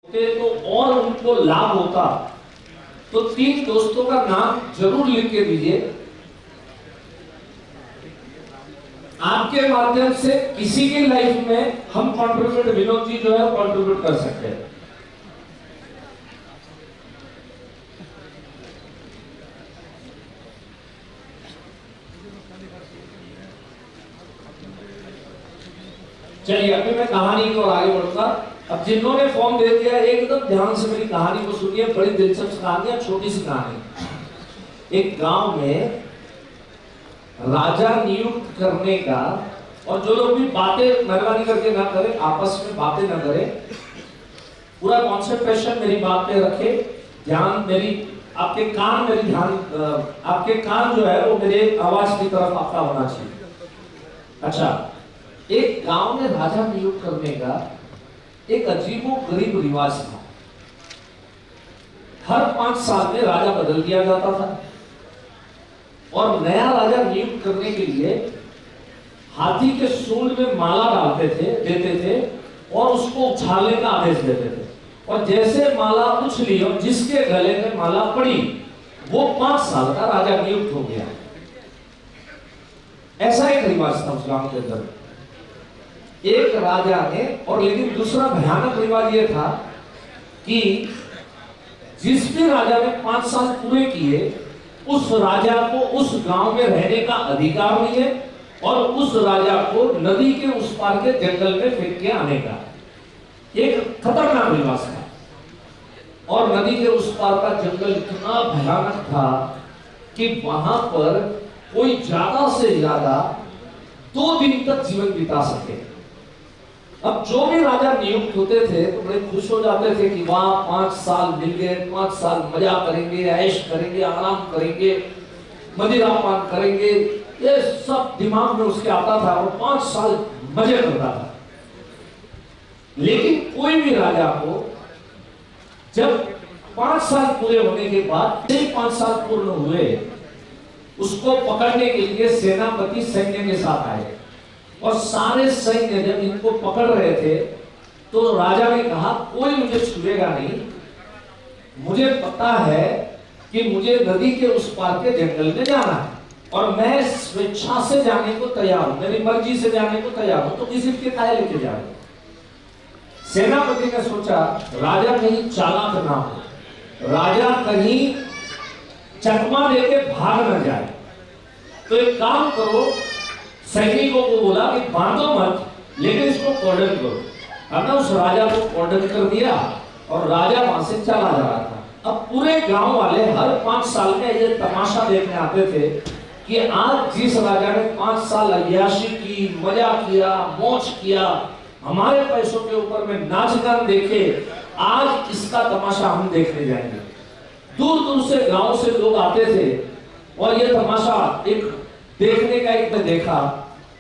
तो और उनको लाभ होता, तो 3 दोस्तों का नाम जरूर लिख के दीजिए। आपके माध्यम से किसी की लाइफ में हम कंट्रीब्यूट, विनोद जी जो है कंट्रीब्यूट कर सकते हैं। चलिए अभी मैं कहानी को आगे बढ़ूंगा। अब जिन्होंने फॉर्म दे दिया एकदम ध्यान से मेरी कहानी को सुनिए, बड़ी दिलचस्प कहानी है, छोटी सी कहानी। एक गांव में राजा नियुक्त करने का, और जो लोग भी बातें मेहरबानी करके ना करें, आपस में बातें ना करें, पूरा कॉन्सेंट्रेशन मेरी बात पे रखे, ध्यान मेरी, आपके कान मेरी ध्यान, आपके कान जो है वो मेरे आवाज की तरफ आपका होना चाहिए। अच्छा, एक गांव में राजा नियुक्त करने का एक अजीबोगरीब रिवाज था। हर 5 साल में राजा बदल दिया जाता था और नया राजा नियुक्त करने के लिए हाथी के सूंड में माला देते थे और उसको उछालने का आदेश देते थे, और जैसे माला उछली और जिसके गले में माला पड़ी वो 5 साल का राजा नियुक्त हो गया। ऐसा एक रिवाज था उस गांव के अंदर। एक राजा ने, और लेकिन दूसरा भयानक रिवाज यह था कि जिस भी राजा ने 5 साल पूरे किए, उस राजा को उस गांव में रहने का अधिकार नहीं है, और उस राजा को नदी के उस पार के जंगल में फेंक के आने का एक खतरनाक रिवाज था। और नदी के उस पार का जंगल इतना भयानक था कि वहां पर कोई ज्यादा से ज्यादा 2 दिन तक जीवन बिता सके। अब जो भी राजा नियुक्त होते थे तो बड़े खुश हो जाते थे कि वहां 5 साल मिल गए, 5 साल मजा करेंगे, ऐश करेंगे, आराम करेंगे, मदिरा पान करेंगे, ये सब दिमाग में उसके आता था और 5 साल मजे करता था। लेकिन कोई भी राजा को जब 5 साल पूरे होने के बाद 5 साल पूर्ण हुए, उसको पकड़ने के लिए सेनापति सैन्य के साथ आए, और सारे सैन्य जब इनको पकड़ रहे थे तो राजा ने कहा कोई मुझे छुएगा नहीं, मुझे पता है कि मुझे नदी के उस पार के जंगल में जाना है और मैं स्वेच्छा से जाने को तैयार हूं, मेरी मर्जी से जाने को तैयार हूं, तो किसी के काहे लेके जा रहे। सेनापति ने सोचा राजा कहीं चालाक ना हो, राजा कहीं चकमा देके भाग न जाए, तो एक काम करो, सैनिकों को बोला कि बांधो मत, लेकिन इसको कॉर्डन करो। हमने उस राजा को कॉर्डन कर दिया और राजा वहां से चला जा रहा था। अब पूरे गांव वाले हर 5 साल में ये तमाशा देखने आते थे कि आज जिस राजा ने 5 साल अय्याशी की, मजा किया, मौज किया, हमारे पैसों के ऊपर में नाच गान देखे, आज इसका तमाशा हम देखने जाएंगे। दूर दूर से गांव से लोग आते थे और ये तमाशा एक देखने का एक मैं देखा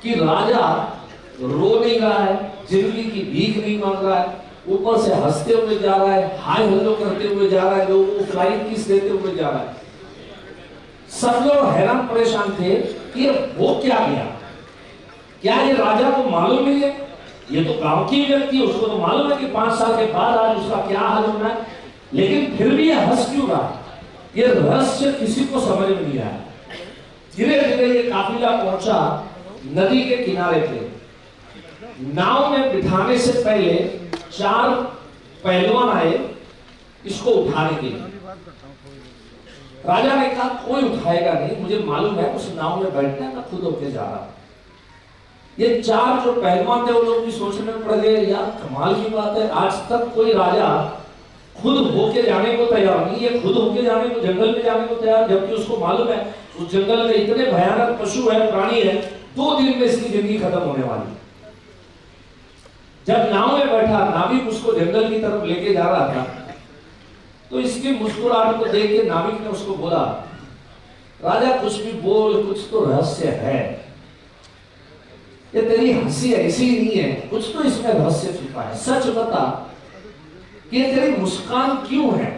कि राजा रो नहीं रहा है, जिंदगी की भीख नहीं मांग रहा है, ऊपर से हंसते हुए जा रहा है, हाय हेलो करते हुए जा रहा है, लोगों को फ्लाइंग किस देते हुए जा रहा है। सब लोग हैरान परेशान थे कि वो क्या गया, क्या ये राजा को मालूम नहीं है, ये तो गांव की व्यक्ति है, उसको तो मालूम है कि 5 साल के बाद आज उसका क्या हाल होना है, लेकिन फिर भी ये हंस क्यों रहा, ये रहस्य किसी को समझ में नहीं आया। धीरे धीरे ये काफिला पहुंचा नदी के किनारे पे। नाव में बिठाने से पहले 4 पहलवान आए इसको उठाने के लिए। राजा ने कहा कोई उठाएगा नहीं, मुझे मालूम है उस नाव में बैठना है, मैं खुद होके जा रहा। ये 4 जो पहलवान थे वो लोग भी सोचने में पड़ गए, यार कमाल की बात है, आज तक कोई राजा खुद होके जाने को तैयार नहीं है, खुद होके जाने को, जंगल में जाने को तैयार, जबकि उसको मालूम है उस जंगल में इतने भयानक पशु है, प्राणी है, 2 दिन में इसकी जिंदगी खत्म होने वाली। जब नाव में बैठा, नाविक उसको जंगल की तरफ लेके जा रहा था, तो इसकी मुस्कुराहट को देख के नाविक ने उसको बोला, राजा कुछ भी बोल, कुछ तो रहस्य है, ये तेरी हंसी ऐसी नहीं है, कुछ तो इसमें रहस्य छुपा है, सच बता कि ये तेरी मुस्कान क्यों है,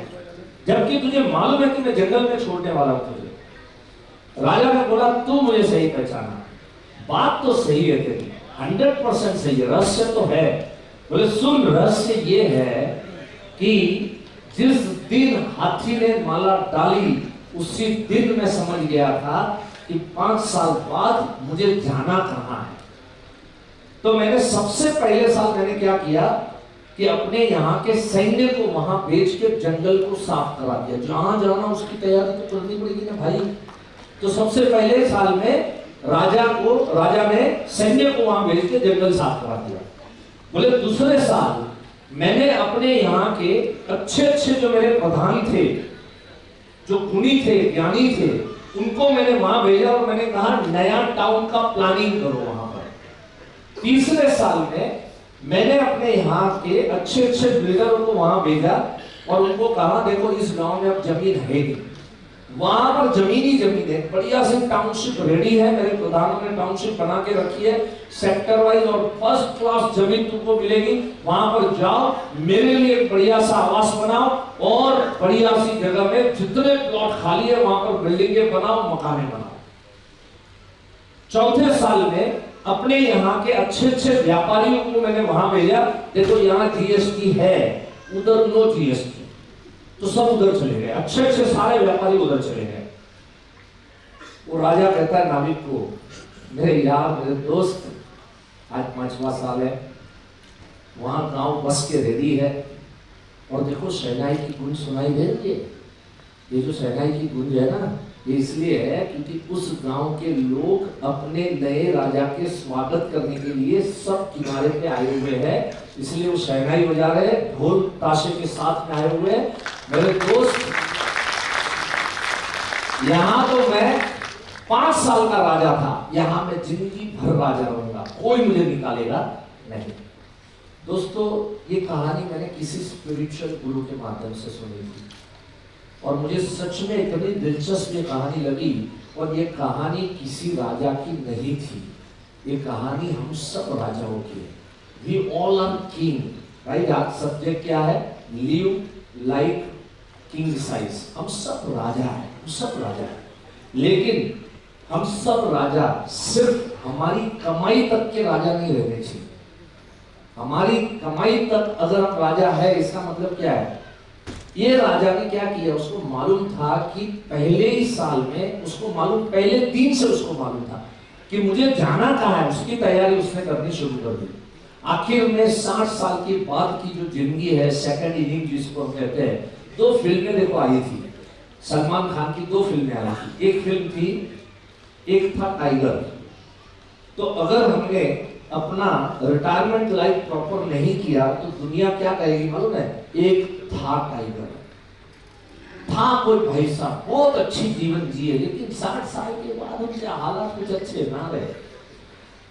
जबकि तुझे मालूम है कि मैं जंगल में छोड़ने वाला हूं तुझे। राजा ने बोला तू मुझे सही पहचाना, बात तो सही है तेरी, 100% सही है, रहस्य तो है। बोले सुन, रहस्य ये है कि जिस दिन हाथी ने माला डाली उसी दिन मैं समझ गया था कि 5 साल बाद मुझे जाना कहां है। तो मैंने सबसे पहले साल मैंने क्या किया कि अपने यहाँ के सैन्य को वहां भेज के जंगल को साफ करा दिया। जहां जाना उसकी तैयारी तो करनी पड़ेगी ना भाई। तो सबसे पहले साल में राजा ने सैन्य को वहां भेज के जंगल साफ करा दिया। बोले दूसरे साल मैंने अपने यहाँ के अच्छे जो मेरे प्रधान थे, जो गुणी थे, ज्ञानी थे, उनको मैंने वहां भेजा और मैंने कहा नया टाउन का प्लानिंग करो वहां पर। तीसरे साल में मैंने अपने यहाँ के अच्छे बिल्डरों को वहां भेजा और उनको कहा देखो इस गांव में अब जमीन है नहीं, वहां पर जमीन है, बढ़िया से टाउनशिप रेडी है, मेरे प्रधानों ने टाउनशिप बना के रखी है सेक्टर वाइज और फर्स्ट क्लास जमीन तुमको मिलेगी। वहां पर जाओ, मेरे लिए एक बढ़िया सा आवास बनाओ और बढ़िया सी जगह में जितने प्लॉट खाली है वहां पर बिल्डिंगें बनाओ, मकाने बनाओ। चौथे साल में अपने यहाँ के अच्छे व्यापारियों को मैंने वहां भेजा, देखो यहाँ जीएसटी है, उधर नो जीएसटी, तो सब उधर चले गए, अच्छे सारे व्यापारी उधर चले गए। वो राजा कहता है नाविक को, मेरे यार मेरे दोस्त, आज 5वां साल है, वहां गांव बस के रेडी है और देखो शहनाई की गूंज सुनाई दे रही है। ये जो शहनाई की गूंज है ना, ये इसलिए है क्योंकि उस गांव के लोग अपने नए राजा के स्वागत करने के लिए सब किनारे पे आए हुए हैं, इसलिए वो शहनाई बजा रहे हैं, ढोल ताशे के साथ में आए हुए हैं। मेरे दोस्त, यहाँ तो मैं 5 साल का राजा था, यहाँ मैं जिंदगी भर राजा रहूंगा, कोई मुझे निकालेगा नहीं। दोस्तों, ये कहानी मैंने किसी स्पिरिचुअल गुरु के माध्यम से सुनी थी और मुझे सच में इतनी दिलचस्प ये कहानी लगी। और ये कहानी किसी राजा की नहीं थी, ये कहानी हम सब राजाओं की है। We all are king, right? आज सब्जेक्ट क्या है? Live like king size. हम सब राजा हैं, हम सब राजा हैं, लेकिन हम सब राजा सिर्फ हमारी कमाई तक के राजा नहीं रहने चाहिए। हमारी कमाई तक अगर हम राजा है, इसका मतलब क्या है? ये राजा ने क्या किया, उसको मालूम था कि पहले ही साल में उसको मालूम, पहले दिन से उसको मालूम था कि मुझे जाना कहाँ है, उसकी तैयारी उसने करनी शुरू कर दी। आखिर में 60 साल के बाद की जो जिंदगी है, सेकंड इनिंग जिसको हम कहते हैं, 2 फिल्में देखो आई थी, सलमान खान की 2 फिल्में आई थी। एक फिल्म थी, एक था टाइगर। तो अगर हमने अपना रिटायरमेंट लाइफ प्रॉपर नहीं किया तो दुनिया क्या कहेगी मालूम है? एक था टाइगर, था कोई भाई साहब बहुत अच्छी जीवन जिए, लेकिन 60 साल के बाद उनके हालात कुछ अच्छे ना रहे।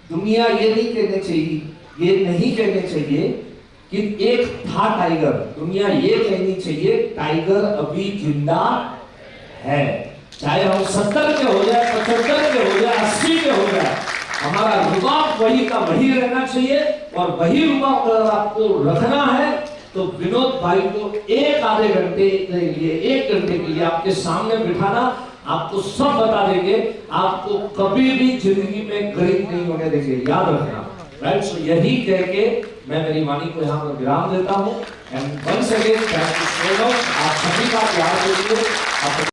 दुनिया ये नहीं कहने चाहिए, ये नहीं कहने चाहिए कि एक था टाइगर, दुनिया ये कहनी चाहिए टाइगर अभी जिंदा है। चाहे हम 70 के हो जाए, 75 के हो जाए, 80 के हो जाए, हमारा रुबाब वही का वही रहना चाहिए। और वही रुबाब अगर आपको रखना है तो विनोद भाई को 1 घंटे के लिए, 1 घंटे के लिए आपके सामने बिठाना, आपको सब बता देंगे, आपको कभी भी जिंदगी में गरीब नहीं होने देंगे, याद रखना, राइट? सो यही कह के मैं मेरी वाणी को यहाँ पर विराम देता हूँ। And once again thank you so much. आप सभी का प्यार दीजिए।